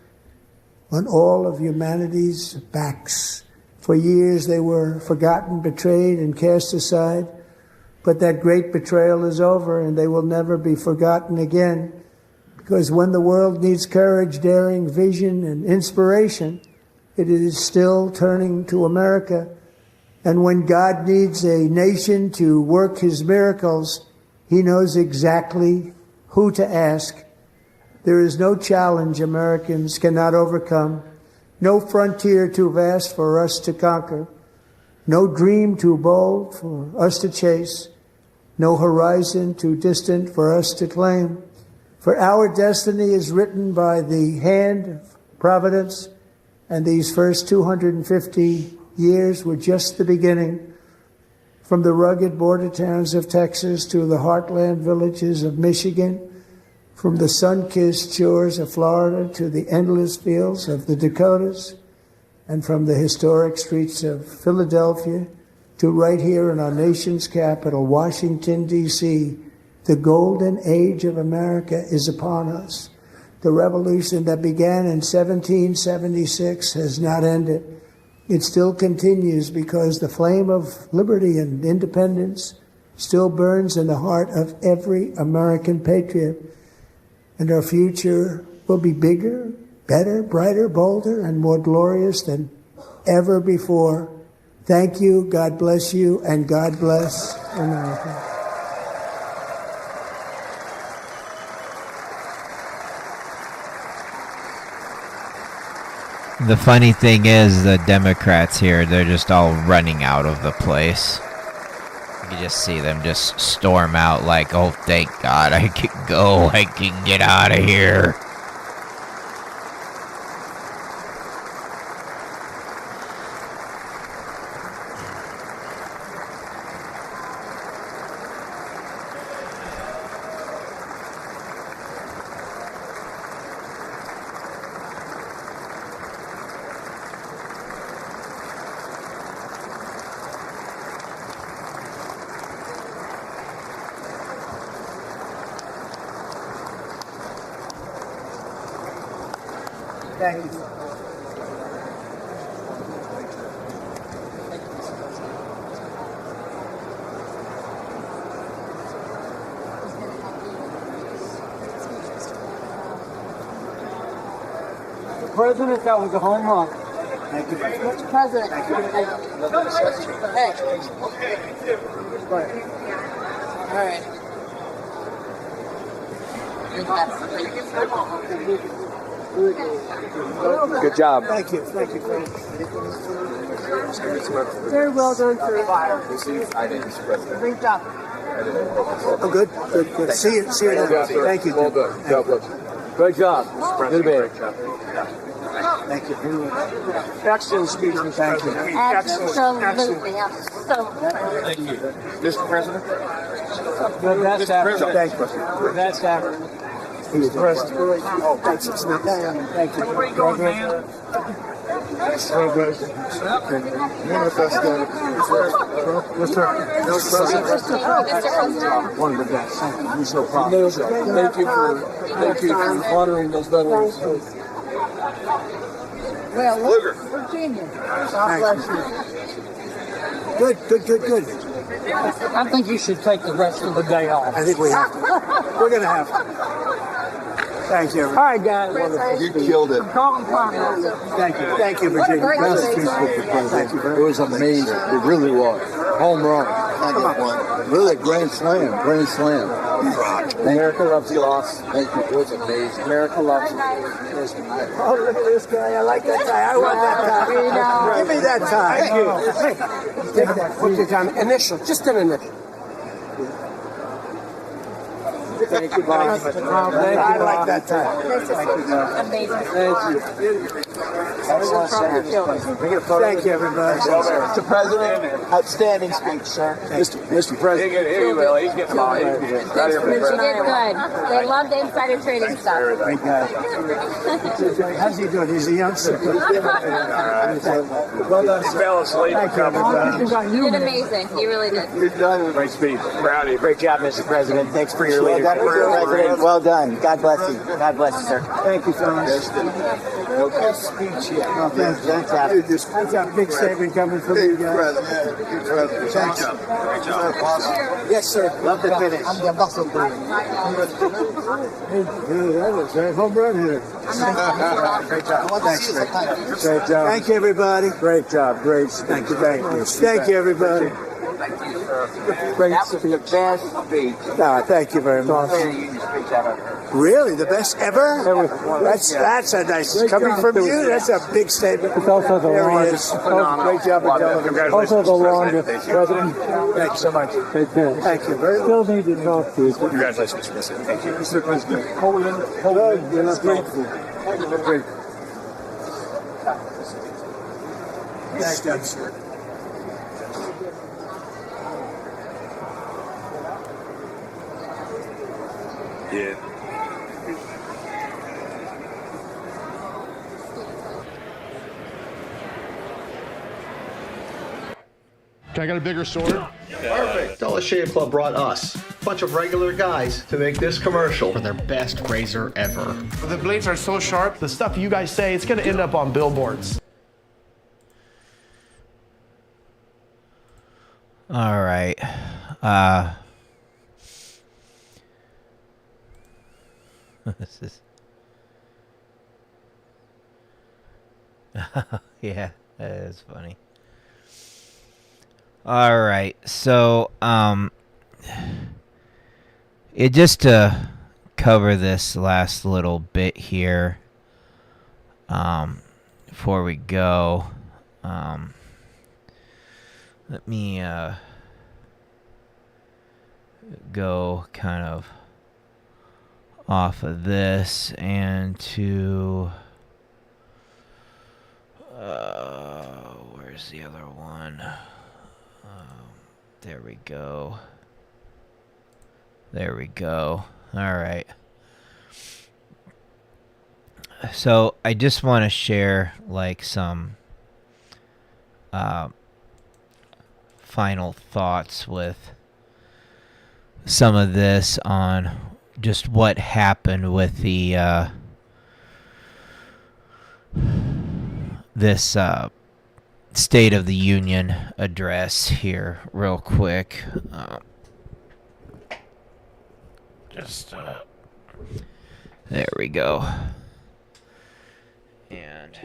on all of humanity's backs. For years they were forgotten, betrayed, and cast aside, but that great betrayal is over and they will never be forgotten again, because when the world needs courage, daring, vision, and inspiration, it is still turning to America. And when God needs a nation to work his miracles, he knows exactly who to ask. There is no challenge Americans cannot overcome, no frontier too vast for us to conquer, no dream too bold for us to chase, no horizon too distant for us to claim. For our destiny is written by the hand of providence, and these first 250 years were just the beginning. From the rugged border towns of Texas to the heartland villages of Michigan, from the sun-kissed shores of Florida to the endless fields of the Dakotas, and from the historic streets of Philadelphia to right here in our nation's capital, Washington, D.C., the golden age of America is upon us. The revolution that began in 1776 has not ended. It still continues because the flame of liberty and independence still burns in the heart of every American patriot. And our future will be bigger, better, brighter, bolder, and more glorious than ever before. Thank you, God bless you, and God bless America. The funny thing is, the Democrats here, they're just all running out of the place. You just see them just storm out like, oh, thank God, I can go, I can get out of here. Thank you. President, that was a home run. Thank you. Mr. President. Thank you. All right. Good job. Thank you. Thank you. Very well done, sir. Great job. Oh, good. See you later. Thank you. Well done. God bless you. Great job. Good man. Thank you. Excellent speech. Thank you. Absolutely. Thank you. Mr. President? Best after. Thank you. Best after. Mr. President. Oh, thank you. Thank you. One of the best. Thank you. He's so proud. Thank you for honoring those veterans. Well, Virginia. Good. I think you should take the rest of the day off. I think we have to. We're going to have to. Thank you. All right, guys. You killed it. Thank you, Virginia. Thank you. It was amazing. It really was. Home run. Really grand slam. America loves you, Loss. Thank you. It was amazing. America loves you. Oh, look at this guy. I like that tie. I want that tie. Give me that tie. Thank you. Hey, take that. What's your time? Initial. Just an initial. Thank you, Bob. Thank you, I like that tie. Amazing. Thank you, everybody. Mr. President, outstanding speech, sir. Mr. President. You did good. They love the insider trading stuff. Great guy. How's he doing? He's a youngster. Well done, fell asleep. Thank you, everybody. You did amazing. You really did. Good done. Great speech. Proud of you. Great job, Mr. President. Thanks for your leadership. Well done. God bless you. God bless you, sir. Thank you, Thomas. No good speech yet. Thanks. I got a big statement coming from you guys. Thanks. Great job. Yes, sir. Love the finish. I'm the muscle player. That was a home run here. Great job. Thanks. Great job. Thank you, everybody. Great job. Great. Thank you. Thank you, everybody. Great speech. Best speech. Thank you very much. Really, the best ever? That's a nice coming from you. That's a big statement. It's also the longest. Great job, Also the longest, President. Thank you so much. Take care. Thank you very much. Still need to talk to you. Congratulations, Mr. President. Thank you. Mr. President. You're not grateful. Great. Thank you, sir. Yeah. Can I get a bigger sword? Perfect. Dollar Shave Club brought us, a bunch of regular guys, to make this commercial. For their best razor ever. The blades are so sharp, the stuff you guys say, it's gonna end up on billboards. All right. This is... yeah, that is funny. All right, so it just to cover this last little bit here before we go. Let me go kind of off of this and to where's the other one? There we go. There we go. All right. So I just want to share like some final thoughts with some of this on just what happened with the this State of the Union address here real quick. There we go. And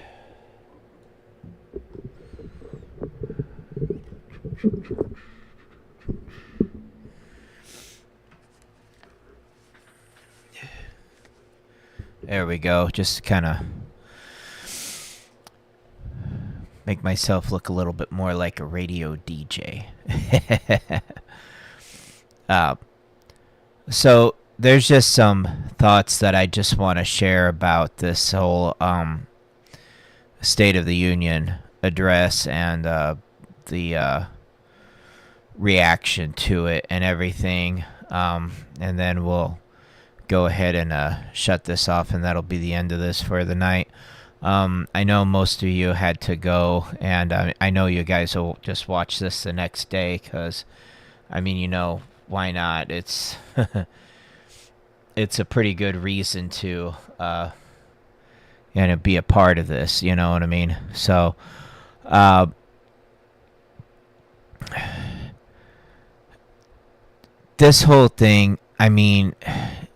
there we go. Just kind of make myself look a little bit more like a radio DJ. So there's just some thoughts that I just want to share about this whole State of the Union address and the reaction to it and everything. And then we'll go ahead and shut this off, and that'll be the end of this for the night. I know most of you had to go, and I know you guys will just watch this the next day because, I mean, you know, why not? It's it's a pretty good reason to be a part of this, you know what I mean? So this whole thing, I mean,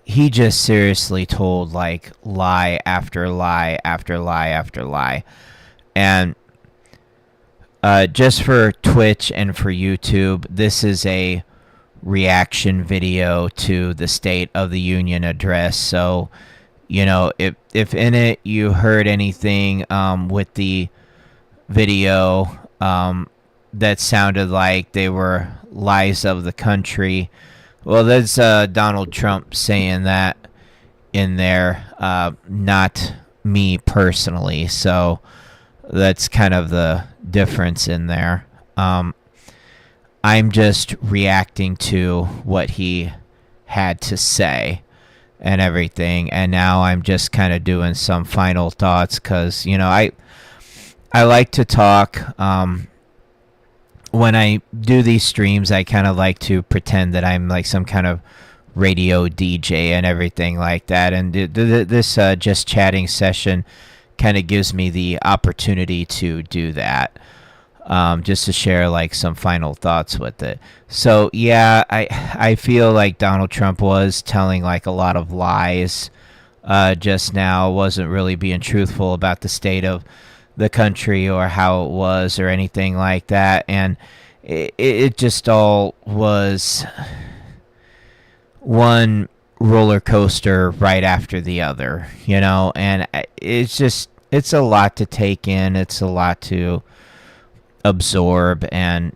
he just seriously told like lie after lie after lie after lie. And just for Twitch and for YouTube, this is a reaction video to the State of the Union address. So, you know, if in it you heard anything with the video that sounded like they were lies of the country, well, that's Donald Trump saying that in there, not me personally. So that's kind of the difference in there. I'm just reacting to what he had to say and everything. And now I'm just kind of doing some final thoughts because, you know, I like to talk. When I do these streams, I kind of like to pretend that I'm like some kind of radio DJ and everything like that. And this just chatting session kind of gives me the opportunity to do that, just to share like some final thoughts with it. So yeah, I feel like Donald Trump was telling like a lot of lies just now, wasn't really being truthful about the state of the country or how it was or anything like that. And it just all was one roller coaster right after the other, you know. And it's a lot to take in, it's a lot to absorb, and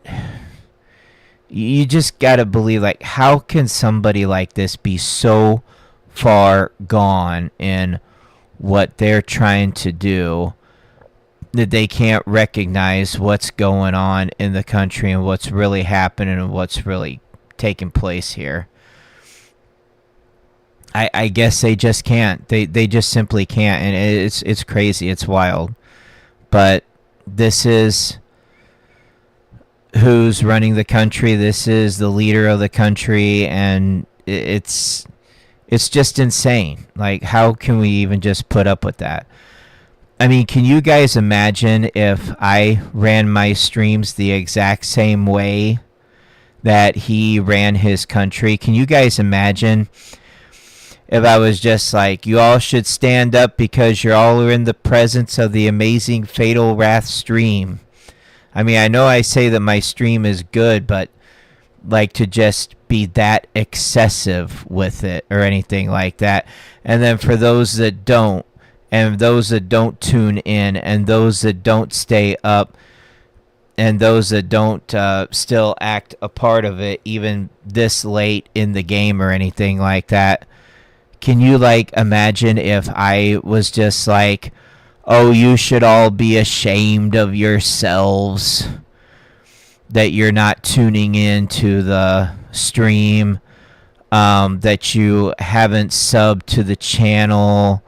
you just gotta believe, like, how can somebody like this be so far gone in what they're trying to do that they can't recognize what's going on in the country and what's really happening and what's really taking place here. I guess they just can't. They just simply can't, and it's crazy. It's wild. But this is who's running the country. This is the leader of the country, and it's just insane. Like, how can we even just put up with that? I mean, can you guys imagine if I ran my streams the exact same way that he ran his country? Can you guys imagine if I was just like, you all should stand up because you're all in the presence of the amazing Fatal Wrath stream? I mean, I know I say that my stream is good, but like to just be that excessive with it or anything like that. And then for those that don't, and those that don't tune in, and those that don't stay up, and those that don't still act a part of it even this late in the game or anything like that, can you like imagine if I was just like, oh, you should all be ashamed of yourselves that you're not tuning in to the stream, that you haven't subbed to the channel,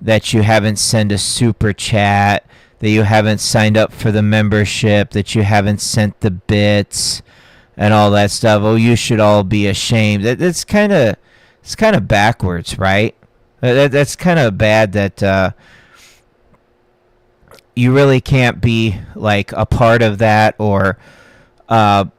that you haven't sent a super chat, that you haven't signed up for the membership, that you haven't sent the bits and all that stuff. Oh, you should all be ashamed. It's kind of backwards, right? That's kind of bad that you really can't be like a part of that, or that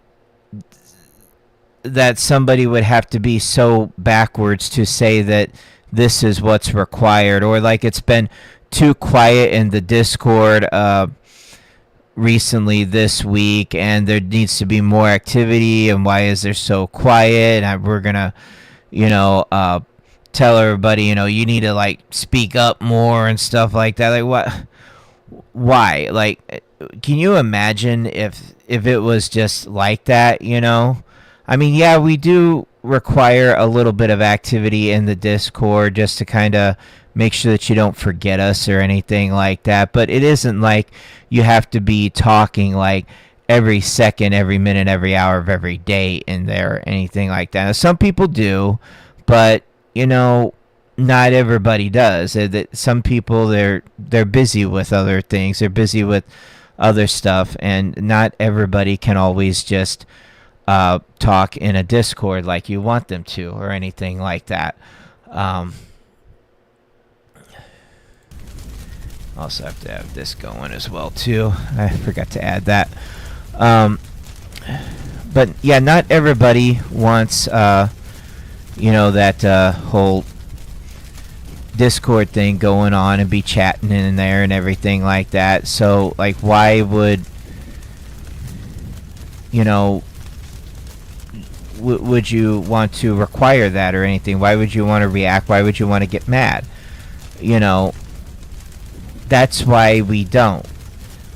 somebody would have to be so backwards to say that this is what's required, or like it's been too quiet in the Discord recently this week, and there needs to be more activity, and why is there so quiet? And we're gonna, tell everybody, you need to like speak up more and stuff like that. Like what? Why? Like can you imagine if it was just like that, you know? I mean, yeah, we do require a little bit of activity in the Discord just to kind of make sure that you don't forget us or anything like that. But it isn't like you have to be talking like every second, every minute, every hour of every day in there or anything like that. Now, some people do, but, you know, not everybody does. Some people, they're busy with other things. They're busy with other stuff, and not everybody can always just talk in a Discord like you want them to or anything like that. Also have to have this going as well too. I forgot to add that. But yeah, not everybody wants that whole Discord thing going on and be chatting in there and everything like that. So like, why would would you want to require that or anything? Why would you want to react? Why would you want to get mad? That's why we don't.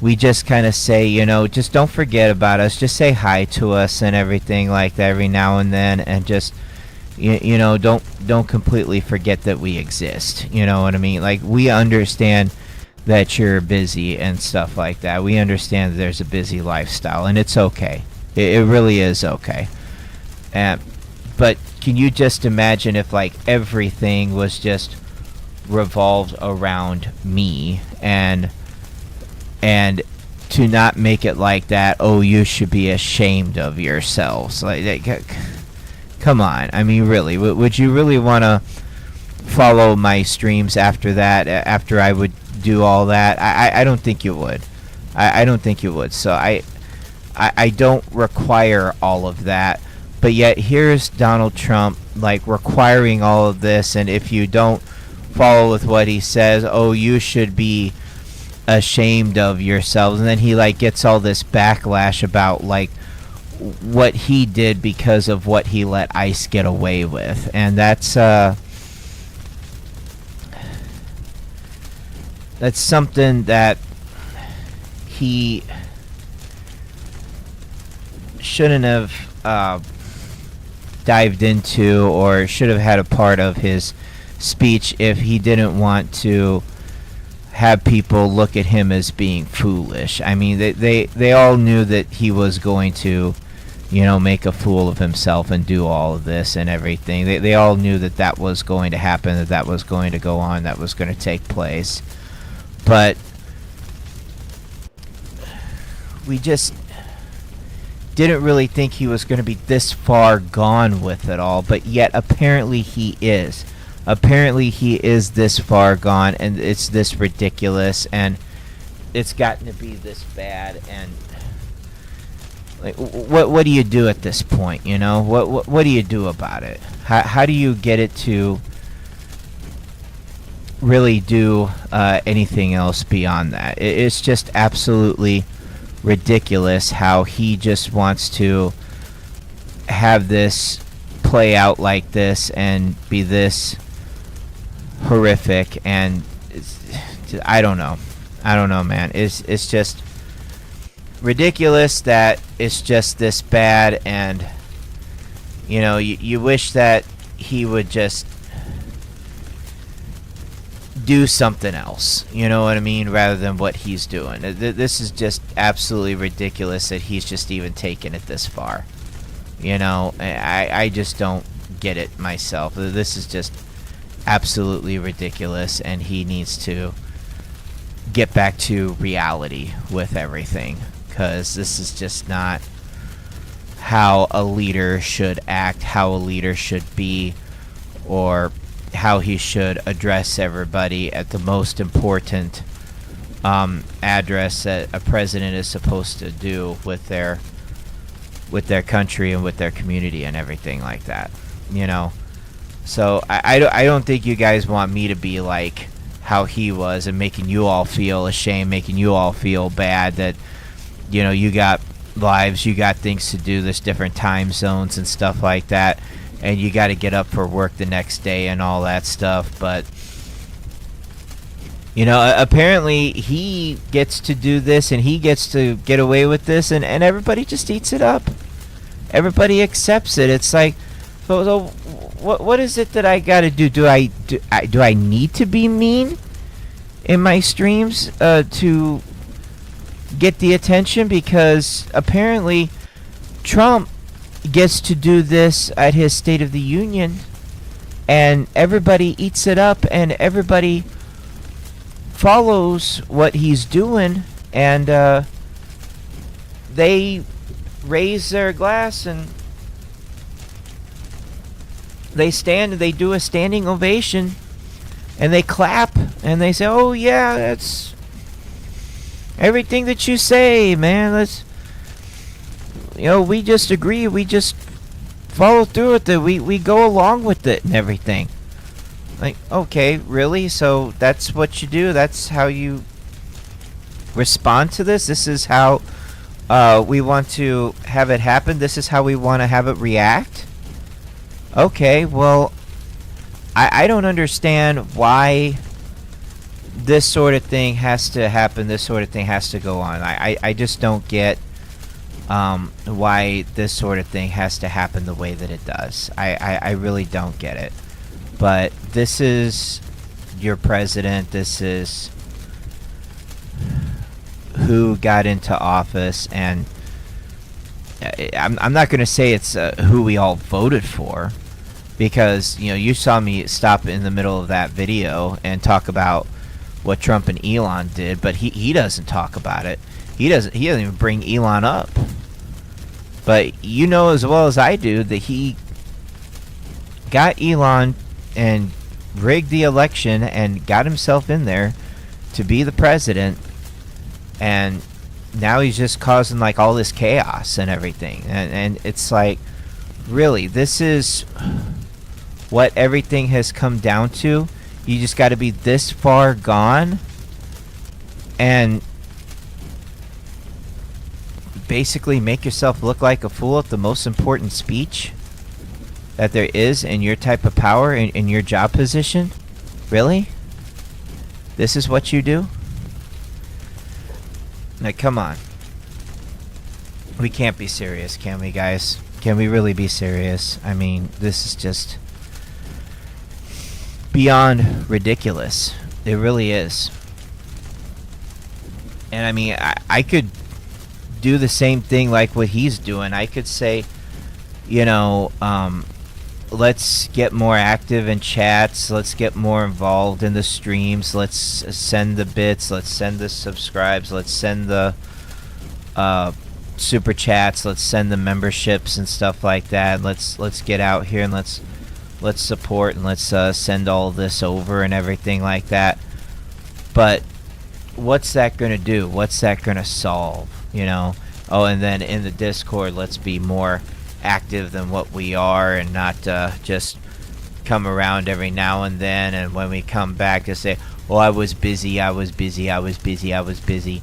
We just kind of say, just don't forget about us. Just say hi to us and everything like that every now and then, and just don't completely forget that we exist. You know what I mean? Like, we understand that you're busy and stuff like that. We understand that there's a busy lifestyle, and it's okay. It really is okay. But can you just imagine if like everything was just revolved around me, and to not make it like that? Oh, you should be ashamed of yourselves. Like, come on. I mean, really, would you really want to follow my streams after that? After I would do all that? I don't think you would. I don't think you would. So I don't require all of that. But yet here's Donald Trump like requiring all of this, and if you don't follow with what he says, oh, you should be ashamed of yourselves. And then he like gets all this backlash about like what he did because of what he let ICE get away with. And that's something that he shouldn't have dived into, or should have had a part of his speech if he didn't want to have people look at him as being foolish. I mean, they all knew that he was going to, make a fool of himself and do all of this and everything. They all knew that that was going to happen, that was going to go on, that was going to take place. But we just didn't really think he was going to be this far gone with it all, but yet apparently he is. Apparently he is this far gone, and it's this ridiculous, and it's gotten to be this bad. And like, what do you do at this point? What do you do about it? How do you get it to really do anything else beyond that? It's just absolutely ridiculous how he just wants to have this play out like this and be this horrific. And I don't know, man. It's just ridiculous that it's just this bad. And you wish that he would just do something else, you know what I mean, rather than what he's doing. This is just absolutely ridiculous that he's just even taken it this far. I just don't get it myself. This is just absolutely ridiculous, and he needs to get back to reality with everything, because this is just not how a leader should act, how a leader should be, or how he should address everybody at the most important address that a president is supposed to do with their country and with their community and everything like that. So I don't think you guys want me to be like how he was and making you all feel ashamed, making you all feel bad that you got lives, you got things to do, there's different time zones and stuff like that, and you got to get up for work the next day and all that stuff. But Apparently he gets to do this and he gets to get away with this, and everybody just eats it up. Everybody accepts it. It's like, so what is it that I got to do? Do I need to be mean in my streams to get the attention? Because apparently Trump gets to do this at his State of the Union, and everybody eats it up, and everybody follows what he's doing, and they raise their glass and they stand and they do a standing ovation and they clap and they say, "Oh yeah, that's everything that you say, man. Let's, we just agree, we just follow through with it, we go along with it and everything." Like, okay, really? So that's what you do? That's how you respond to this? This is how we want to have it happen? This is how we want to have it react? Okay, well, I don't understand why this sort of thing has to happen, this sort of thing has to go on. I just don't get why this sort of thing has to happen the way that it does. I really don't get it. But this is your president. This is who got into office, and I'm not going to say it's who we all voted for, because you saw me stop in the middle of that video and talk about what Trump and Elon did, but he doesn't talk about it. He doesn't even bring Elon up. But as well as I do that he got Elon and rigged the election and got himself in there to be the president, and now he's just causing like all this chaos and everything, and it's like, really, this is what everything has come down to? You just got to be this far gone and basically make yourself look like a fool at the most important speech that there is in your type of power, in your job position? Really? This is what you do? Like, come on. We can't be serious, can we, guys? Can we really be serious? I mean, this is just beyond ridiculous. It really is. And I mean, I could do the same thing like what he's doing. I could say, let's get more active in chats, let's get more involved in the streams, let's send the bits, let's send the subscribes, let's send the super chats, let's send the memberships and stuff like that. Let's get out here and let's support, and let's send all this over and everything like that. But what's that gonna do? What's that gonna solve? Oh, and then in the Discord, let's be more active than what we are, and not just come around every now and then, and when we come back to say, "Oh, I was busy, I was busy, I was busy, I was busy."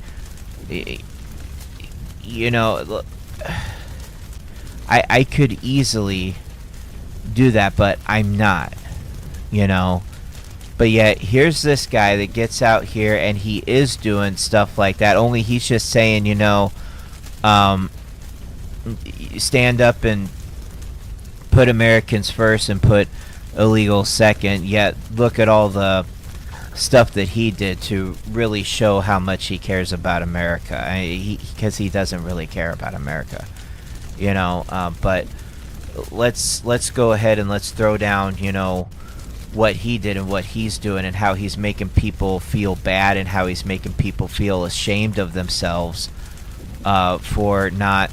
I could easily do that, but I'm not, But yet, here's this guy that gets out here and he is doing stuff like that, only he's just saying, stand up and put Americans first and put illegal second. Yet look at all the stuff that he did to really show how much he cares about America. Because he doesn't really care about America, but let's go ahead and let's throw down what he did and what he's doing, and how he's making people feel bad, and how he's making people feel ashamed of themselves for not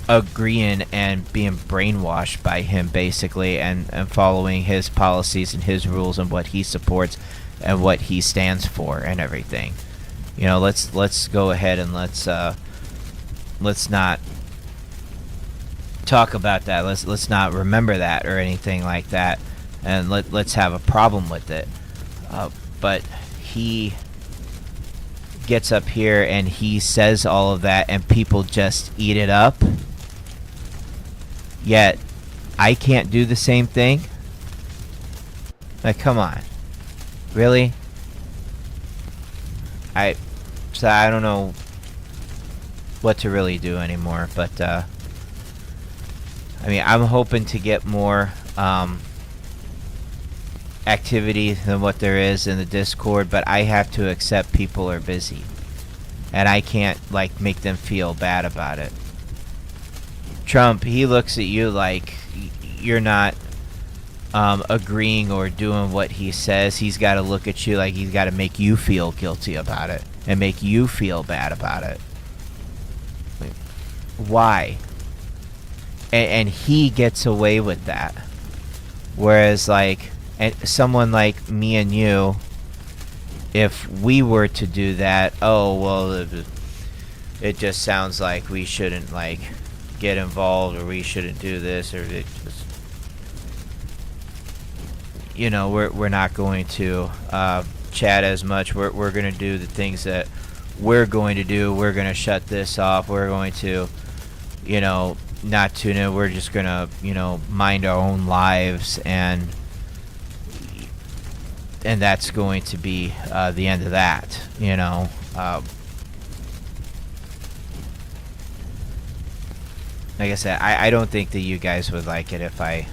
agreeing and being brainwashed by him, basically, and following his policies and his rules and what he supports and what he stands for and everything. Let's go ahead and let's not talk about that. Let's not remember that or anything like that, and let's have a problem with it. But he gets up here and he says all of that, and people just eat it up. Yet I can't do the same thing. Like, come on, really? So I don't know what to really do anymore, but I mean, I'm hoping to get more activity than what there is in the Discord, but I have to accept people are busy, and I can't like make them feel bad about it. Trump, he looks at you like you're not agreeing or doing what he says. He's got to look at you like he's got to make you feel guilty about it and make you feel bad about it. Why? And he gets away with that, whereas like someone like me and you, if we were to do that, oh well, it just sounds like we shouldn't like get involved, or we shouldn't do this, or it just, you know, we're not going to chat as much. We're going to do the things that we're going to do. We're going to shut this off. We're going to, you know, not tune in. We're just going to, you know, mind our own lives, and that's going to be the end of that, you know. Like I said, I don't think that you guys would like it if I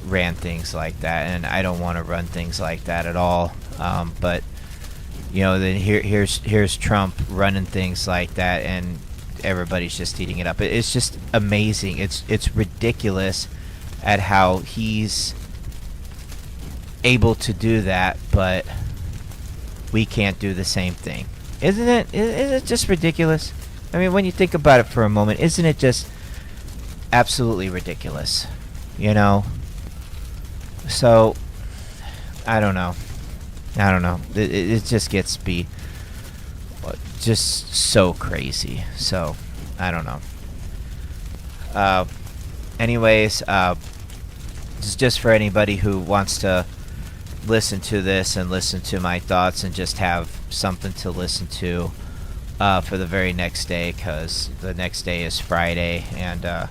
ran things like that, and I don't want to run things like that at all. But you know, then here's Trump running things like that, and everybody's just eating it up. It's just amazing. It's ridiculous at how he's able to do that, but we can't do the same thing. Isn't it just ridiculous? I mean, when you think about it for a moment, isn't it just absolutely ridiculous? You know? So, I don't know. It just gets to be just so crazy. So, I don't know. Anyways, it's just for anybody who wants to listen to this and listen to my thoughts and just have something to listen to for the very next day, because the next day is Friday, and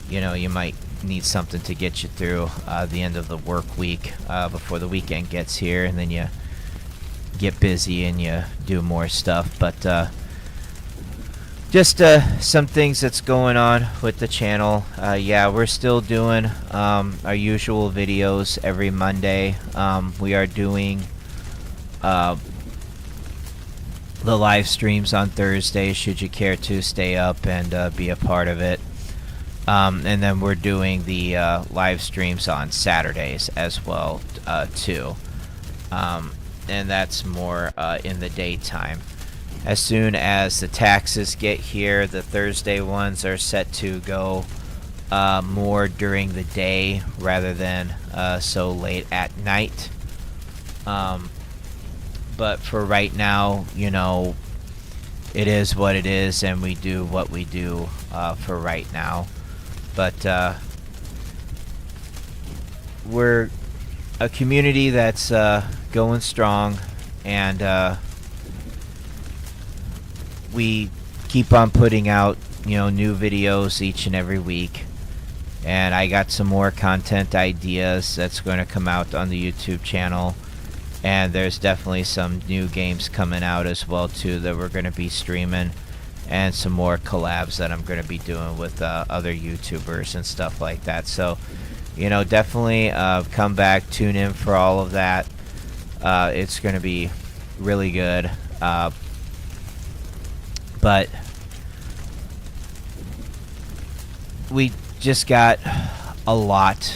you know, you might need something to get you through the end of the work week before the weekend gets here, and then you get busy and you do more stuff. But just some things that's going on with the channel. Yeah, we're still doing our usual videos every Monday. We are doing the live streams on Thursday, should you care to stay up and be a part of it. And then we're doing the live streams on Saturdays as well, too. And that's more in the daytime. As soon as the taxes get here, the Thursday ones are set to go more during the day rather than so late at night. But for right now, you know, it is what it is, and we do what we do for right now. But we're a community that's going strong, and we keep on putting out, you know, new videos each and every week. And I got some more content ideas that's going to come out on the YouTube channel. And there's definitely some new games coming out as well, too, that we're going to be streaming. And some more collabs that I'm going to be doing with other YouTubers and stuff like that. So, you know, definitely come back, tune in for all of that. It's going to be really good. But we just got a lot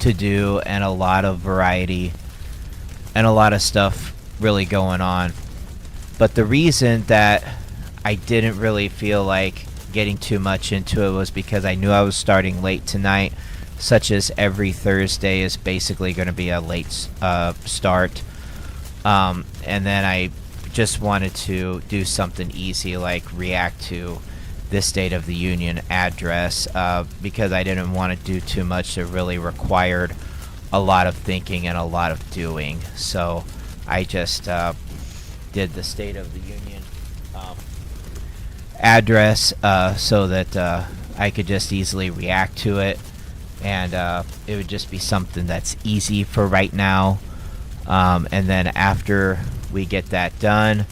to do, and a lot of variety, and a lot of stuff really going on. But the reason that I didn't really feel like getting too much into it was because I knew I was starting late tonight, such as every Thursday is basically going to be a late start. And then I just wanted to do something easy, like react to this State of the Union address, because I didn't want to do too much that really required a lot of thinking and a lot of doing. So I just did the State of the Union address so that I could just easily react to it, and it would just be something that's easy for right now. And then after we get that done.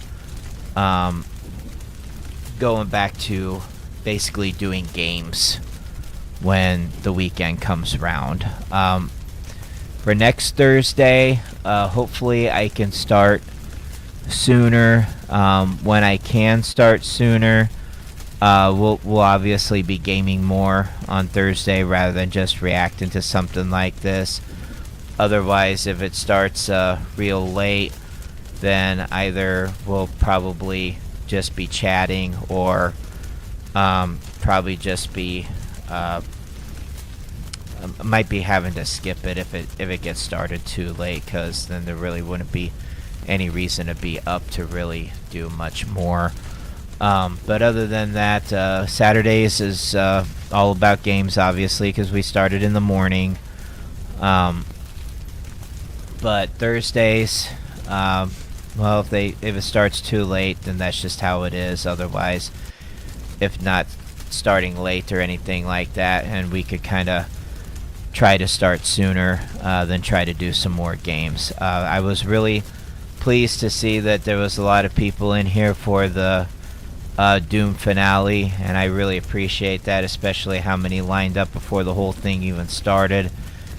Going back to basically doing games when the weekend comes around. For next Thursday, hopefully I can start sooner. When I can start sooner, we'll obviously be gaming more on Thursday rather than just reacting to something like this. Otherwise, if it starts real late, then either we'll probably just be chatting, or probably just be might be having to skip it if it gets started too late, because then there really wouldn't be any reason to be up to really do much more. But other than that, Saturdays is all about games, obviously, because we started in the morning. But Thursdays, well, if it starts too late, then that's just how it is. Otherwise, if not starting late or anything like that, and we could kind of try to start sooner, then try to do some more games. I was really pleased to see that there was a lot of people in here for the Doom finale, and I really appreciate that, especially how many lined up before the whole thing even started.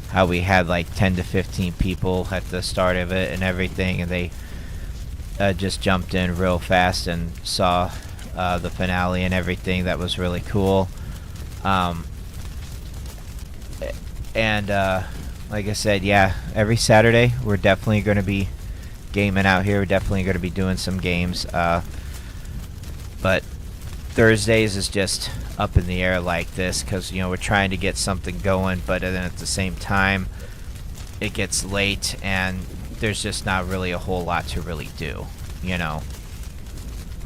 How we had like 10 to 15 people at the start of it and everything, and they just jumped in real fast and saw the finale and everything. That was really cool. And like I said, yeah, every Saturday we're definitely going to be gaming out here. We're definitely going to be doing some games. But Thursdays is just up in the air like this, because we're trying to get something going, but then at the same time it gets late and there's just not really a whole lot to really do,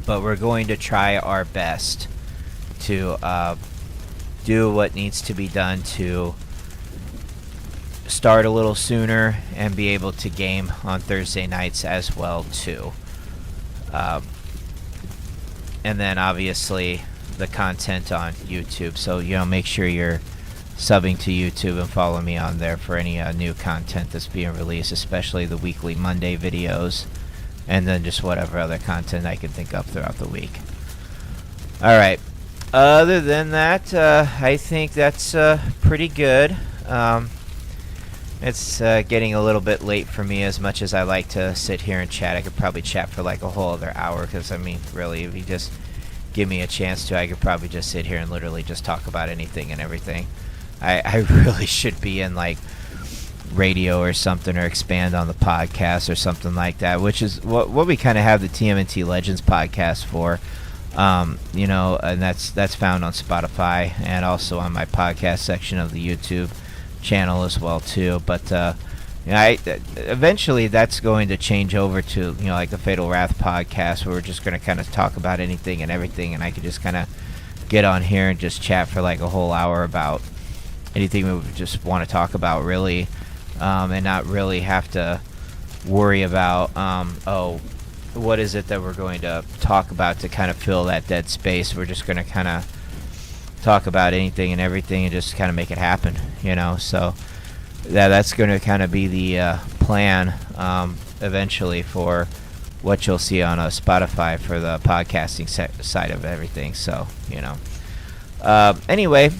but we're going to try our best to do what needs to be done to start a little sooner and be able to game on Thursday nights as well too. And then obviously the content on YouTube, so make sure you're subbing to YouTube and follow me on there for any new content that's being released, especially the weekly Monday videos, and then just whatever other content I can think of throughout the week. Alright, other than that, I think that's pretty good. It's getting a little bit late for me. As much as I like to sit here and chat, I could probably chat for like a whole other hour, because I mean, really, if you just give me a chance to, I could probably just sit here and literally just talk about anything and everything. I really should be in like radio or something, or expand on the podcast or something like that, which is what we kind of have the TMNT Legends podcast for. And that's found on Spotify and also on my podcast section of the YouTube channel as well too. But eventually that's going to change over to like the Fatal Wrath podcast, where we're just going to kind of talk about anything and everything, and I could just kind of get on here and just chat for like a whole hour about anything we would just want to talk about, really, and not really have to worry about what is it that we're going to talk about to kind of fill that dead space. We're just going to kind of talk about anything and everything and just kind of make it happen, so that's going to kind of be the plan eventually for what you'll see on Spotify for the podcasting side of everything. So anyway,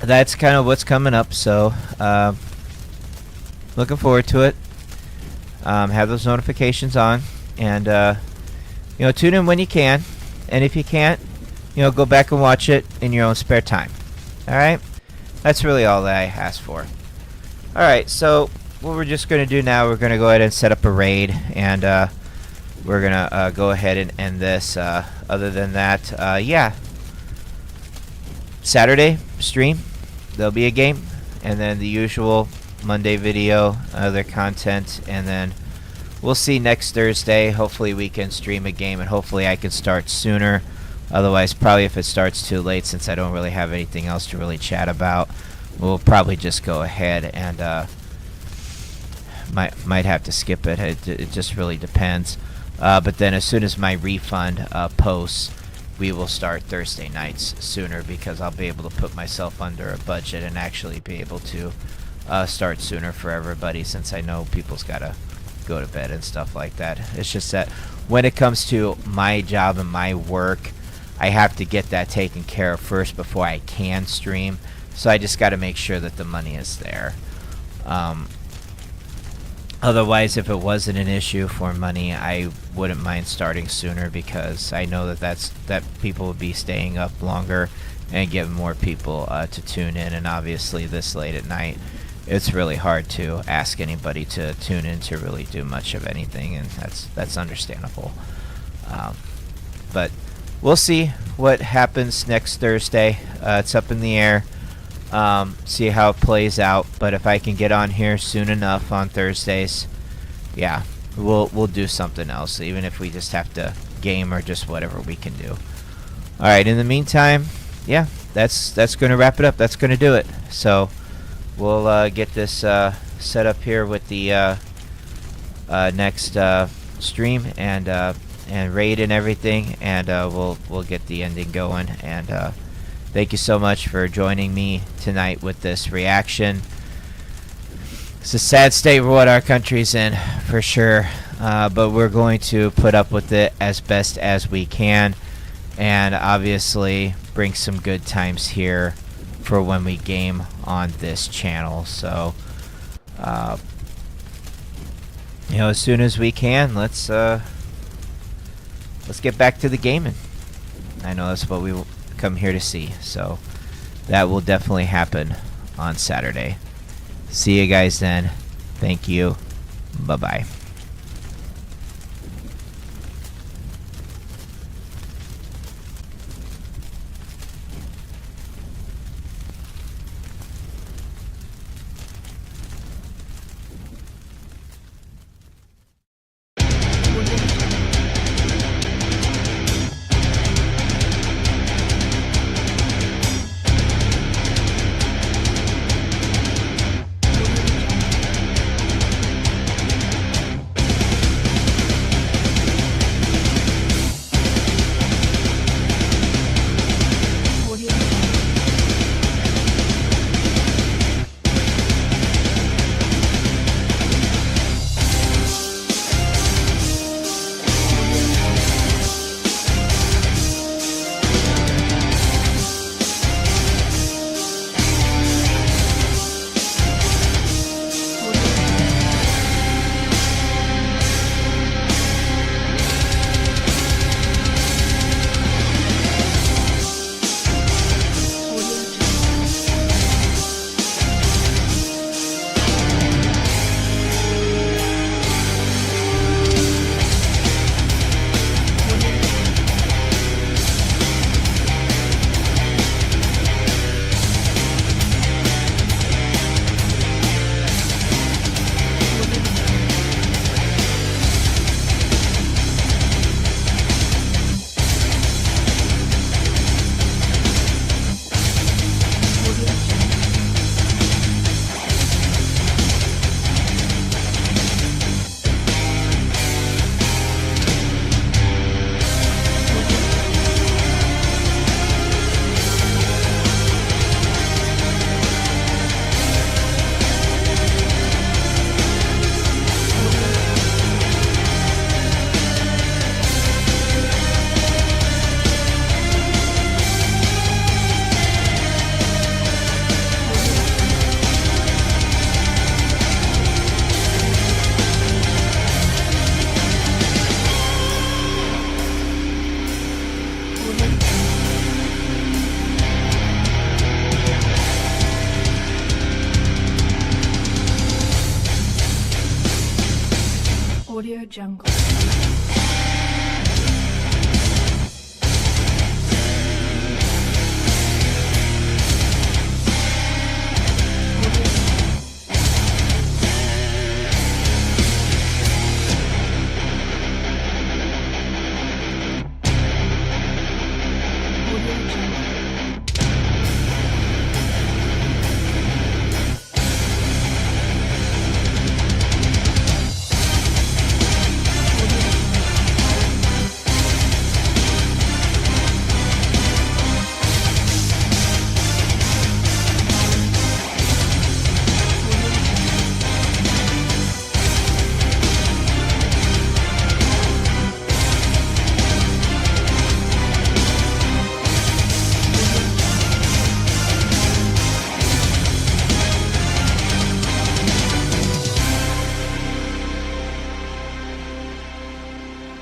that's kind of what's coming up, so looking forward to it. Have those notifications on, and tune in when you can, and if you can't, go back and watch it in your own spare time. Alright? That's really all that I asked for. Alright, so what we're just going to do now, we're going to go ahead and set up a raid, and we're going to go ahead and end this. Other than that, yeah. Saturday stream, there'll be a game, and then the usual Monday video, other content, and then we'll see next Thursday. Hopefully we can stream a game, and hopefully I can start sooner. Otherwise, probably if it starts too late, since I don't really have anything else to really chat about, we'll probably just go ahead and might have to skip it. It just really depends. But then as soon as my refund posts, we will start Thursday nights sooner, because I'll be able to put myself under a budget and actually be able to start sooner for everybody, since I know people's got to go to bed and stuff like that. It's just that when it comes to my job and my work, I have to get that taken care of first before I can stream. So I just got to make sure that the money is there. Otherwise, if it wasn't an issue for money, I wouldn't mind starting sooner, because I know that people would be staying up longer and get more people to tune in. And obviously, this late at night, it's really hard to ask anybody to tune in to really do much of anything, and that's understandable. But we'll see what happens next Thursday. It's up in the air. See how it plays out. But if I can get on here soon enough on Thursdays, yeah, we'll do something else, even if we just have to game or just whatever we can do. All right. In the meantime, yeah, that's gonna wrap it up. That's gonna do it. So we'll get this set up here with the next stream and raid and everything, and we'll get the ending going. And thank you so much for joining me tonight with this reaction. It's a sad state of what our country's in, for sure, but we're going to put up with it as best as we can, and obviously bring some good times here for when we game on this channel. So you know, as soon as we can, let's get back to the gaming. I know that's what we come here to see, so that will definitely happen on Saturday. See you guys then. Thank you. Bye-bye. Audio Jungle.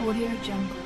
Audio Jungle.